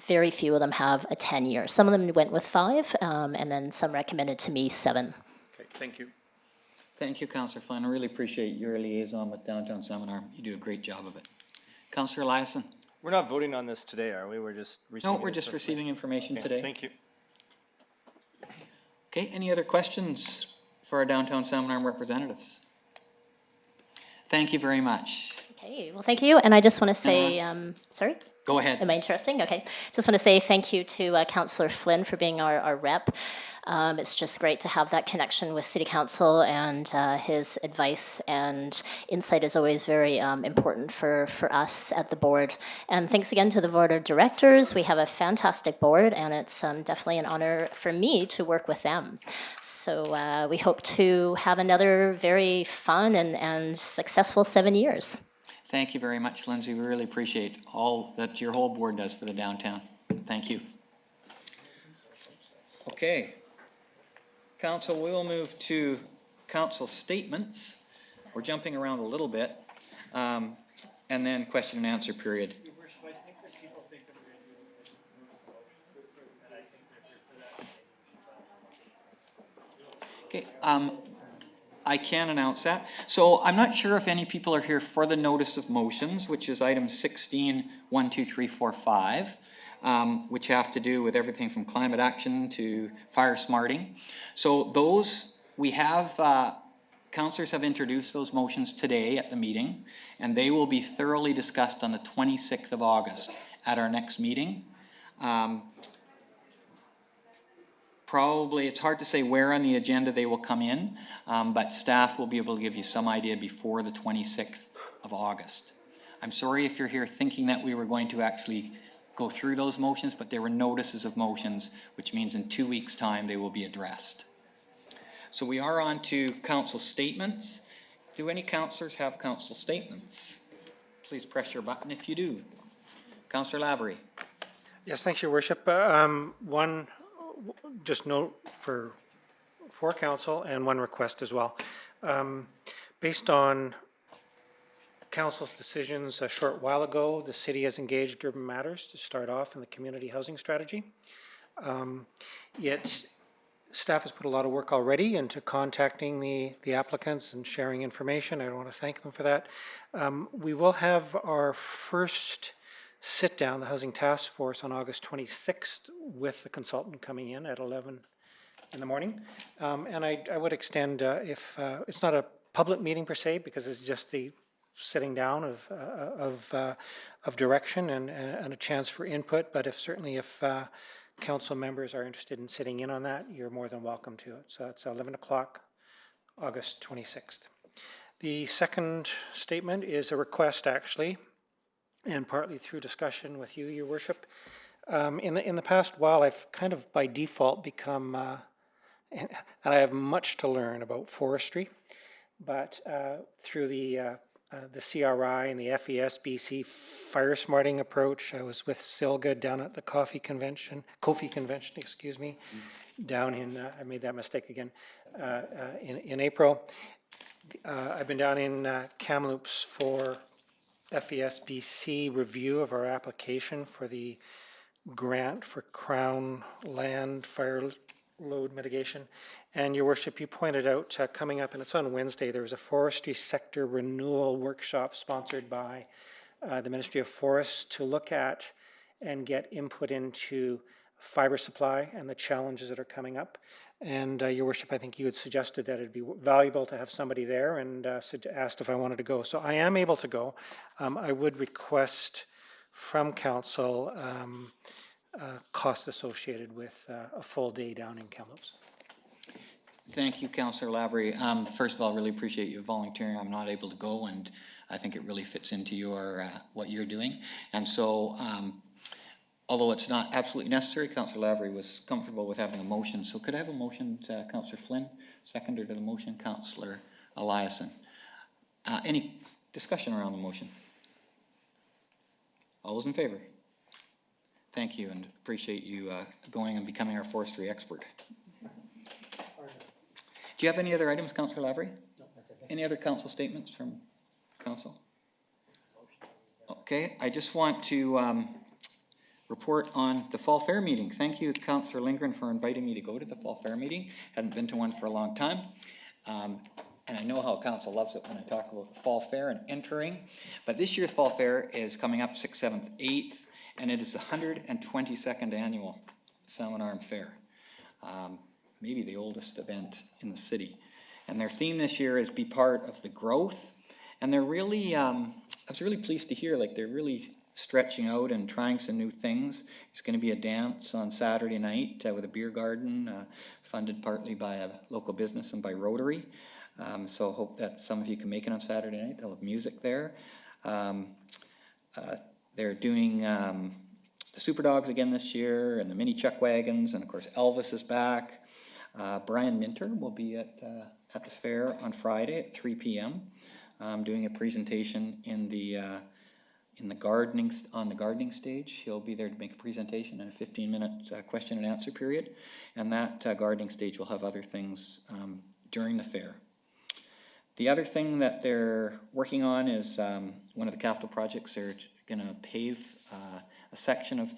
very few of them have a 10-year. Some of them went with 5, and then some recommended to me 7. Okay, thank you. Thank you, Councillor Flynn. I really appreciate your liaison with Downtown Salmon Arm. You do a great job of it. Councillor Eliason. We're not voting on this today, are we? We're just receiving. No, we're just receiving information okay, today. Thank you. Okay, any other questions for our Downtown Salmon Arm representatives? Thank you very much. Okay, well, thank you. And I just want to say, sorry? Go ahead. Am I interrupting? Okay. Just want to say thank you to Councillor Flynn for being our rep. It's just great to have that connection with City Council, and his advice and insight is always very important for us at the board. And thanks again to the board of directors. We have a fantastic board, and it's definitely an honor for me to work with them. So we hope to have another very fun and successful 7 years. Thank you very much, Lindsay. We really appreciate all that your whole board does for the downtown. Thank you. Okay. Council, we will move to council statements. We're jumping around a little bit. And then question and answer period. Okay. I can announce that. So I'm not sure if any people are here for the notice of motions, which is item 16, 1, 2, 3, 4, 5, which have to do with everything from climate action to fire smarting. So those, we have, councillors have introduced those motions today at the meeting, and they will be thoroughly discussed on the 26th of August at our next meeting. Probably, it's hard to say where on the agenda they will come in, but staff will be able to give you some idea before the 26th of August. I'm sorry if you're here thinking that we were going to actually go through those motions, but there were notices of motions, which means in 2 weeks' time they will be addressed. So we are on to council statements. Do any councillors have council statements? Please press your button if you do. Councillor Lavery. Yes, thanks, Your Worship. One, just note for council, and one request as well. Based on council's decisions a short while ago, the city has engaged Urban Matters to start off in the community housing strategy. Yet staff has put a lot of work already into contacting the applicants and sharing information. I want to thank them for that. We will have our first sit down, the Housing Task Force, on August 26th with the consultant coming in at 11 in the morning. And I would extend, if it's not a public meeting per se, because it's just the sitting down of direction and a chance for input, but certainly if council members are interested in sitting in on that, you're more than welcome to it. So it's 11 o'clock, August 26th. The second statement is a request, actually, and partly through discussion with you, Your Worship. In the past while, I've kind of by default become, and I have much to learn about forestry, but through the CRI and the FESBC fire smarting approach, I was with Silga down at the Coffee Convention, excuse me, down in, I made that mistake again, in April. I've been down in Kamloops for FESBC review of our application for the grant for Crown land fire load mitigation. And Your Worship, you pointed out coming up, and it's on Wednesday, there was a forestry sector renewal workshop sponsored by the Ministry of Forests to look at and get input into fiber supply and the challenges that are coming up. And Your Worship, I think you had suggested that it'd be valuable to have somebody there, and asked if I wanted to go. So I am able to go. I would request from council costs associated with a full day down in Kamloops. Thank you, Councillor Lavery. First of all, really appreciate you volunteering. I'm not able to go, and I think it really fits into your what you're doing. And so, although it's not absolutely necessary, Councillor Lavery was comfortable with having a motion. So could I have a motion, Councillor Flynn? Seconder to the motion, Councillor Eliason. Any discussion around the motion? All those in favor? Thank you, and appreciate you going and becoming our forestry expert. Do you have any other items, Councillor Lavery? No, that's okay. Any other council statements from council? Okay, I just want to report on the Fall Fair meeting. Thank you, Councillor Lindgren, for inviting me to go to the Fall Fair meeting. Hadn't been to one for a long time. And I know how council loves it when I talk about the Fall Fair and entering. But this year's Fall Fair is coming up 6th, 7th, 8th, and it is the 122nd annual Salmon Arm Fair. Maybe the oldest event in the city. And their theme this year is Be Part of the Growth. And they're really, I was really pleased to hear, like they're really stretching out and trying some new things. It's going to be a dance on Saturday night with a beer garden, funded partly by a local business and by Rotary. So hope that some of you can make it on Saturday night. They'll have music there. They're doing the Super Dogs again this year, and the mini chuck wagons, and of course Elvis is back. Brian Minter will be at the fair on Friday at 3 p.m. Doing a presentation in the gardening stage. He'll be there to make a presentation in a 15-minute question and answer period, and that gardening stage will have other things during the fair. The other thing that they're working on is one of the capital projects. They're going to pave a section of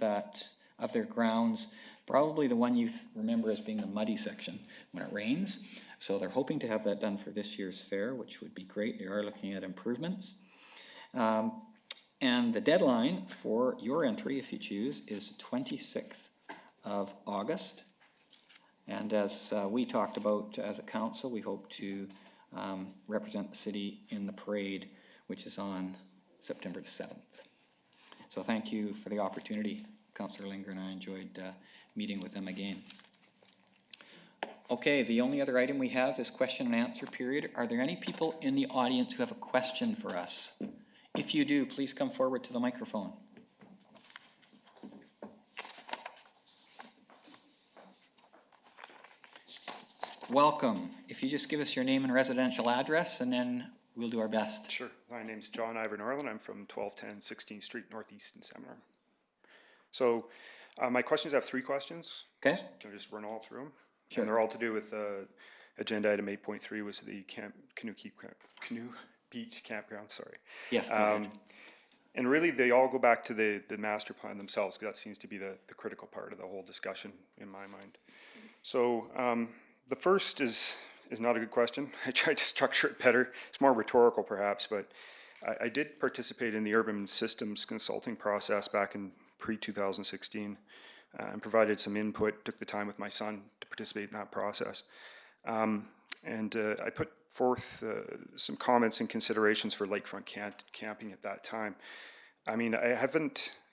their grounds. Probably the one you remember as being the muddy section when it rains. So they're hoping to have that done for this year's fair, which would be great. They are looking at improvements. And the deadline for your entry, if you choose, is the 26th of August. And as we talked about as a council, we hope to represent the city in the parade, which is on September the 7th. So thank you for the opportunity, Councillor Lindgren. I enjoyed meeting with them again. Okay, the only other item we have is question and answer period. Are there any people in the audience who have a question for us? If you do, please come forward to the microphone. welcome. If you just give us your name and residential address, and then we'll do our best. Sure. My name's John Ivor Norland. I'm from 1210 16th Street Northeast in Salmon. So my questions, I have 3 questions. Okay. Can I just run all through them? Sure. And they're all to do with agenda item 8.3 was the Canoe Beach Campground, sorry. Yes, go ahead. And really, they all go back to the master plan themselves, because that seems to be the critical part of the whole discussion in my mind. So the first is not a good question. I tried to structure it better. It's more rhetorical, perhaps, but I did participate in the urban systems consulting process back in pre-2016 and provided some input, took the time with my son to participate in that process. And I put forth some comments and considerations for lakefront camping at that time. I mean,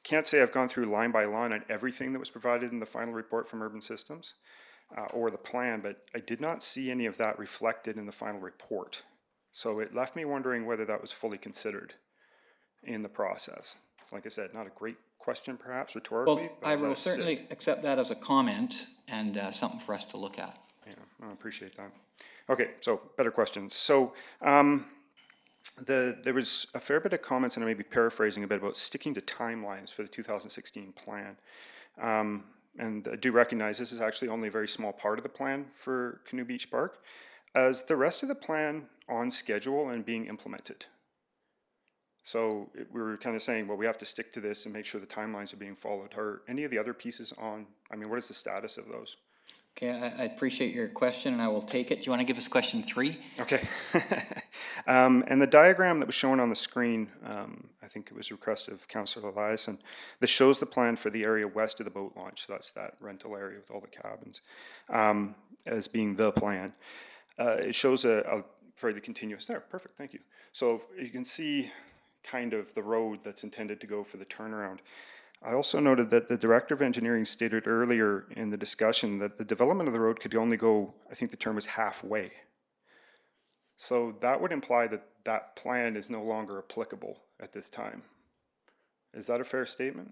can't say I've gone through line by line on everything that was provided in the final report from Urban Systems or the plan, but I did not see any of that reflected in the final report. So it left me wondering whether that was fully considered in the process. Like I said, not a great question perhaps rhetorically. Well, I will certainly accept that as a comment and something for us to look at. Yeah, I appreciate that. Okay, so better questions. So there was a fair bit of comments, and I may be paraphrasing a bit, about sticking to timelines for the 2016 plan. And I do recognize this is actually only a very small part of the plan for Canoe Beach Park. Is the rest of the plan on schedule and being implemented? So we were kind of saying, well, we have to stick to this and make sure the timelines are being followed. Are any of the other pieces on? I mean, what is the status of those? Okay, I appreciate your question, and I will take it. Do you want to give us question 3? Okay. And the diagram that was shown on the screen, I think it was a request of Councillor Eliason, that shows the plan for the area west of the boat launch. So that's that rental area with all the cabins as being the plan. It shows a fairly continuous, there, perfect, thank you. So you can see kind of the road that's intended to go for the turnaround. I also noted that the Director of Engineering stated earlier in the discussion that the development of the road could only go, I think the term was halfway. So that would imply that that plan is no longer applicable at this time. Is that a fair statement?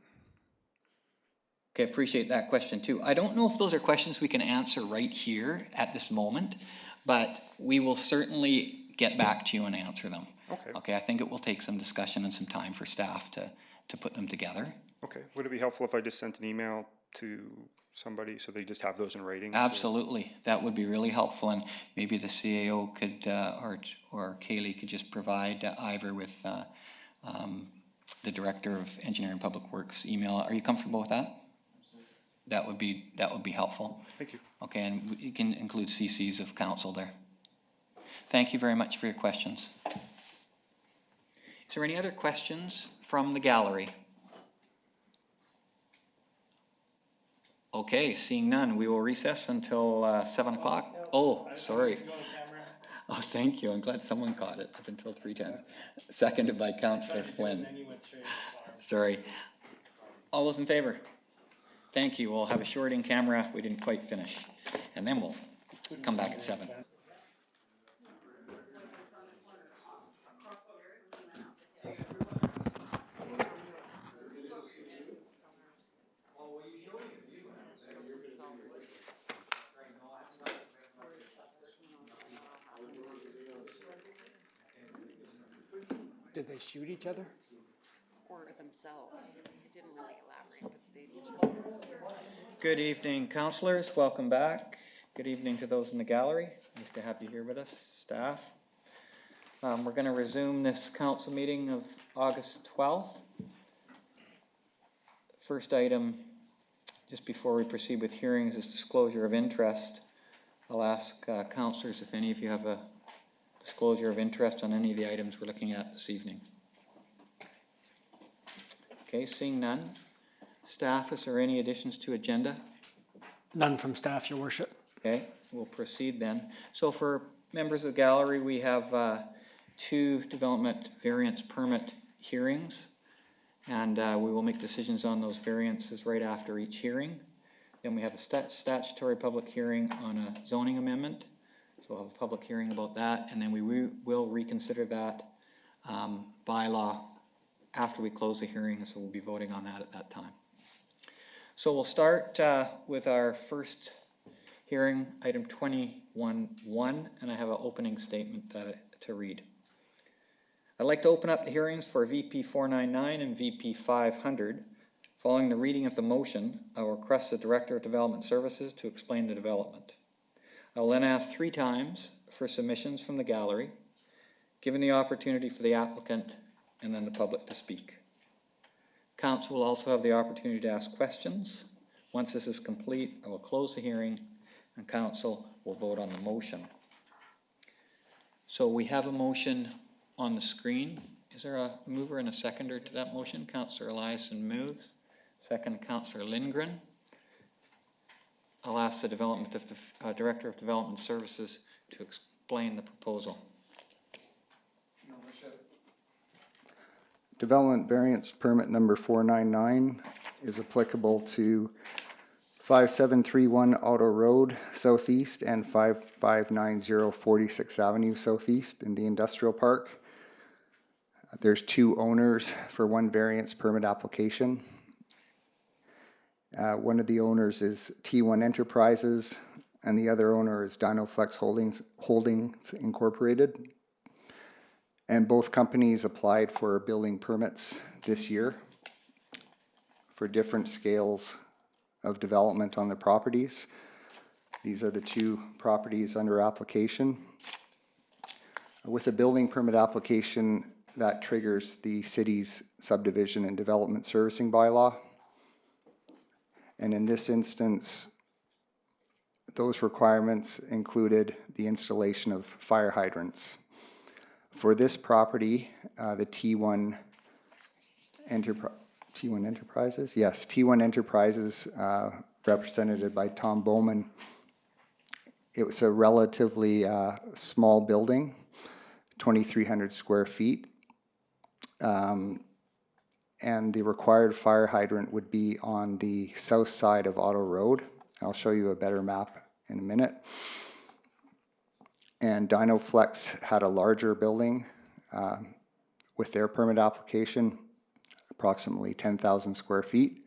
Okay, appreciate that question too. I don't know if those are questions we can answer right here at this moment, but we will certainly get back to you and answer them. Okay. Okay, I think it will take some discussion and some time for staff to put them together. Okay. Would it be helpful if I just sent an email to somebody so they just have those in writing? Absolutely. That would be really helpful, and maybe the CAO could, or Kaylee could just provide Ivor with the Director of Engineering and Public Works email. Are you comfortable with that? That would be helpful. Thank you. Okay, and you can include CCs of council there. Thank you very much for your questions. Is there any other questions from the gallery? Okay, seeing none, we will recess until 7 o'clock. Oh, sorry. Oh, thank you. I'm glad someone caught it. I've been told 3 times. Seconded by Councillor Flynn. Sorry. All those in favor? Thank you. We'll have a short in camera. We didn't quite finish. And then we'll come back at 7. Did they shoot each other? Or themselves. It didn't really elaborate, but they Good evening, councillors. Welcome back. Good evening to those in the gallery. Nice to have you here with us, staff. We're going to resume this council meeting of August 12th. First item, just before we proceed with hearings, is disclosure of interest. I'll ask councillors if any of you have a disclosure of interest on any of the items we're looking at this evening. Okay, seeing none. Staff, is there any additions to agenda? None from staff, Your Worship. Okay, we'll proceed then. So for members of the gallery, we have 2 development variance permit hearings, and we will make decisions on those variances right after each hearing. Then we have a statutory public hearing on a zoning amendment. So we'll have a public hearing about that, and then we will reconsider that bylaw after we close the hearing, so we'll be voting on that at that time. So we'll start with our first hearing item 21.1, and I have an opening statement to read. I'd like to open up the hearings for VP 499 and VP 500. Following the reading of the motion, I will request the Director of Development Services to explain the development. I will then ask 3 times for submissions from the gallery, given the opportunity for the applicant and then the public to speak. Council will also have the opportunity to ask questions. Once this is complete, I will close the hearing and Council will vote on the motion. So we have a motion on the screen. Is there a mover and a seconder to that motion? Councillor Eliason moves. Second, Councillor Lindgren. I'll ask the Director of Development Services to explain the proposal. Development variance permit number 499 is applicable to 5731 Auto Road Southeast and 5590 46th Avenue Southeast in the Industrial Park. There's 2 owners for 1 variance permit application. One of the owners is T1 Enterprises and the other owner is Dynoflex Holdings Incorporated. And both companies applied for building permits this year for different scales of development on the properties. These are the 2 properties under application. With a building permit application, that triggers the city's subdivision and development servicing bylaw. And in this instance, those requirements included the installation of fire hydrants. For this property, the T1 Enterprises? Yes, T1 Enterprises, represented by Tom Bowman. It was a relatively small building, 2,300 square feet. And the required fire hydrant would be on the south side of Auto Road. I'll show you a better map in a minute. And Dynoflex had a larger building with their permit application, approximately 10,000 square feet.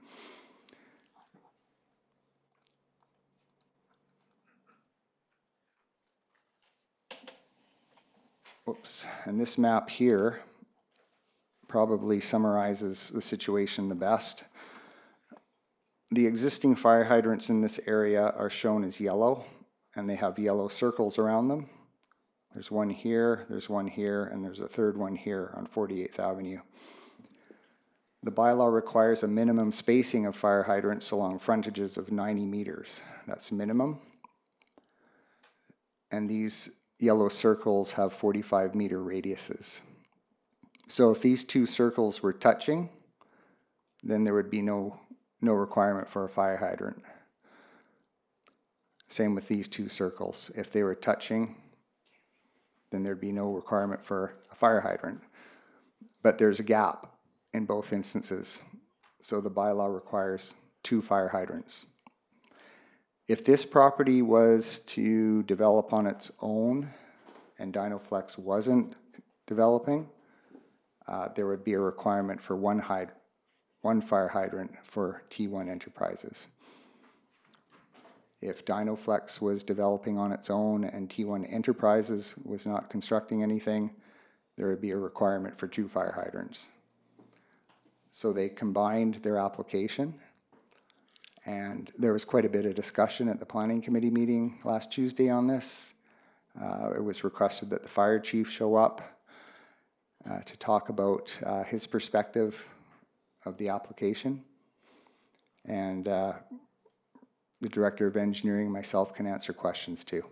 Oops, and this map here probably summarizes the situation the best. The existing fire hydrants in this area are shown as yellow, and they have yellow circles around them. There's one here, and there's a third one here on 48th Avenue. The bylaw requires a minimum spacing of fire hydrants along frontages of 90 meters. That's minimum. And these yellow circles have 45-meter radiuses. So if these 2 circles were touching, then there would be no requirement for a fire hydrant. Same with these 2 circles. If they were touching, then there'd be no requirement for a fire hydrant. But there's a gap in both instances. So the bylaw requires 2 fire hydrants. If this property was to develop on its own and Dynoflex wasn't developing, there would be a requirement for one fire hydrant for T1 Enterprises. If Dynoflex was developing on its own and T1 Enterprises was not constructing anything, there would be a requirement for 2 fire hydrants. So they combined their application, and there was quite a bit of discussion at the Planning Committee meeting last Tuesday on this. It was requested that the fire chief show up to talk about his perspective of the application. And the Director of Engineering, myself, can answer questions too.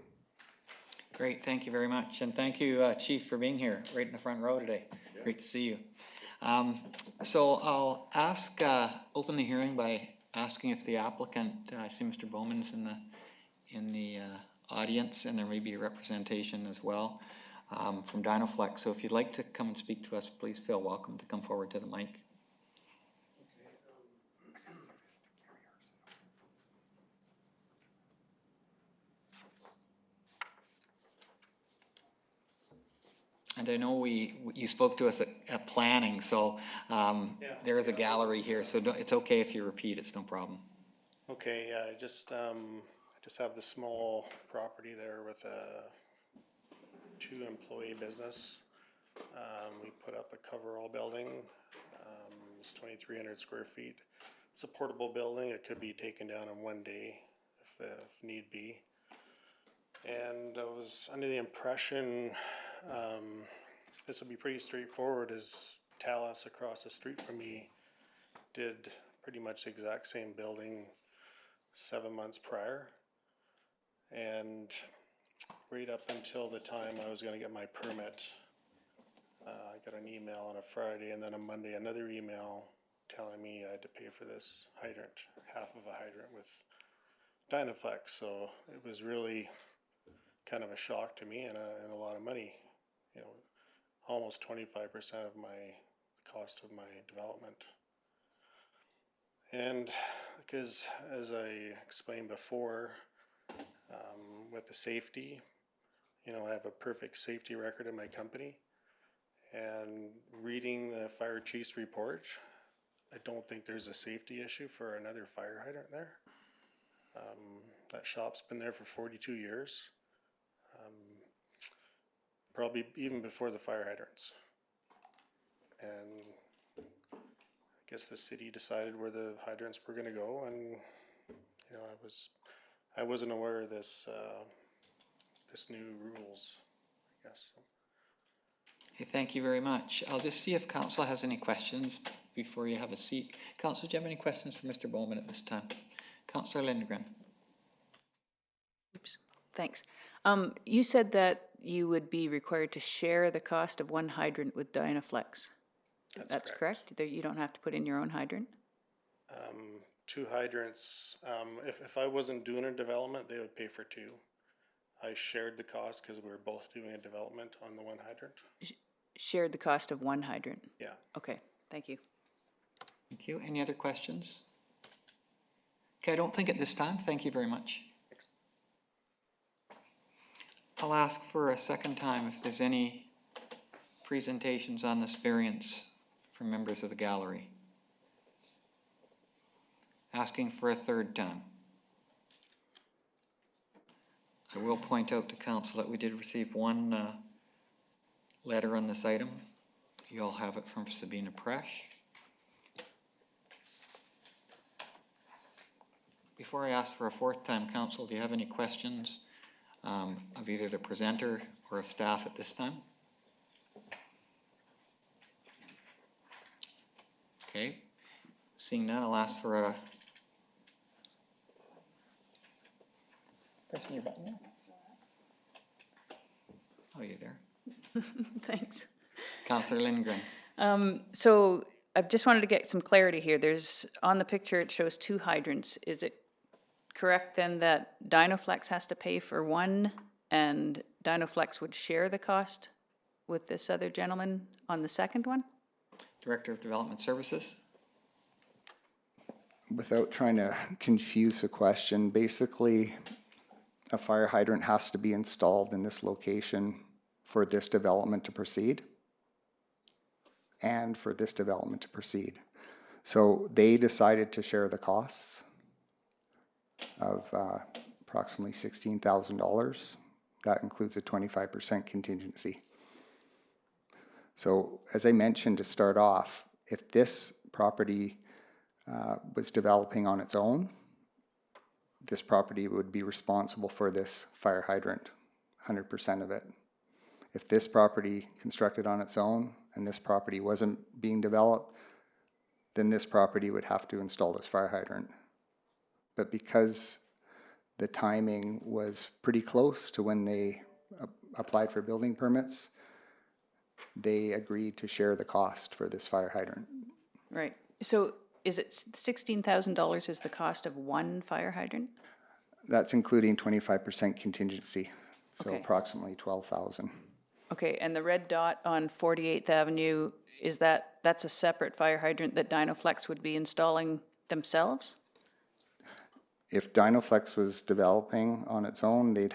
Great, thank you very much. And thank you, Chief, for being here right in the front row today. Yeah. Great to see you. So I'll ask, open the hearing by asking if the applicant, I see Mr. Bowman's in the audience, and there may be a representation as well from Dynoflex. So if you'd like to come and speak to us, please feel welcome to come forward to the mic. And I know you spoke to us at planning, so there is a gallery here, so it's okay if you repeat, it's no problem. Okay, just just have the small property there with a 2-employee business. We put up a coverall building. It's 2,300 square feet. It's a portable building. It could be taken down in one day if need be. And I was under the impression this would be pretty straightforward, as Talos across the street from me did pretty much the exact same building 7 months prior. And right up until the time I was going to get my permit, I got an email on a Friday, and then on Monday another email telling me I had to pay for this hydrant, half of a hydrant with Dynaflex. So it was really kind of a shock to me, and a lot of money, you know, almost 25% of my cost of my development. And because, as I explained before, with the safety, you know, I have a perfect safety record in my company, and reading the fire chief's report, I don't think there's a safety issue for another fire hydrant there. That shop's been there for 42 years, probably even before the fire hydrants. And I guess the city decided where the hydrants were going to go, and you know, I wasn't aware of this new rules, I guess. Okay, thank you very much. I'll just see if council has any questions before you have a seat. Council, do you have any questions for Mr. Bowman at this time? Councillor Lindgren. Oops, thanks. You said that you would be required to share the cost of one hydrant with Dynaflex. That's correct? That you don't have to put in your own hydrant? 2 hydrants. If I wasn't doing a development, they would pay for 2. I shared the cost because we were both doing a development on the one hydrant. Shared the cost of one hydrant? Yeah. Okay, thank you. Thank you. Any other questions? Okay, I don't think at this time. Thank you very much. Thanks. I'll ask for a second time if there's any presentations on this variance from members of the gallery. Asking for a third time. I will point out to council that we did receive one letter on this item. You all have it from Sabina Presh. Before I ask for a fourth time, council, do you have any questions of either the presenter or of staff at this time? Okay, seeing none, I'll ask for a... Pressing your button there? Oh, you're there. Thanks. Councillor Lindgren. So I just wanted to get some clarity here. There's, on the picture, it shows 2 hydrants. Is it correct then that Dynaflex has to pay for one and Dynaflex would share the cost with this other gentleman on the second one? Director of Development Services. Without trying to confuse the question, basically a fire hydrant has to be installed in this location for this development to proceed and for this development to proceed. So they decided to share the costs of approximately $16,000. That includes a 25% contingency. So as I mentioned to start off, if this property was developing on its own, this property would be responsible for this fire hydrant, 100% of it. If this property constructed on its own and this property wasn't being developed, then this property would have to install this fire hydrant. But because the timing was pretty close to when they applied for building permits, they agreed to share the cost for this fire hydrant. Right. So is it $16,000 is the cost of one fire hydrant? That's including 25% contingency, so Okay. approximately $12,000. Okay, and the red dot on 48th Avenue, is that's a separate fire hydrant that Dynaflex would be installing themselves? If Dynaflex was developing on its own, they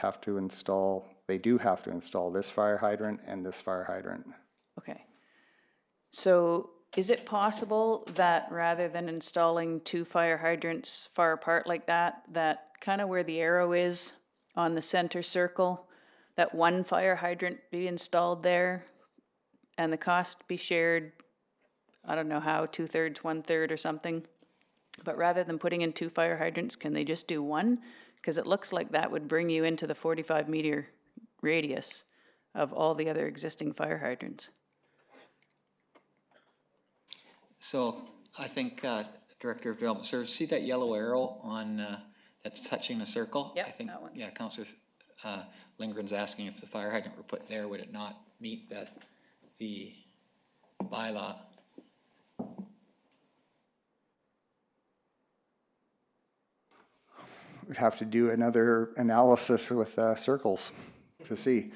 do have to install this fire hydrant and this fire hydrant. Okay. So is it possible that rather than installing 2 fire hydrants far apart like that, that kind of where the arrow is on the center circle, that one fire hydrant be installed there and the cost be shared, I don't know how, 2/3, 1/3 or something. But rather than putting in 2 fire hydrants, can they just do one? Because it looks like that would bring you into the 45-meter radius of all the other existing fire hydrants. So I think Director of Development Services, see that yellow arrow on that's touching the circle? Yep, I think, that one. yeah, Councillor Lindgren's asking if the fire hydrant were put there, would it not meet the bylaw? We'd have to do another analysis with circles to see.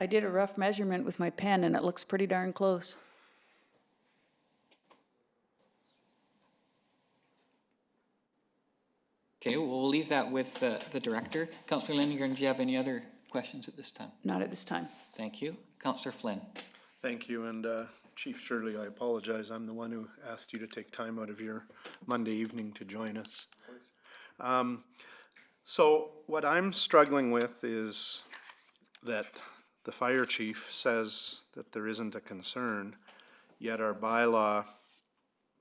I did a rough measurement with my pen and it looks pretty darn close. Okay, well, we'll leave that with the director. Councillor Lindgren, do you have any other questions at this time? Not at this time. Thank you. Councillor Flynn. Thank you, and Chief Shirley, I apologize. I'm the one who asked you to take time out of your Monday evening to join us. So what I'm struggling with is that the fire chief says that there isn't a concern, yet our bylaw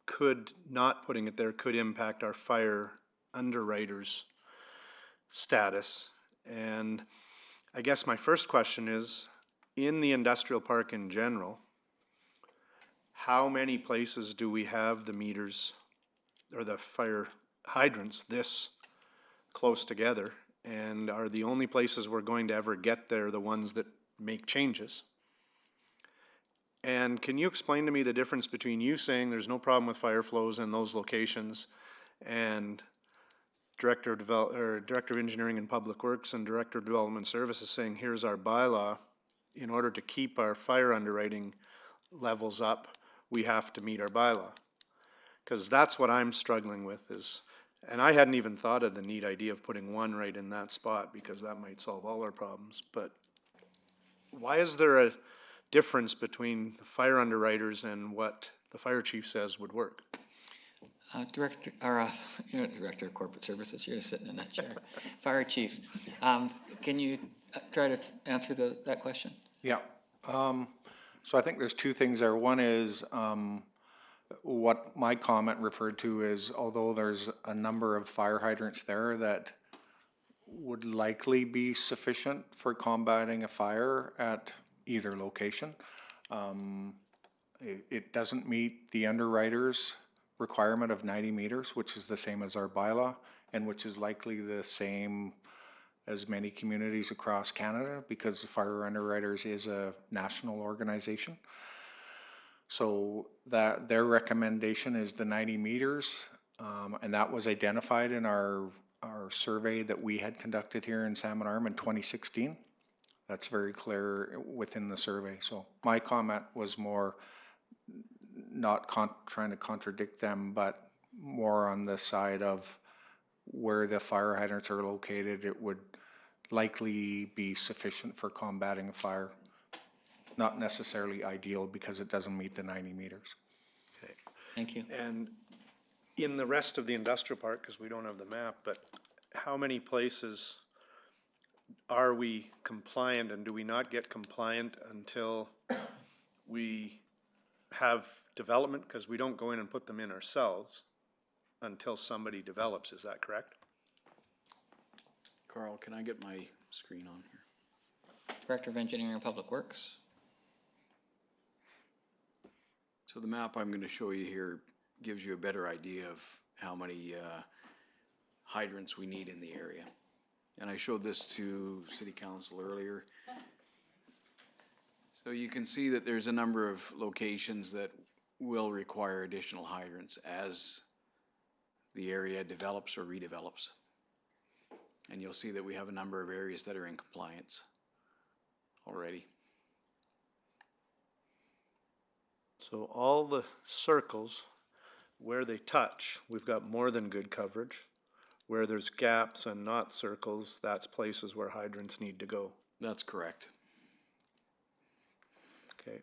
could, not putting it there, could impact our fire underwriters' status. And I guess my first question is, in the industrial park in general, how many places do we have the meters or the fire hydrants this close together? And are the only places we're going to ever get there the ones that make changes? And can you explain to me the difference between you saying there's no problem with fire flows in those locations and Director of Engineering and Public Works and Director of Development Services saying here's our bylaw, in order to keep our fire underwriting levels up, we have to meet our bylaw? Because that's what I'm struggling with is, and I hadn't even thought of the neat idea of putting one right in that spot because that might solve all our problems, but why is there a difference between the fire underwriters and what the fire chief says would work? Director of Corporate Services, you're sitting in that chair. Fire Chief, can you try to answer that question? Yeah. So I think there's two things there. One is what my comment referred to is, although there's a number of fire hydrants there that would likely be sufficient for combating a fire at either location, it doesn't meet the underwriters' requirement of 90 meters, which is the same as our bylaw, and which is likely the same as many communities across Canada because Fire Underwriters is a national organization. So that their recommendation is the 90 meters, and that was identified in our survey that we had conducted here in Salmon Arm in 2016. That's very clear within the survey. So my comment was more not trying to contradict them, but more on the side of where the fire hydrants are located, it would likely be sufficient for combating a fire. Not necessarily ideal because it doesn't meet the 90 meters. Okay. Thank you. And in the rest of the industrial park, because we don't have the map, but how many places are we compliant, and do we not get compliant until we have development? Because we don't go in and put them in ourselves until somebody develops, is that correct? Carl, can I get my screen on here? Director of Engineering and Public Works. So the map I'm going to show you here gives you a better idea of how many hydrants we need in the area. And I showed this to City Council earlier. So you can see that there's a number of locations that will require additional hydrants as the area develops or redevelops. And you'll see that we have a number of areas that are in compliance already. So all the circles, where they touch, we've got more than good coverage. Where there's gaps and not circles, that's places where hydrants need to go. That's correct. Okay.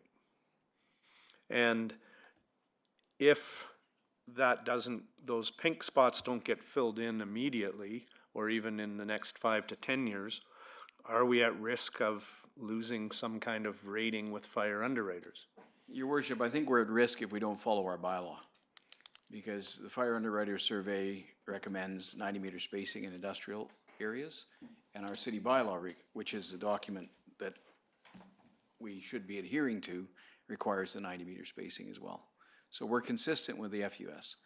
And if that doesn't, those pink spots don't get filled in immediately, or even in the next 5 to 10 years, are we at risk of losing some kind of rating with fire underwriters? Your worship, I think we're at risk if we don't follow our bylaw. Because the fire underwriter survey recommends 90-meter spacing in industrial areas, and our city bylaw, which is the document that we should be adhering to, requires the 90-meter spacing as well. So we're consistent with the FUS.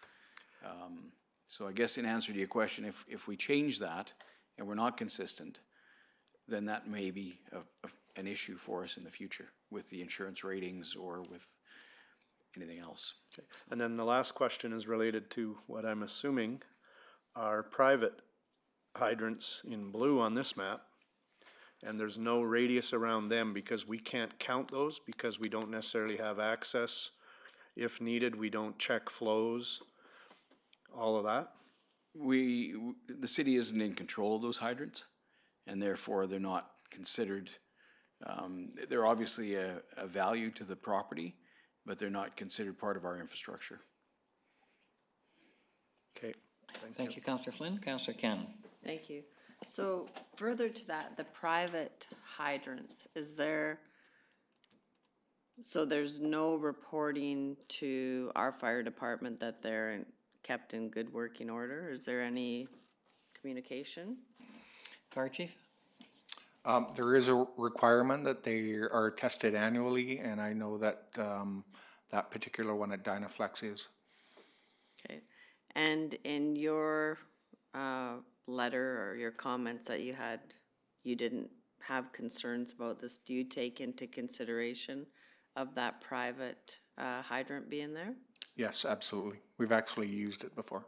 So I guess in answer to your question, if we change that and we're not consistent, then that may be an issue for us in the future with the insurance ratings or with anything else. Okay. And then the last question is related to what I'm assuming are private hydrants in blue on this map, and there's no radius around them because we can't count those because we don't necessarily have access. If needed, we don't check flows, all of that. The city isn't in control of those hydrants, and therefore they're not considered, they're obviously a value to the property, but they're not considered part of our infrastructure. Okay. Thank you, Councillor Flynn. Councillor Cannon. Thank you. So further to that, the private hydrants, is there, so there's no reporting to our fire department that they're kept in good working order? Is there any communication? Fire Chief? There is a requirement that they are tested annually, and I know that that particular one at Dynaflex is. Okay. And in your letter or your comments that you had, you didn't have concerns about this. Do you take into consideration of that private hydrant being there? Yes, absolutely. We've actually used it before.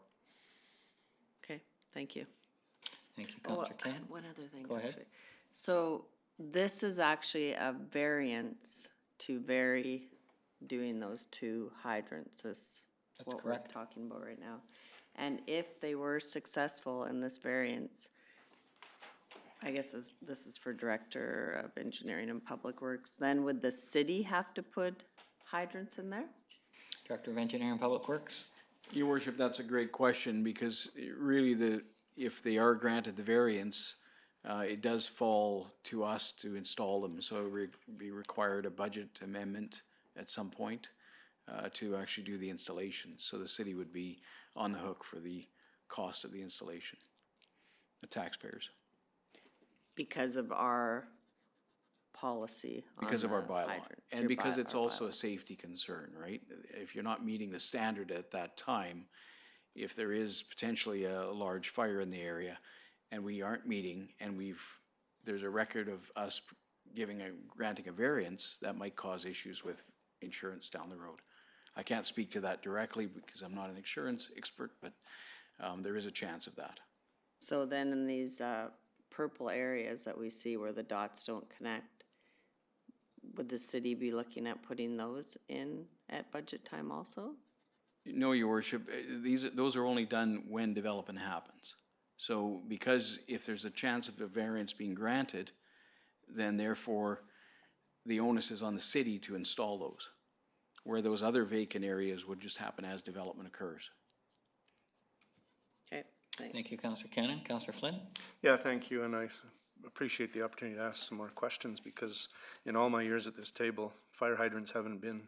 Okay, thank you. Thank you, Councillor Cannon. One other thing. Go ahead. Actually. So this is actually a variance to vary doing those two hydrants. That's what correct. we're talking about right now. And if they were successful in this variance, I guess this is for Director of Engineering and Public Works, then would the city have to put hydrants in there? Director of Engineering and Public Works. Your worship, that's a great question because really if they are granted the variance, it does fall to us to install them. So it would be required a budget amendment at some point to actually do the installation. So the city would be on the hook for the cost of the installation, the taxpayers. Because of our policy on Because of our the bylaw. hydrants, And your because it's our also bylaw. a safety concern, right? If you're not meeting the standard at that time, if there is potentially a large fire in the area and we aren't meeting and there's a record of us granting a variance, that might cause issues with insurance down the road. I can't speak to that directly because I'm not an insurance expert, but there is a chance of that. So then in these purple areas that we see where the dots don't connect, would the city be looking at putting those in at budget time also? No, Your Worship, those are only done when development happens. So because if there's a chance of a variance being granted, then therefore the onus is on the city to install those, where those other vacant areas would just happen as development occurs. Okay, thanks. Thank you, Councillor Cannon. Councillor Flynn? Yeah, thank you, and I appreciate the opportunity to ask some more questions because in all my years at this table, fire hydrants haven't been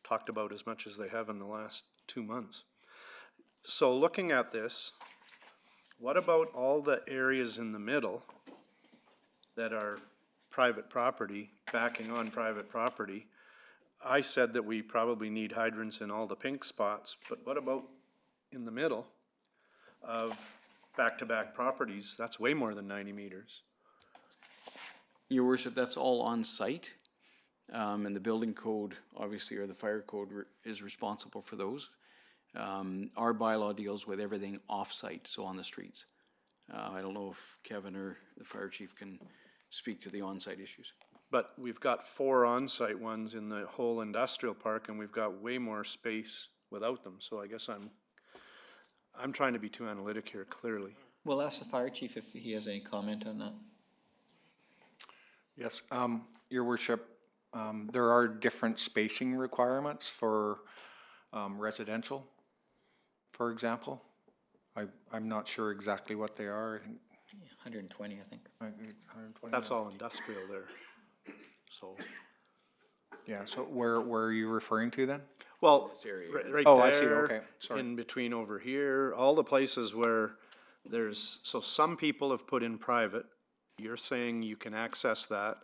talked about as much as they have in the last 2 months. So looking at this, what about all the areas in the middle that are private property, backing on private property? I said that we probably need hydrants in all the pink spots, but what about in the middle of back-to-back properties? That's way more than 90 meters. Your Worship, that's all on site. And the building code, obviously, or the fire code is responsible for those. Our bylaw deals with everything off-site, so on the streets. I don't know if Kevin or the fire chief can speak to the on-site issues. But we've got 4 on-site ones in the whole industrial park, and we've got way more space without them. So I guess I'm trying to be too analytic here, clearly. We'll ask the fire chief if he has any comment on that. Yes, Your Worship, there are different spacing requirements for residential. for example? I'm not sure exactly what they are. I think 120, I think. 120. That's all industrial there, so. Yeah, so where are you referring to then? Well, area. right Oh, there. I see, okay, sorry. In between over here, all the places where there's, so some people have put in private. You're saying you can access that.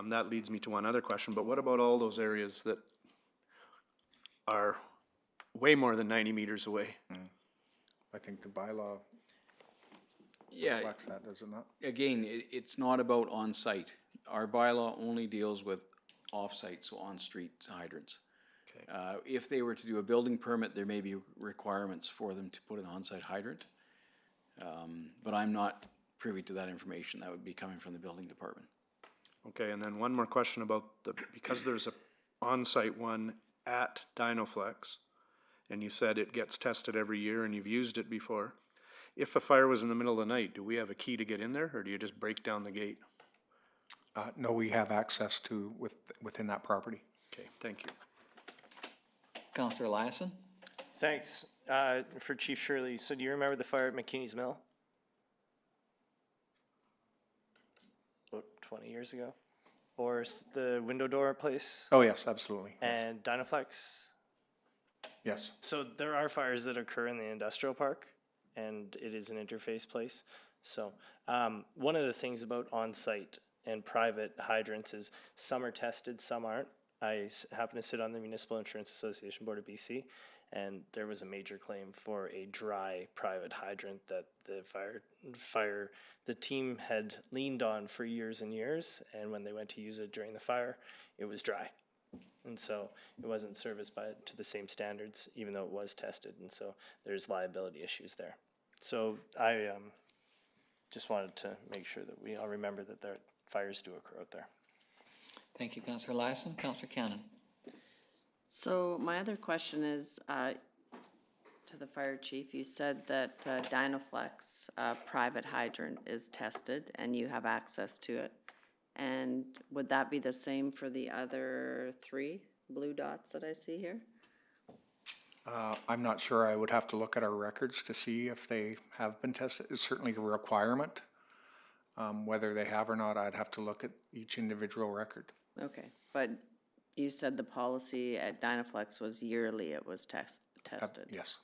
That leads me to one other question, but what about all those areas that are way more than 90 meters away? I think the bylaw Yeah, reflects that, does it not? again, it's not about on-site. Our bylaw only deals with off-site, so on-street hydrants. Okay. If they were to do a building permit, there may be requirements for them to put an on-site hydrant. But I'm not privy to that information. That would be coming from the building department. Okay, and then one more question about because there's a on-site one at Dynaflex, and you said it gets tested every year and you've used it before. If a fire was in the middle of the night, do we have a key to get in there, or do you just break down the gate? No, we have access to within that property. Okay, thank you. Councillor Lassen? Thanks. For Chief Shirley, so do you remember the fire at McKinney's Mill? About 20 years ago? Or the window door place? Oh, yes, absolutely. And Dynaflex? Yes. So there are fires that occur in the industrial park, and it is an interface place. So one of the things about on-site and private hydrants is some are tested, some aren't. I happen to sit on the Municipal Insurance Association Board of BC, and there was a major claim for a dry private hydrant that the team had leaned on for years and years, and when they went to use it during the fire, it was dry. And so it wasn't serviced to the same standards, even though it was tested, and so there's liability issues there. So I just wanted to make sure that we all remember that there fires do occur out there. Thank you, Councillor Lassen. Councillor Cannon? So my other question is, to the fire chief, you said that Dynaflex private hydrant is tested and you have access to it. And would that be the same for the other 3 blue dots that I see here? I'm not sure. I would have to look at our records to see if they have been tested. It's certainly a requirement. Whether they have or not, I'd have to look at each individual record. Okay, but you said the policy at Dynaflex was yearly it was tested. Yes.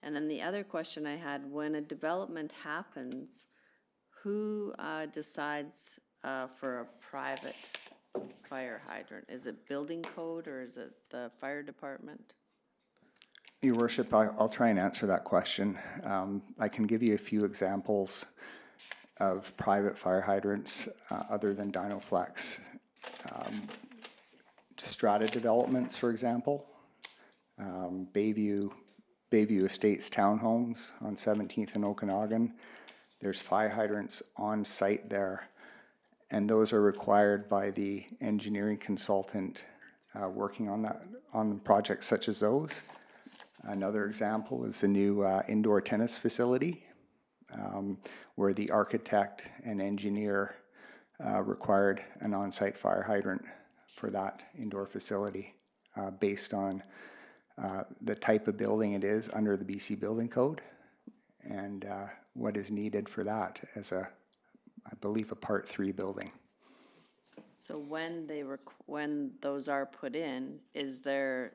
And then the other question I had, when a development happens, who decides for a private fire hydrant? Is it building code or is it the fire department? Your Worship, I'll try and answer that question. I can give you a few examples of private fire hydrants other than Dynaflex. Strata developments, for example. Bayview Estates townhomes on 17th and Okanagan. There's fire hydrants on site there, and those are required by the engineering consultant working on projects such as those. Another example is the new indoor tennis facility, where the architect and engineer required an on-site fire hydrant for that indoor facility based on the type of building it is under the BC Building Code and what is needed for that as I believe a Part 3 building. So when those are put in, is there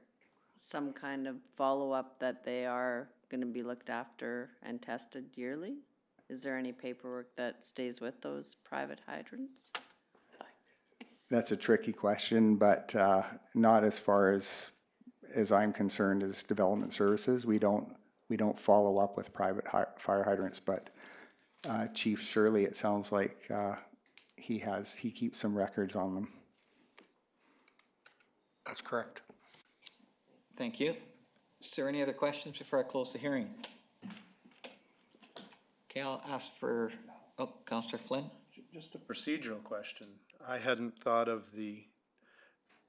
some kind of follow-up that they are going to be looked after and tested yearly? Is there any paperwork that stays with those private hydrants? That's a tricky question, but not as far as I'm concerned as development services. We don't follow up with private fire hydrants, but Chief Shirley, it sounds like he keeps some records on them. That's correct. Thank you. Is there any other questions before I close the hearing? Okay, I'll ask for, Councillor Flynn. Just a procedural question. I hadn't thought of the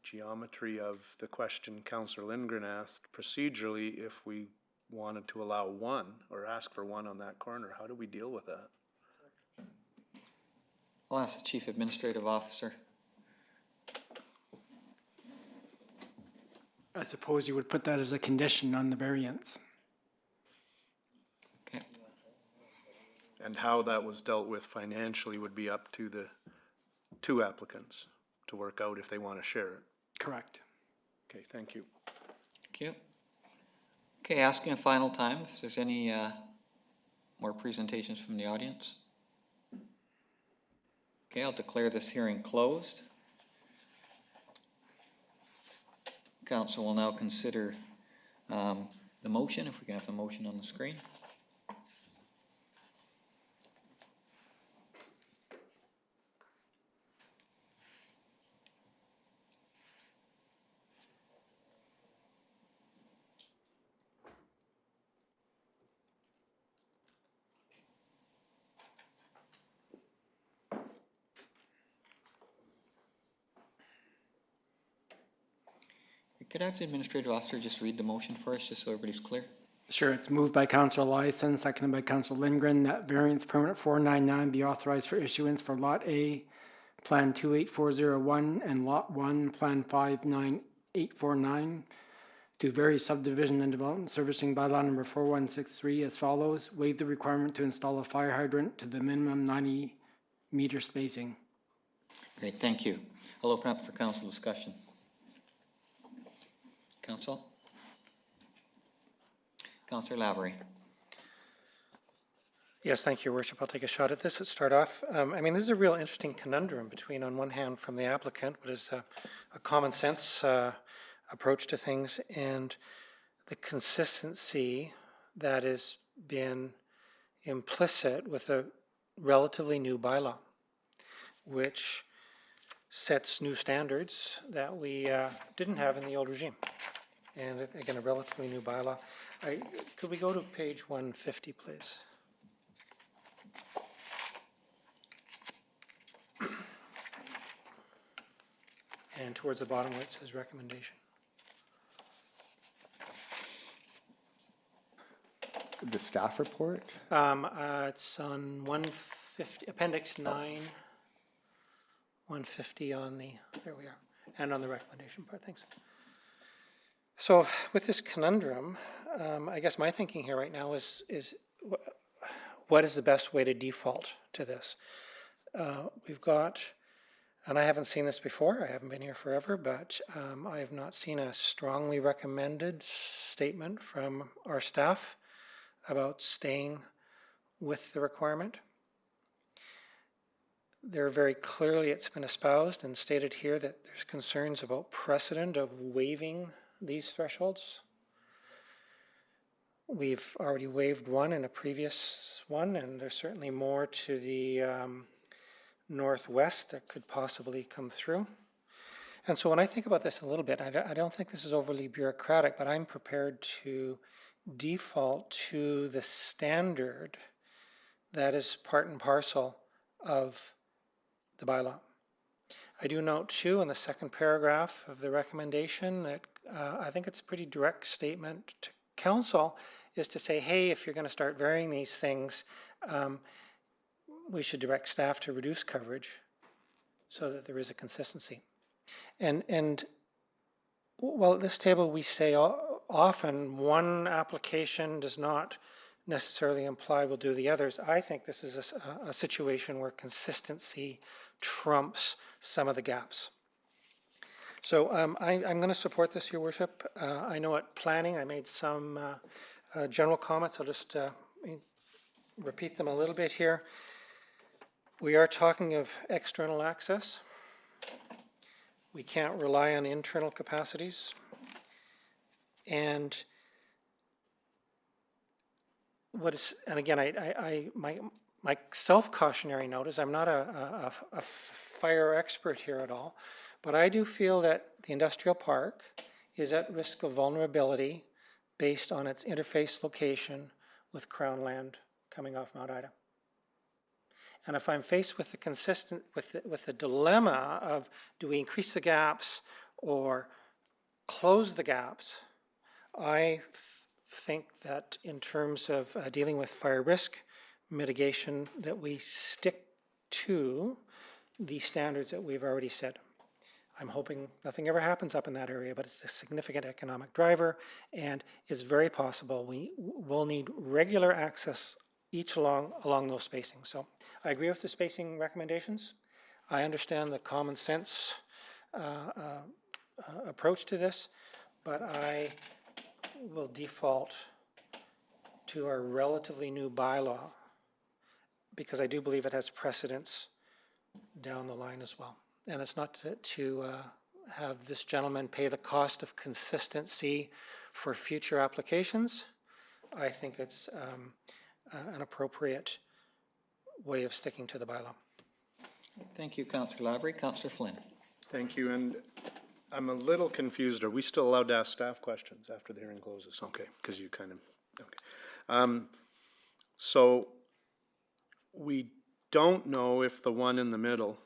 geometry of the question Councillor Lindgren asked. Procedurally, if we wanted to allow one or ask for one on that corner, how do we deal with that? I'll ask the Chief Administrative Officer. I suppose you would put that as a condition on the variance. And how that was dealt with financially would be up to the two applicants to work out if they want to share it. Correct. Okay, thank you. Thank you. Okay, asking a final time if there's any more presentations from the audience. Okay, I'll declare this hearing closed. Council will now consider the motion, if we can have the motion on the screen. Could I have the administrative officer just read the motion for us, just so everybody's clear? Sure, it's moved by Councillor Lyson, seconded by Councillor Lindgren, that variance permit 499 be authorized for issuance for Lot A, Plan 28401, and Lot 1, Plan 59849, to vary subdivision and development servicing bylaw number 4163 as follows: waive the requirement to install a fire hydrant to the minimum 90 meter spacing. Great, thank you. I'll open up for council discussion. Council? Councillor Lavery. Yes, thank you, Your Worship. I'll take a shot at this to start off. I mean, this is a real interesting conundrum between, on one hand, from the applicant, what is a common sense approach to things, and the consistency that has been implicit with a relatively new bylaw, which sets new standards that we didn't have in the old regime. And again, a relatively new bylaw. Could we go to page 150, please? And towards the bottom where it says recommendation. The staff report? It's on 150, Appendix 9, 150 on the, there we are, and on the recommendation part, thanks. So with this conundrum, I guess my thinking here right now is what is the best way to default to this? We've got, and I haven't seen this before, I haven't been here forever, but I have not seen a strongly recommended statement from our staff about staying with the requirement. There very clearly, it's been espoused and stated here that there's concerns about precedent of waiving these thresholds. We've already waived one in a previous one, and there's certainly more to the northwest that could possibly come through. And so when I think about this a little bit, I don't think this is overly bureaucratic, but I'm prepared to default to the standard that is part and parcel of the bylaw. I do note too in the second paragraph of the recommendation that I think it's a pretty direct statement to council is to say, hey, if you're going to start varying these things, we should direct staff to reduce coverage so that there is a consistency. And well, at this table we say often one application does not necessarily imply we'll do the others. I think this is a situation where consistency trumps some of the gaps. So I'm going to support this, Your Worship. I know at planning I made some general comments. I'll just repeat them a little bit here. We are talking of external access. We can't rely on internal capacities. And what is, and again, my self-cautionary note is I'm not a fire expert here at all, but I do feel that the industrial park is at risk of vulnerability based on its interface location with Crown land coming off Mount Ida. And if I'm faced with the dilemma of do we increase the gaps or close the gaps, I think that in terms of dealing with fire risk mitigation, that we stick to the standards that we've already set. I'm hoping nothing ever happens up in that area, but it's a significant economic driver, and it's very possible we will need regular access each along those spacings. So I agree with the spacing recommendations. I understand the common sense approach to this, but I will default to our relatively new bylaw because I do believe it has precedence down the line as well. And it's not to have this gentleman pay the cost of consistency for future applications. I think it's an appropriate way of sticking to the bylaw. Thank you, Councillor Lavery. Councillor Flynn. Thank you, and I'm a little confused. Are we still allowed to ask staff questions after the hearing closes? Okay, because you kind of, okay. So we don't know if the one in the middle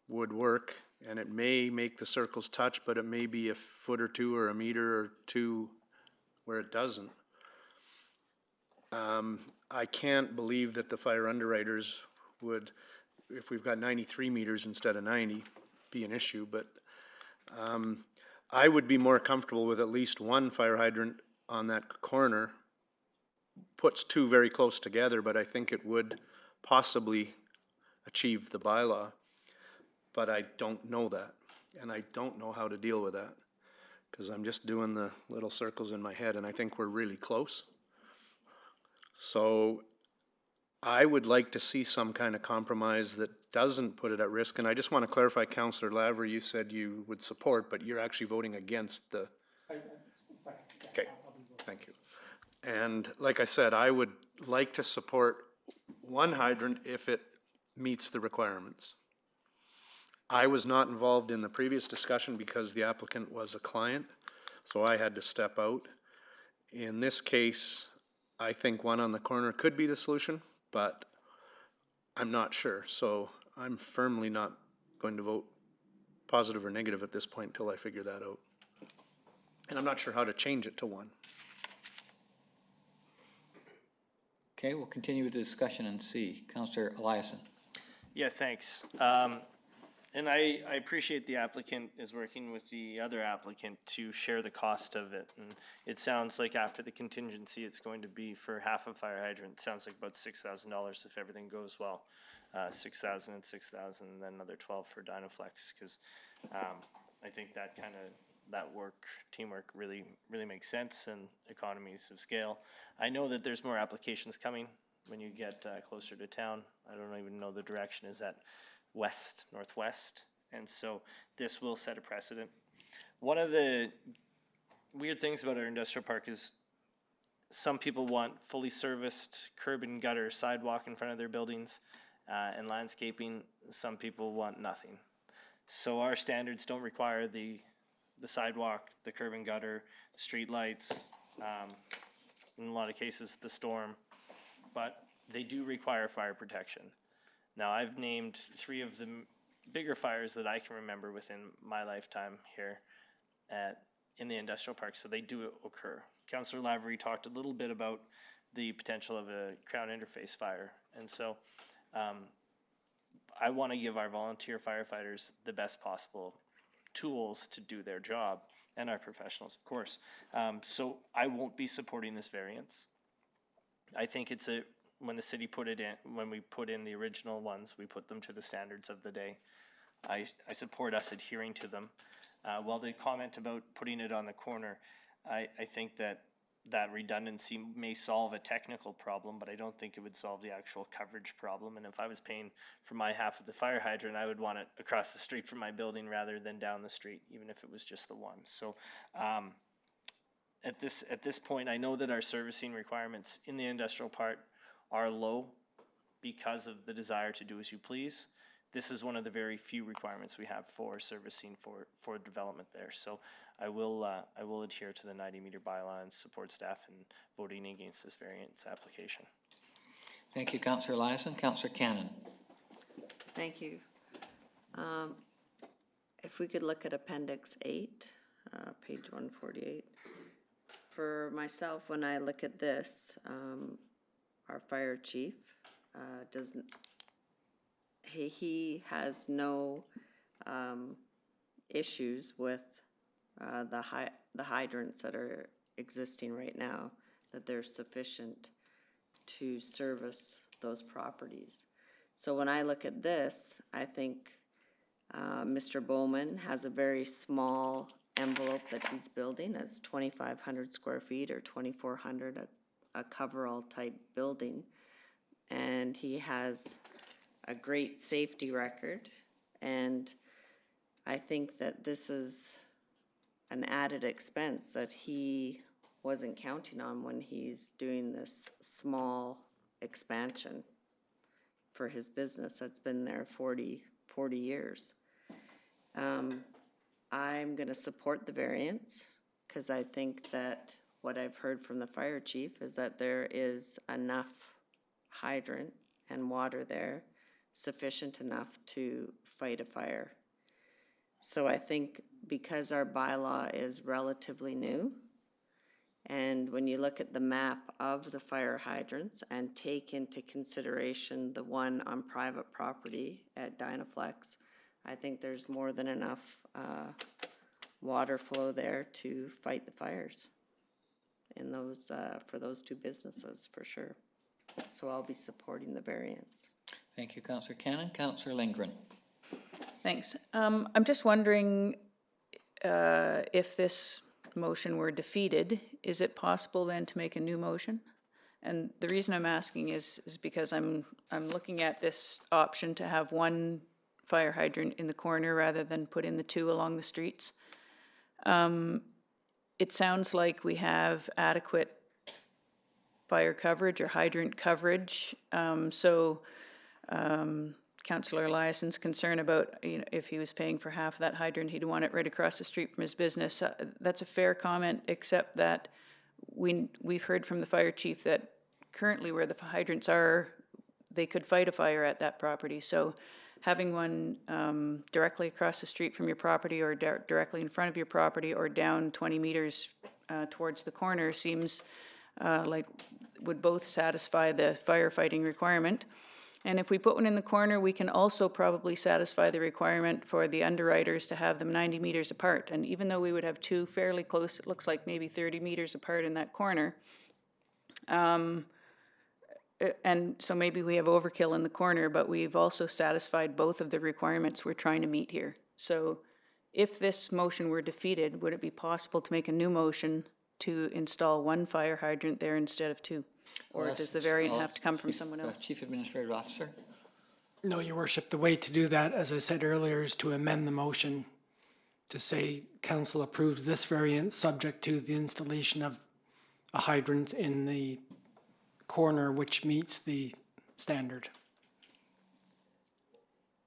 would work, and it may make the circles touch, but it may be a foot or two or a meter or two where it doesn't. I can't believe that the fire underwriters would, if we've got 93 meters instead of 90, be an issue, but I would be more comfortable with at least one fire hydrant on that corner. Puts two very close together, but I think it would possibly achieve the bylaw. But I don't know that, and I don't know how to deal with that, because I'm just doing the little circles in my head, and I think we're really close. So I would like to see some kind of compromise that doesn't put it at risk. And I just want to clarify, Councillor Lavery, you said you would support, but you're actually voting against the... Okay, thank you. And like I said, I would like to support one hydrant if it meets the requirements. I was not involved in the previous discussion because the applicant was a client, so I had to step out. In this case, I think one on the corner could be the solution, but I'm not sure. So I'm firmly not going to vote positive or negative at this point until I figure that out. And I'm not sure how to change it to one. Okay, we'll continue with the discussion and see. Councillor Eliason. Yeah, thanks. And I appreciate the applicant is working with the other applicant to share the cost of it. And it sounds like after the contingency, it's going to be for half a fire hydrant. It sounds like about $6,000 if everything goes well. 6,000 and 6,000, and then another 12 for Dynaflex. Because I think that kind of teamwork really makes sense, and economies of scale. I know that there's more applications coming when you get closer to town. I don't even know the direction. Is that west, northwest? And so this will set a precedent. One of the weird things about our industrial park is some people want fully serviced curb and gutter sidewalk in front of their buildings and landscaping. Some people want nothing. So our standards don't require the sidewalk, the curb and gutter, the street lights, in a lot of cases the storm, but they do require fire protection. Now, I've named 3 of the bigger fires that I can remember within my lifetime here in the industrial park, so they do occur. Councillor Lavery talked a little bit about the potential of a Crown Interface fire, and so I want to give our volunteer firefighters the best possible tools to do their job, and our professionals, of course. So I won't be supporting this variance. I think it's when the city put it in, when we put in the original ones, we put them to the standards of the day. I support us adhering to them. While the comment about putting it on the corner, I think that redundancy may solve a technical problem, but I don't think it would solve the actual coverage problem. And if I was paying for my half of the fire hydrant, I would want it across the street from my building rather than down the street, even if it was just the one. So at this point, I know that our servicing requirements in the industrial part are low because of the desire to do as you please. This is one of the very few requirements we have for servicing for development there. So I will adhere to the 90-meter bylaw and support staff in voting against this variance application. Thank you, Councillor Eliason. Councillor Cannon. Thank you. If we could look at Appendix 8, page 148. For myself, when I look at this, our fire chief he has no issues with the hydrants that are existing right now, that they're sufficient to service those properties. So when I look at this, I think Mr. Bowman has a very small envelope that he's building. It's 2,500 square feet or 2,400, a coverall type building. And he has a great safety record. And I think that this is an added expense that he wasn't counting on when he's doing this small expansion for his business that's been there 40 years. I'm going to support the variance because I think that what I've heard from the fire chief is that there is enough hydrant and water there, sufficient enough to fight a fire. So I think because our bylaw is relatively new, and when you look at the map of the fire hydrants and take into consideration the one on private property at Dynaflex, I think there's more than enough water flow there to fight the fires in those for those two businesses for sure. So I'll be supporting the variance. Thank you, Councillor Cannon. Councillor Lindgren. Thanks. I'm just wondering if this motion were defeated, is it possible then to make a new motion? And the reason I'm asking is because I'm looking at this option to have one fire hydrant in the corner rather than put in the two along the streets. It sounds like we have adequate fire coverage or hydrant coverage. Councillor Eliasson's concern about, if he was paying for half of that hydrant, he'd want it right across the street from his business. That's a fair comment, except that we've heard from the fire chief that currently where the hydrants are, they could fight a fire at that property. So having one directly across the street from your property or directly in front of your property or down 20 meters towards the corner seems like would both satisfy the firefighting requirement. And if we put one in the corner, we can also probably satisfy the requirement for the underwriters to have them 90 meters apart. And even though we would have two fairly close, it looks like maybe 30 meters apart in that corner. And so maybe we have overkill in the corner, but we've also satisfied both of the requirements we're trying to meet here. So if this motion were defeated, would it be possible to make a new motion to install one fire hydrant there instead of two? Or does the variant have to come from someone else? Chief Administrative Officer. No, Your Worship, the way to do that, as I said earlier, is to amend the motion to say council approves this variant subject to the installation of a hydrant in the corner which meets the standard.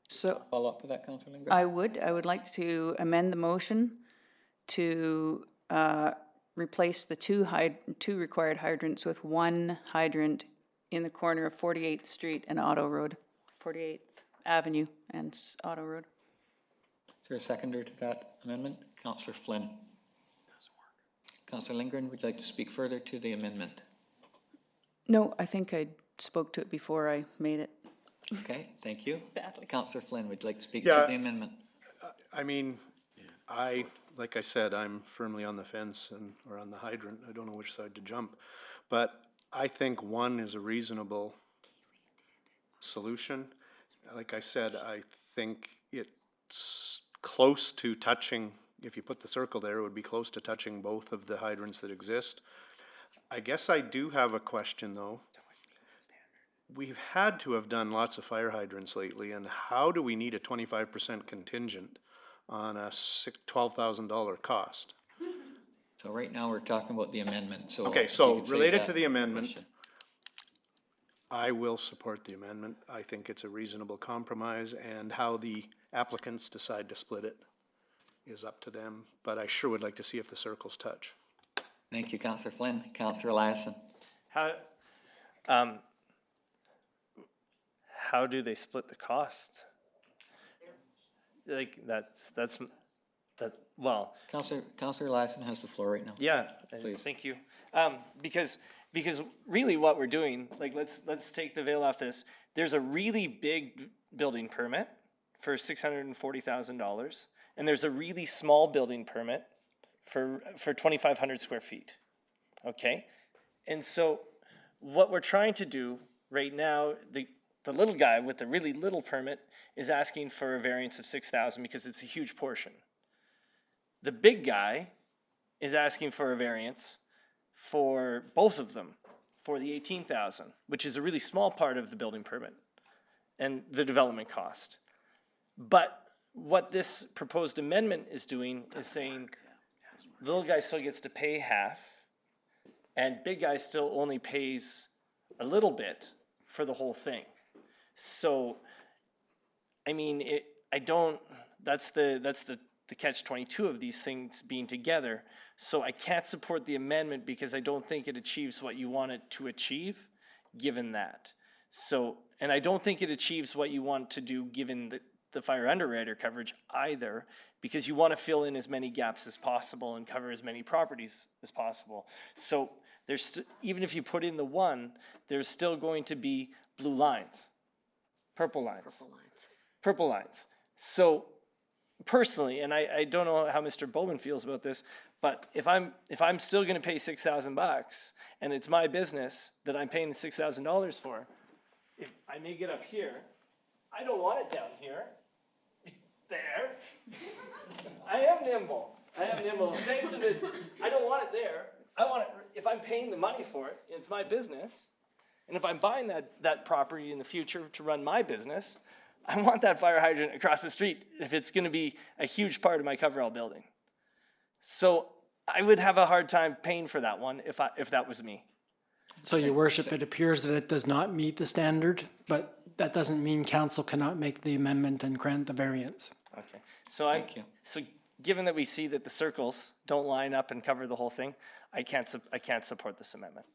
So follow up with that, Councillor Lindgren? I would like to amend the motion to replace the two required hydrants with one hydrant in the corner of 48th Street and Auto Road, 48th Avenue and Auto Road. Is there a seconder to that amendment? Councillor Flynn. Councillor Lindgren, would you like to speak further to the amendment? No, I think I spoke to it before I made it. Okay, thank you. Badly. Councillor Flynn, would you like to speak to the amendment? I mean, like I said, I'm firmly on the fence or on the hydrant. I don't know which side to jump. But I think one is a reasonable solution. Like I said, I think it's close to touching, if you put the circle there, it would be close to touching both of the hydrants that exist. I guess I do have a question though. We've had to have done lots of fire hydrants lately, and how do we need a 25% contingent on a $12,000 cost? So right now we're talking about the amendment. So okay, if you so could save related that to the amendment, question. I will support the amendment. I think it's a reasonable compromise, and how the applicants decide to split it is up to them, but I sure would like to see if the circles touch. Thank you, Councillor Flynn. Councillor Eliasson. How do they split the cost? Like that's well. Councillor Eliasson has the floor right now. Yeah, please. Thank you. Because really what we're doing, like let's take the veil off this. There's a really big building permit for $640,000, and there's a really small building permit for 2,500 square feet. Okay, and so what we're trying to do right now, the little guy with the really little permit is asking for a variance of 6,000 because it's a huge portion. The big guy is asking for a variance for both of them, for the 18,000, which is a really small part of the building permit and the development cost. But what this proposed amendment is doing is saying little guy still gets to pay half, and big guy still only pays a little bit for the whole thing. So, I mean, that's the catch-22 of these things being together. So I can't support the amendment because I don't think it achieves what you want it to achieve, given that. So, and I don't think it achieves what you want to do given the fire underwriter coverage either, because you want to fill in as many gaps as possible and cover as many properties as possible. So there's even if you put in the one, there's still going to be blue lines, purple lines. Purple lines. So personally, and I don't know how Mr. Bowman feels about this, but if I'm still going to pay $6,000 and it's my business that I'm paying the $6,000 for, if I make it up here, I don't want it down here. There. I am nimble. Thanks to this, I don't want it there. I want it, if I'm paying the money for it, it's my business. And if I'm buying that property in the future to run my business, I want that fire hydrant across the street if it's going to be a huge part of my coverall building. So I would have a hard time paying for that one if that was me. So, Your Worship, it appears that it does not meet the standard, but that doesn't mean council cannot make the amendment and grant the variance. Okay. So given that we see that the circles don't line up and cover the whole thing, I can't support this amendment.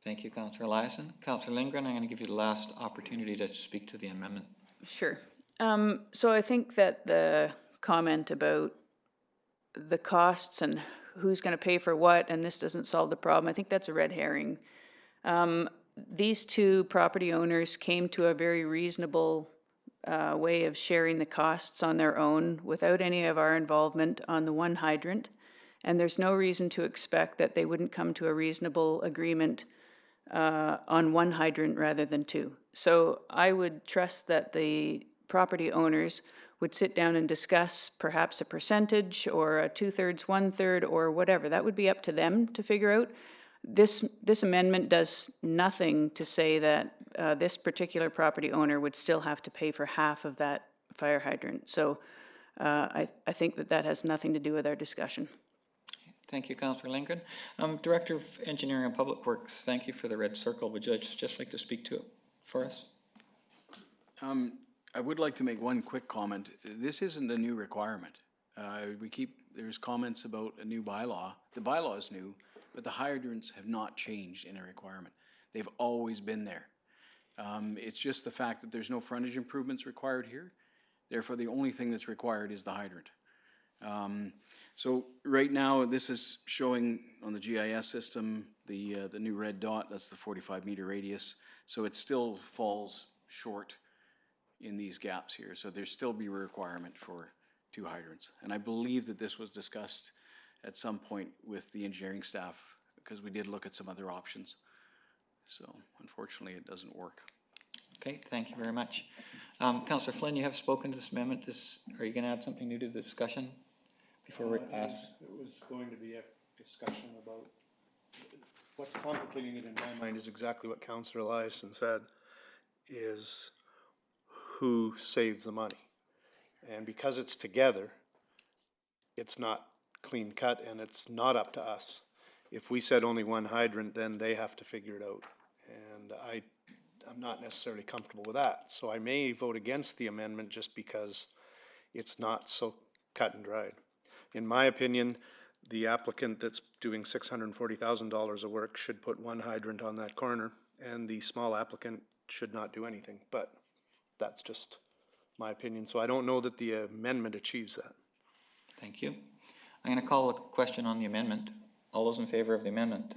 Thank you, Councillor Eliason. Councillor Lindgren, I'm going to give you the last opportunity to speak to the amendment. Sure. So I think that the comment about the costs and who's going to pay for what, and this doesn't solve the problem, I think that's a red herring. These two property owners came to a very reasonable way of sharing the costs on their own without any of our involvement on the one hydrant. And there's no reason to expect that they wouldn't come to a reasonable agreement on one hydrant rather than two. So I would trust that the property owners would sit down and discuss perhaps a percentage or a 2/3, 1/3, or whatever. That would be up to them to figure out. This amendment does nothing to say that this particular property owner would still have to pay for half of that fire hydrant. So I think that has nothing to do with our discussion. Thank you, Councillor Lindgren. Director of Engineering and Public Works, thank you for the red circle. Would you just like to speak to it for us? I would like to make one quick comment. This isn't a new requirement. There's comments about a new bylaw. The bylaw is new, but the hydrants have not changed in a requirement. They've always been there. It's just the fact that there's no frontage improvements required here. Therefore, the only thing that's required is the hydrant. So right now, this is showing on the GIS system, the new red dot, that's the 45-meter radius. So it still falls short in these gaps here. So there'll still be a requirement for 2 hydrants. And I believe that this was discussed at some point with the engineering staff because we did look at some other options. So unfortunately, it doesn't work. Okay, thank you very much. Councillor Flynn, you have spoken to this amendment. Are you going to add something new to the discussion before we ask? It was going to be a discussion about what's complicating it in my mind is exactly what Councillor Eliason said, is who saves the money. And because it's together, it's not clean cut and it's not up to us. If we said only one hydrant, then they have to figure it out. And I'm not necessarily comfortable with that. So I may vote against the amendment just because it's not so cut and dried. In my opinion, the applicant that's doing $640,000 of work should put 1 hydrant on that corner, and the small applicant should not do anything. But that's just my opinion. So I don't know that the amendment achieves that. Thank you. I'm going to call a question on the amendment. All those in favor of the amendment?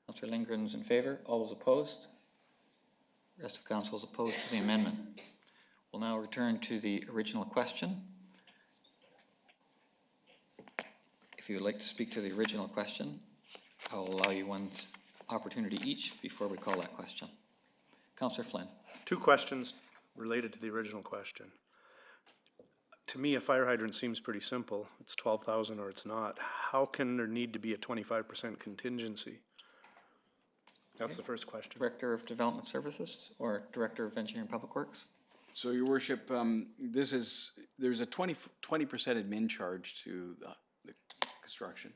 Councillor Lindgren's in favor. All those opposed? The rest of council is opposed to the amendment. We'll now return to the original question. If you would like to speak to the original question, I'll allow you 1 opportunity each before we call that question. Councillor Flynn. 2 questions related to the original question. To me, a fire hydrant seems pretty simple. It's 12,000 or it's not. How can there need to be a 25% contingency? That's the first question. Director of Development Services or Director of Engineering Public Works? So, Your Worship, there's a 20% admin charge to the construction.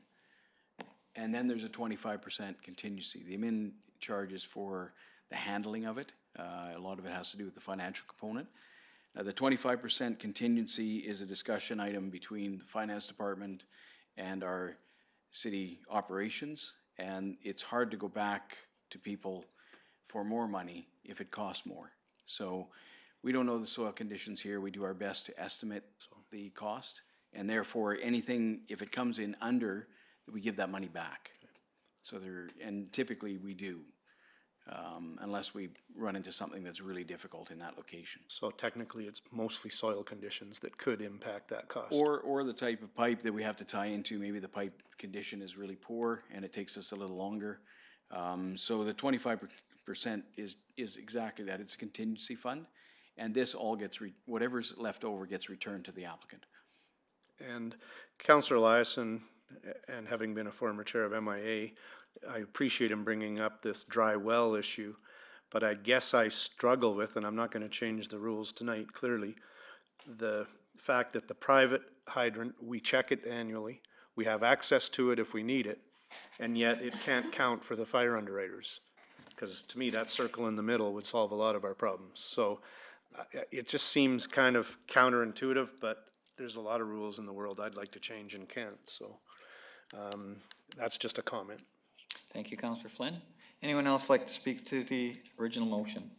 And then there's a 25% contingency. The admin charge is for the handling of it. A lot of it has to do with the financial component. The 25% contingency is a discussion item between the finance department and our city operations. And it's hard to go back to people for more money if it costs more. So we don't know the soil conditions here. We do our best to estimate the cost. And therefore, anything, if it comes in under, we give that money back. So and typically we do, unless we run into something that's really difficult in that location. So technically, it's mostly soil conditions that could impact that cost. Or the type of pipe that we have to tie into. Maybe the pipe condition is really poor and it takes us a little longer. So the 25% is exactly that. It's a contingency fund, and this all gets whatever's left over gets returned to the applicant. And Councillor Eliason, and having been a former chair of MIA, I appreciate him bringing up this dry well issue, but I guess I struggle with, and I'm not going to change the rules tonight, clearly, the fact that the private hydrant, we check it annually, we have access to it if we need it, and yet it can't count for the fire underwriters. Because to me, that circle in the middle would solve a lot of our problems. So it just seems kind of counterintuitive, but there's a lot of rules in the world I'd like to change and can't. So that's just a comment. Thank you, Councillor Flynn. Anyone else like to speak to the original motion?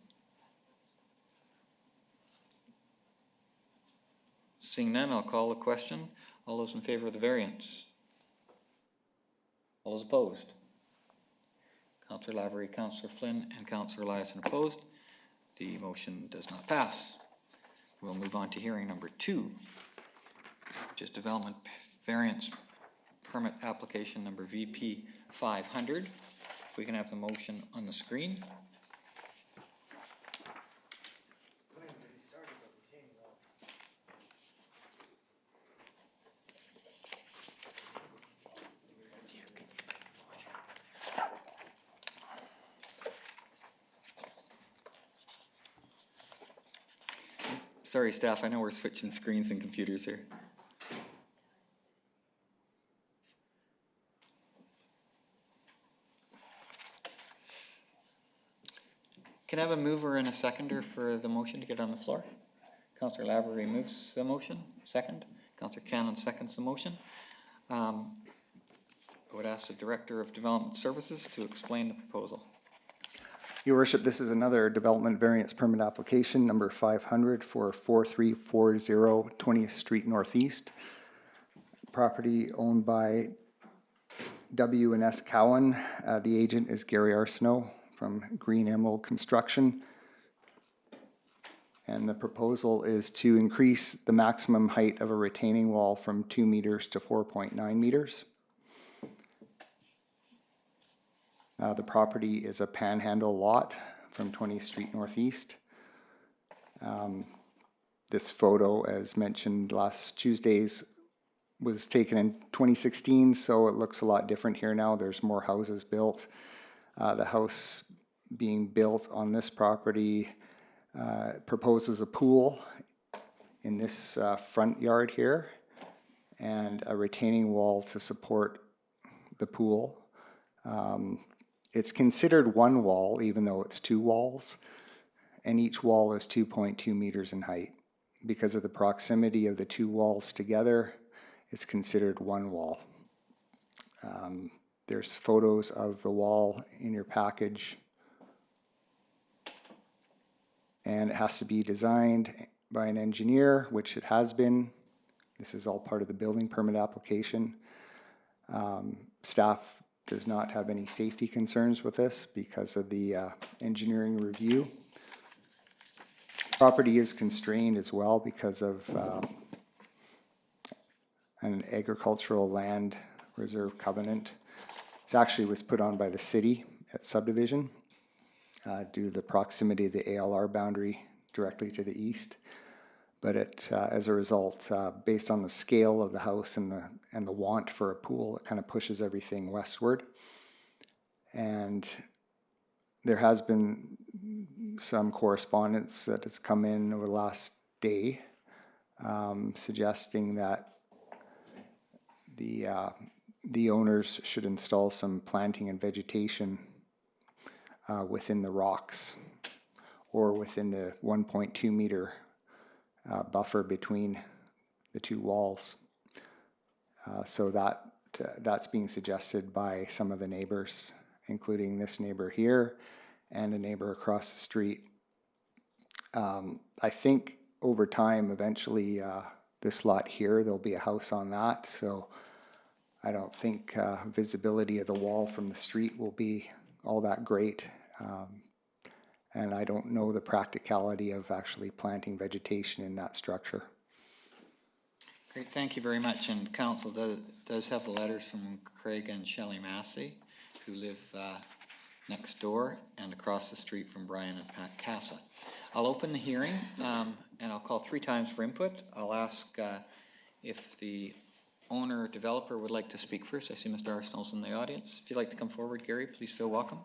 Seeing none, I'll call the question. All those in favor of the variance? All those opposed? Councillor Lavery, Councillor Flynn, and Councillor Eliason opposed. The motion does not pass. We'll move on to hearing number 2, which is development variance permit application number VP 500. If we can have the motion on the screen. Sorry, staff, I know we're switching screens and computers here. Can I have a mover and a seconder for the motion to get on the floor? Councillor Lavery moves the motion, second. Councillor Cannon seconds the motion. I would ask the Director of Development Services to explain the proposal. Your Worship, this is another development variance permit application, number 500 for 4340 20th Street Northeast. Property owned by W&S Cowan. The agent is Gary Arsenault from Green Emerald Construction. And the proposal is to increase the maximum height of a retaining wall from 2 meters to 4.9 meters. The property is a panhandle lot from 20th Street Northeast. This photo, as mentioned last Tuesday's, was taken in 2016, so it looks a lot different here now. There's more houses built. The house being built on this property proposes a pool in this front yard here and a retaining wall to support the pool. It's considered one wall, even though it's 2 walls, and each wall is 2.2 meters in height. Because of the proximity of the 2 walls together, it's considered one wall. There's photos of the wall in your package, and it has to be designed by an engineer, which it has been. This is all part of the building permit application. Staff does not have any safety concerns with this because of the engineering review. Property is constrained as well because of an agricultural land reserve covenant. It actually was put on by the city subdivision due to the proximity of the ALR boundary directly to the east. But as a result, based on the scale of the house and the want for a pool, it kind of pushes everything westward. And there has been some correspondence that has come in over the last day suggesting that the owners should install some planting and vegetation within the rocks or within the 1.2 meter buffer between the two walls. So that's being suggested by some of the neighbors, including this neighbor here and a neighbor across the street. I think over time, eventually, this lot here, there'll be a house on that. So I don't think visibility of the wall from the street will be all that great. And I don't know the practicality of actually planting vegetation in that structure. Great, thank you very much. And council does have the letters from Craig and Shelley Massey, who live next door and across the street from Brian and Pat Casa. I'll open the hearing and I'll call 3 times for input. I'll ask if the owner or developer would like to speak first. I see Mr. Arsenault's in the audience. If you'd like to come forward, Gary, please feel welcome.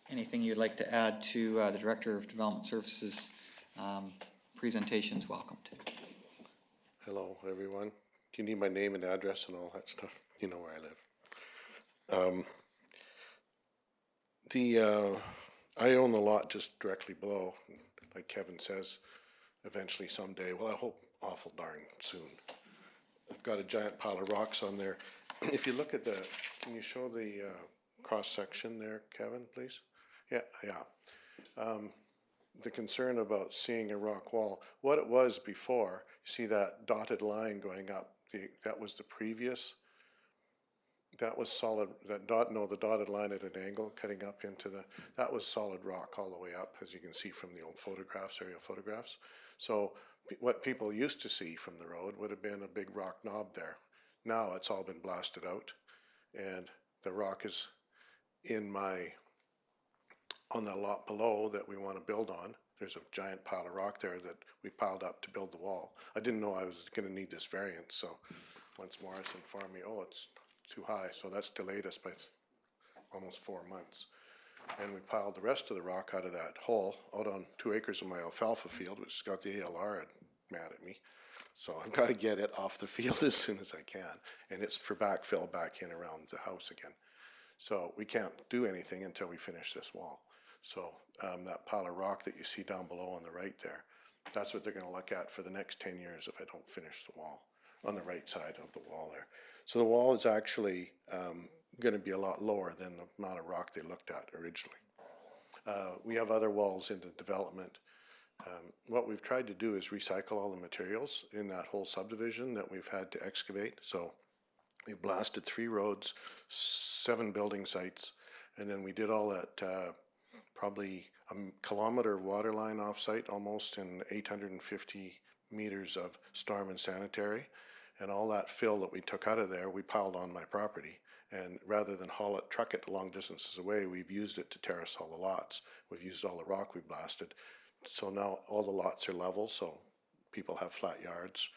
Anything you'd like to add to the Director of Development Services presentation's welcomed. Hello, everyone. Do you need my name and address and all that stuff? You know where I live. I own the lot just directly below. Like Kevin says, eventually someday, well, I hope awful darn soon. I've got a giant pile of rocks on there. If you look at can you show the cross-section there, Kevin, please? Yeah. The concern about seeing a rock wall, what it was before, you see that dotted line going up, that was the previous, that was solid, the dotted line at an angle cutting up into that was solid rock all the way up, as you can see from the old photographs, aerial photographs. So what people used to see from the road would have been a big rock knob there. Now it's all been blasted out, and the rock is on the lot below that we want to build on. There's a giant pile of rock there that we piled up to build the wall. I didn't know I was going to need this variance, so once Morris informed me, oh, it's too high, so that's delayed us by almost 4 months. And we piled the rest of the rock out of that hole out on 2 acres of my alfalfa field, which has got the ALR mad at me. So I've got to get it off the field as soon as I can, and it's for backfill back in around the house again. So we can't do anything until we finish this wall. So that pile of rock that you see down below on the right there, that's what they're going to look at for the next 10 years if I don't finish the wall, on the right side of the wall there. So the wall is actually going to be a lot lower than the amount of rock they looked at originally. We have other walls in the development. What we've tried to do is recycle all the materials in that whole subdivision that we've had to excavate. So we blasted 3 roads, 7 building sites, and then we did all that probably a kilometer water line off-site, almost, in 850 meters of storm and sanitary. And all that fill that we took out of there, we piled on my property. And rather than haul it, truck it long distances away, we've used it to terrace all the lots. We've used all the rock we blasted. So now all the lots are level, so people have flat yards.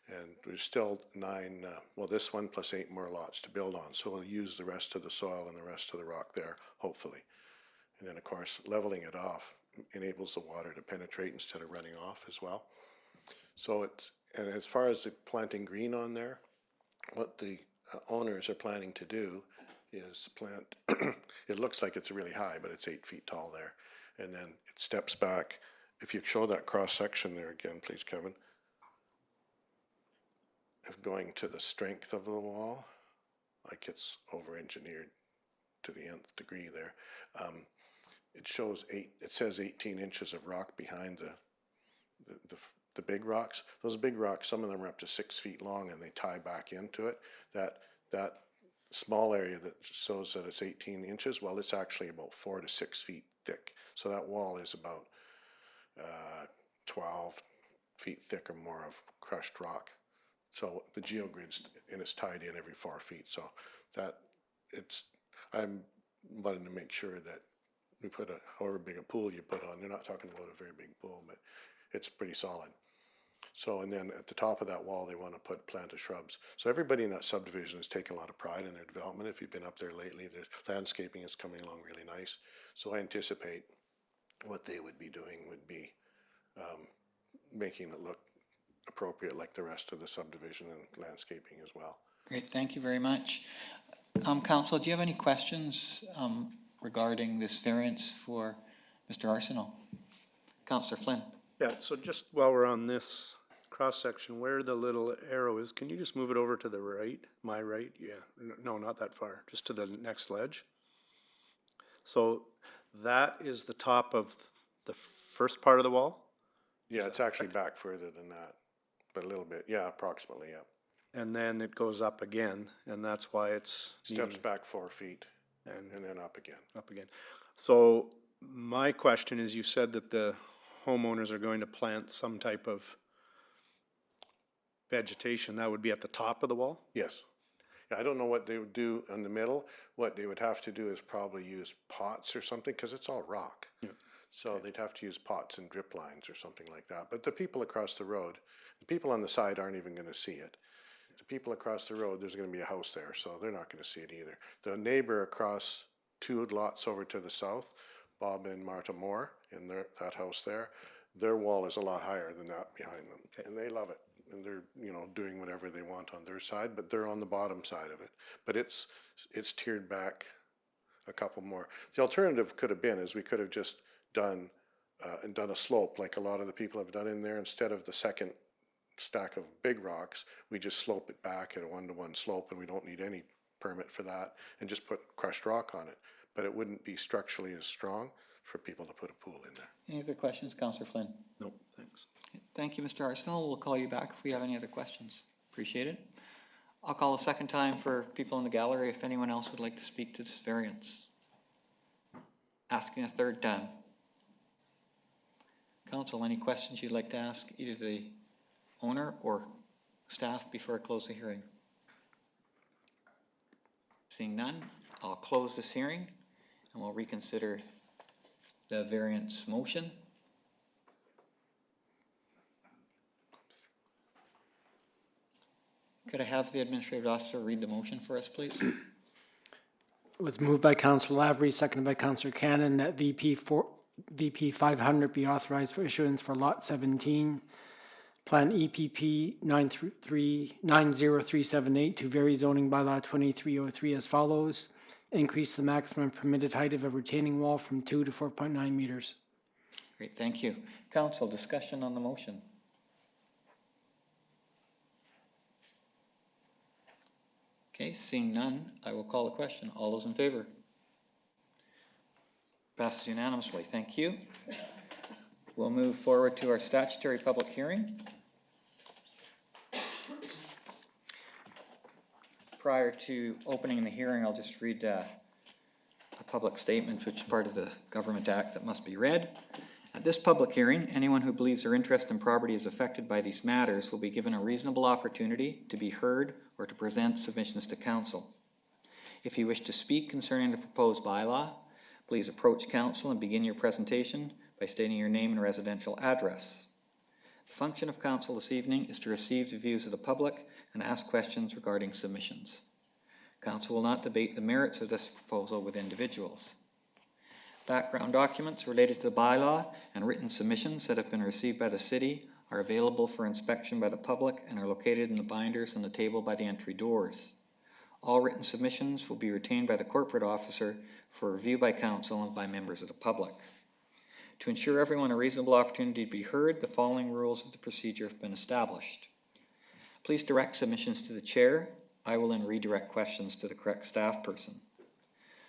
And there's still 9, this one plus 8 more lots to build on. So we'll use the rest of the soil and the rest of the rock there, hopefully. And then, of course, leveling it off enables the water to penetrate instead of running off as well. So and as far as the planting green on there, what the owners are planning to do is plant, it looks like it's really high, but it's 8 feet tall there. And then it steps back. If you show that cross section there again, please, Kevin. Of going to the strength of the wall, like it's over-engineered to the nth degree there. It shows it says 18 inches of rock behind the big rocks. Those big rocks, some of them are up to 6 feet long, and they tie back into it. That small area that shows that it's 18 inches, well, it's actually about 4 to 6 feet thick. So that wall is about 12 feet thick or more of crushed rock. So the geogrid's, and it's tied in every 4 feet. So that I'm wanting to make sure that we put however big a pool you put on, you're not talking about a very big pool, but it's pretty solid. So, and then at the top of that wall, they want to put planted shrubs. So everybody in that subdivision has taken a lot of pride in their development. If you've been up there lately, the landscaping is coming along really nice. So I anticipate what they would be doing would be making it look appropriate like the rest of the subdivision and landscaping as well. Great, thank you very much. Council, do you have any questions regarding this variance for Mr. Arsenault? Councillor Flynn. Yeah, so just while we're on this cross-section, where the little arrow is, can you just move it over to the right? My right? Yeah. No, not that far. Just to the next ledge. So that is the top of the first part of the wall? Yeah, it's actually back further than that, but a little bit. Yeah, approximately, yeah. And then it goes up again, and that's why it's... Steps back 4 feet and then up again. Up again. So my question is, you said that the homeowners are going to plant some type of vegetation. That would be at the top of the wall? Yes. Yeah, I don't know what they would do in the middle. What they would have to do is probably use pots or something, because it's all rock. Yeah. So they'd have to use pots and drip lines or something like that. But the people across the road, the people on the side aren't even going to see it. The people across the road, there's going to be a house there, so they're not going to see it either. The neighbor across 2 lots over to the south, Bob and Martha Moore, in that house there, their wall is a lot higher than that behind them. Okay. And they love it. And they're, you know, doing whatever they want on their side, but they're on the bottom side of it. But it's tiered back a couple more. The alternative could have been is we could have just done a slope like a lot of the people have done in there. Instead of the second stack of big rocks, we just slope it back at a 1-to-1 slope, and we don't need any permit for that, and just put crushed rock on it. But it wouldn't be structurally as strong for people to put a pool in there. Any other questions, Councillor Flynn? No, thanks. Thank you, Mr. Arsenault. We'll call you back if we have any other questions. Appreciate it. I'll call a second time for people in the gallery if anyone else would like to speak to this variance. Asking a third time. Council, any questions you'd like to ask either the owner or staff before I close the hearing? Seeing none, I'll close this hearing and we'll reconsider the variance motion. Could I have the administrative officer read the motion for us, please? It was moved by Councillor Lavery, seconded by Councillor Cannon, that VP 500 be authorized for issuance for Lot 17, Plan EPP 900378 to vary zoning bylaw 2303 as follows. Increase the maximum permitted height of a retaining wall from 2 to 4.9 meters. Great, thank you. Council, discussion on the motion. Okay, seeing none, I will call the question. All those in favor? Passes unanimously. Thank you. We'll move forward to our statutory public hearing. Prior to opening the hearing, I'll just read a public statement, which is part of the Government Act that must be read. At this public hearing, anyone who believes their interest in property is affected by these matters will be given a reasonable opportunity to be heard or to present submissions to council. If you wish to speak concerning the proposed bylaw, please approach council and begin your presentation by stating your name and residential address. The function of council this evening is to receive the views of the public and ask questions regarding submissions. Council will not debate the merits of this proposal with individuals. Background documents related to the bylaw and written submissions that have been received by the city are available for inspection by the public and are located in the binders on the table by the entry doors. All written submissions will be retained by the corporate officer for review by council and by members of the public. To ensure everyone a reasonable opportunity to be heard, the following rules of the procedure have been established. Please direct submissions to the chair. I will then redirect questions to the correct staff person.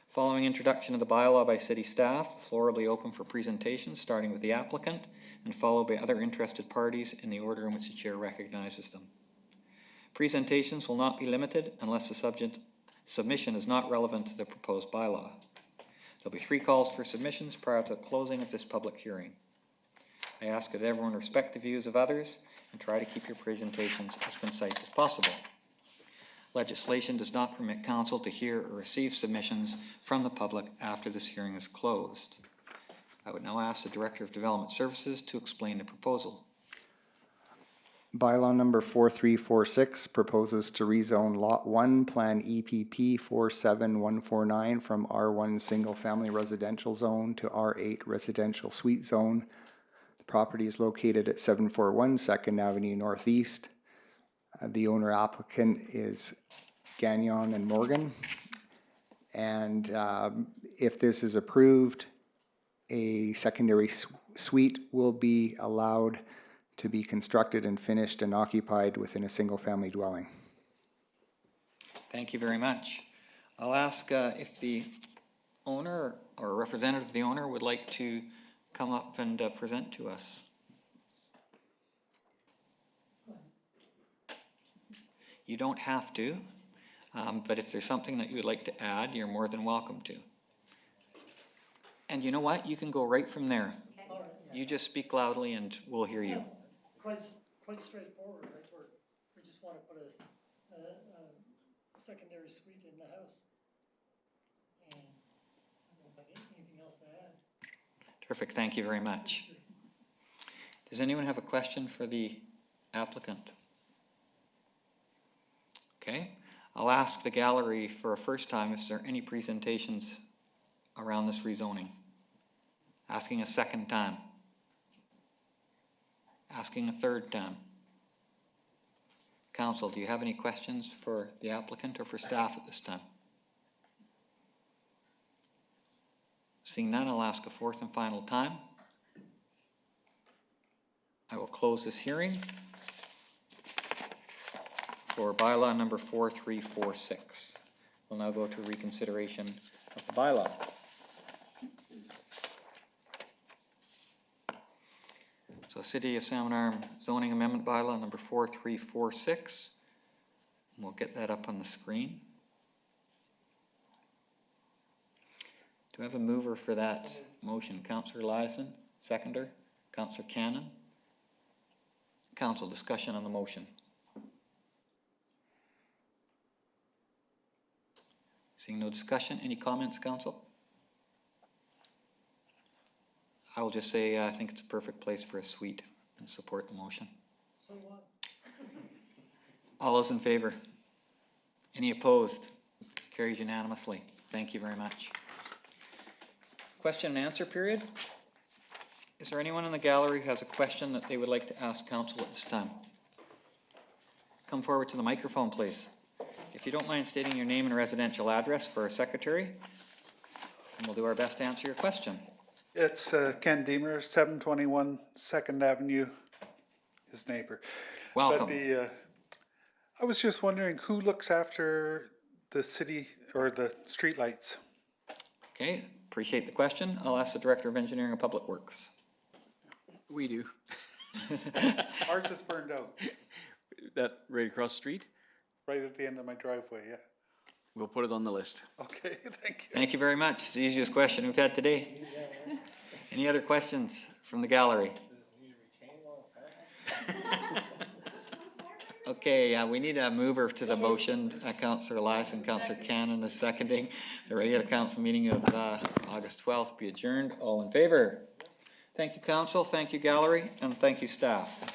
Following introduction of the bylaw by city staff, the floor will be open for presentations, starting with the applicant and followed by other interested parties in the order in which the chair recognizes them. Presentations will not be limited unless the submission is not relevant to the proposed bylaw. There'll be 3 calls for submissions prior to the closing of this public hearing. I ask that everyone respect the views of others and try to keep your presentations as concise as possible. legislation does not permit council to hear or receive submissions from the public after this hearing is closed. I would now ask the Director of Development Services to explain the proposal. Bylaw number 4346 proposes to rezone Lot 1, Plan EPP 47149 from R1 Single Family Residential Zone to R8 Residential Suite Zone. The property is located at 741 2nd Avenue Northeast. The owner applicant is Gagnon and Morgan. And if this is approved, a secondary suite will be allowed to be constructed and finished and occupied within a single-family dwelling. Thank you very much. I'll ask if the owner or a representative of the owner would like to come up and present to us. You don't have to, but if there's something that you would like to add, you're more than welcome to. And you know what? You can go right from there. You just speak loudly and we'll hear you. Quite straightforward, right? We just want to put a secondary suite in the house. And I don't know if I get anything else to add. Terrific, thank you very much. Does anyone have a question for the applicant? Okay, I'll ask the gallery for a first time if there are any presentations around this rezoning. Asking a second time. Asking a third time. Council, do you have any questions for the applicant or for staff at this time? Seeing none, I'll ask a fourth and final time. I will close this hearing for bylaw number 4346. We'll now go to reconsideration of the bylaw. So City of Salmon Arm zoning amendment bylaw number 4346. And we'll get that up on the screen. Do we have a mover for that motion? Councillor Eliason, seconder. Councillor Cannon. Council, discussion on the motion. Seeing no discussion, any comments, Council? I will just say I think it's a perfect place for a suite and support the motion. So what? All those in favor? Any opposed? Carries unanimously. Thank you very much. Question and answer period. Is there anyone in the gallery who has a question that they would like to ask council at this time? Come forward to the microphone, please. If you don't mind stating your name and residential address for our secretary, and we'll do our best to answer your question. It's Ken Deemer, 721 2nd Avenue, his neighbor. Welcome. But I was just wondering who looks after the city or the street lights? Okay, appreciate the question. I'll ask the Director of Engineering and Public Works. We do. Ours is burned out. That right across the street? Right at the end of my driveway, yeah. We'll put it on the list. Okay, thank you. Thank you very much. It's the easiest question we've had today. Any other questions from the gallery? Okay, we need a mover to the motion. Councillor Elias and Councillor Cannon is seconding. The regular council meeting of August 12th be adjourned. All in favor? Thank you, council. Thank you, gallery. And thank you, staff.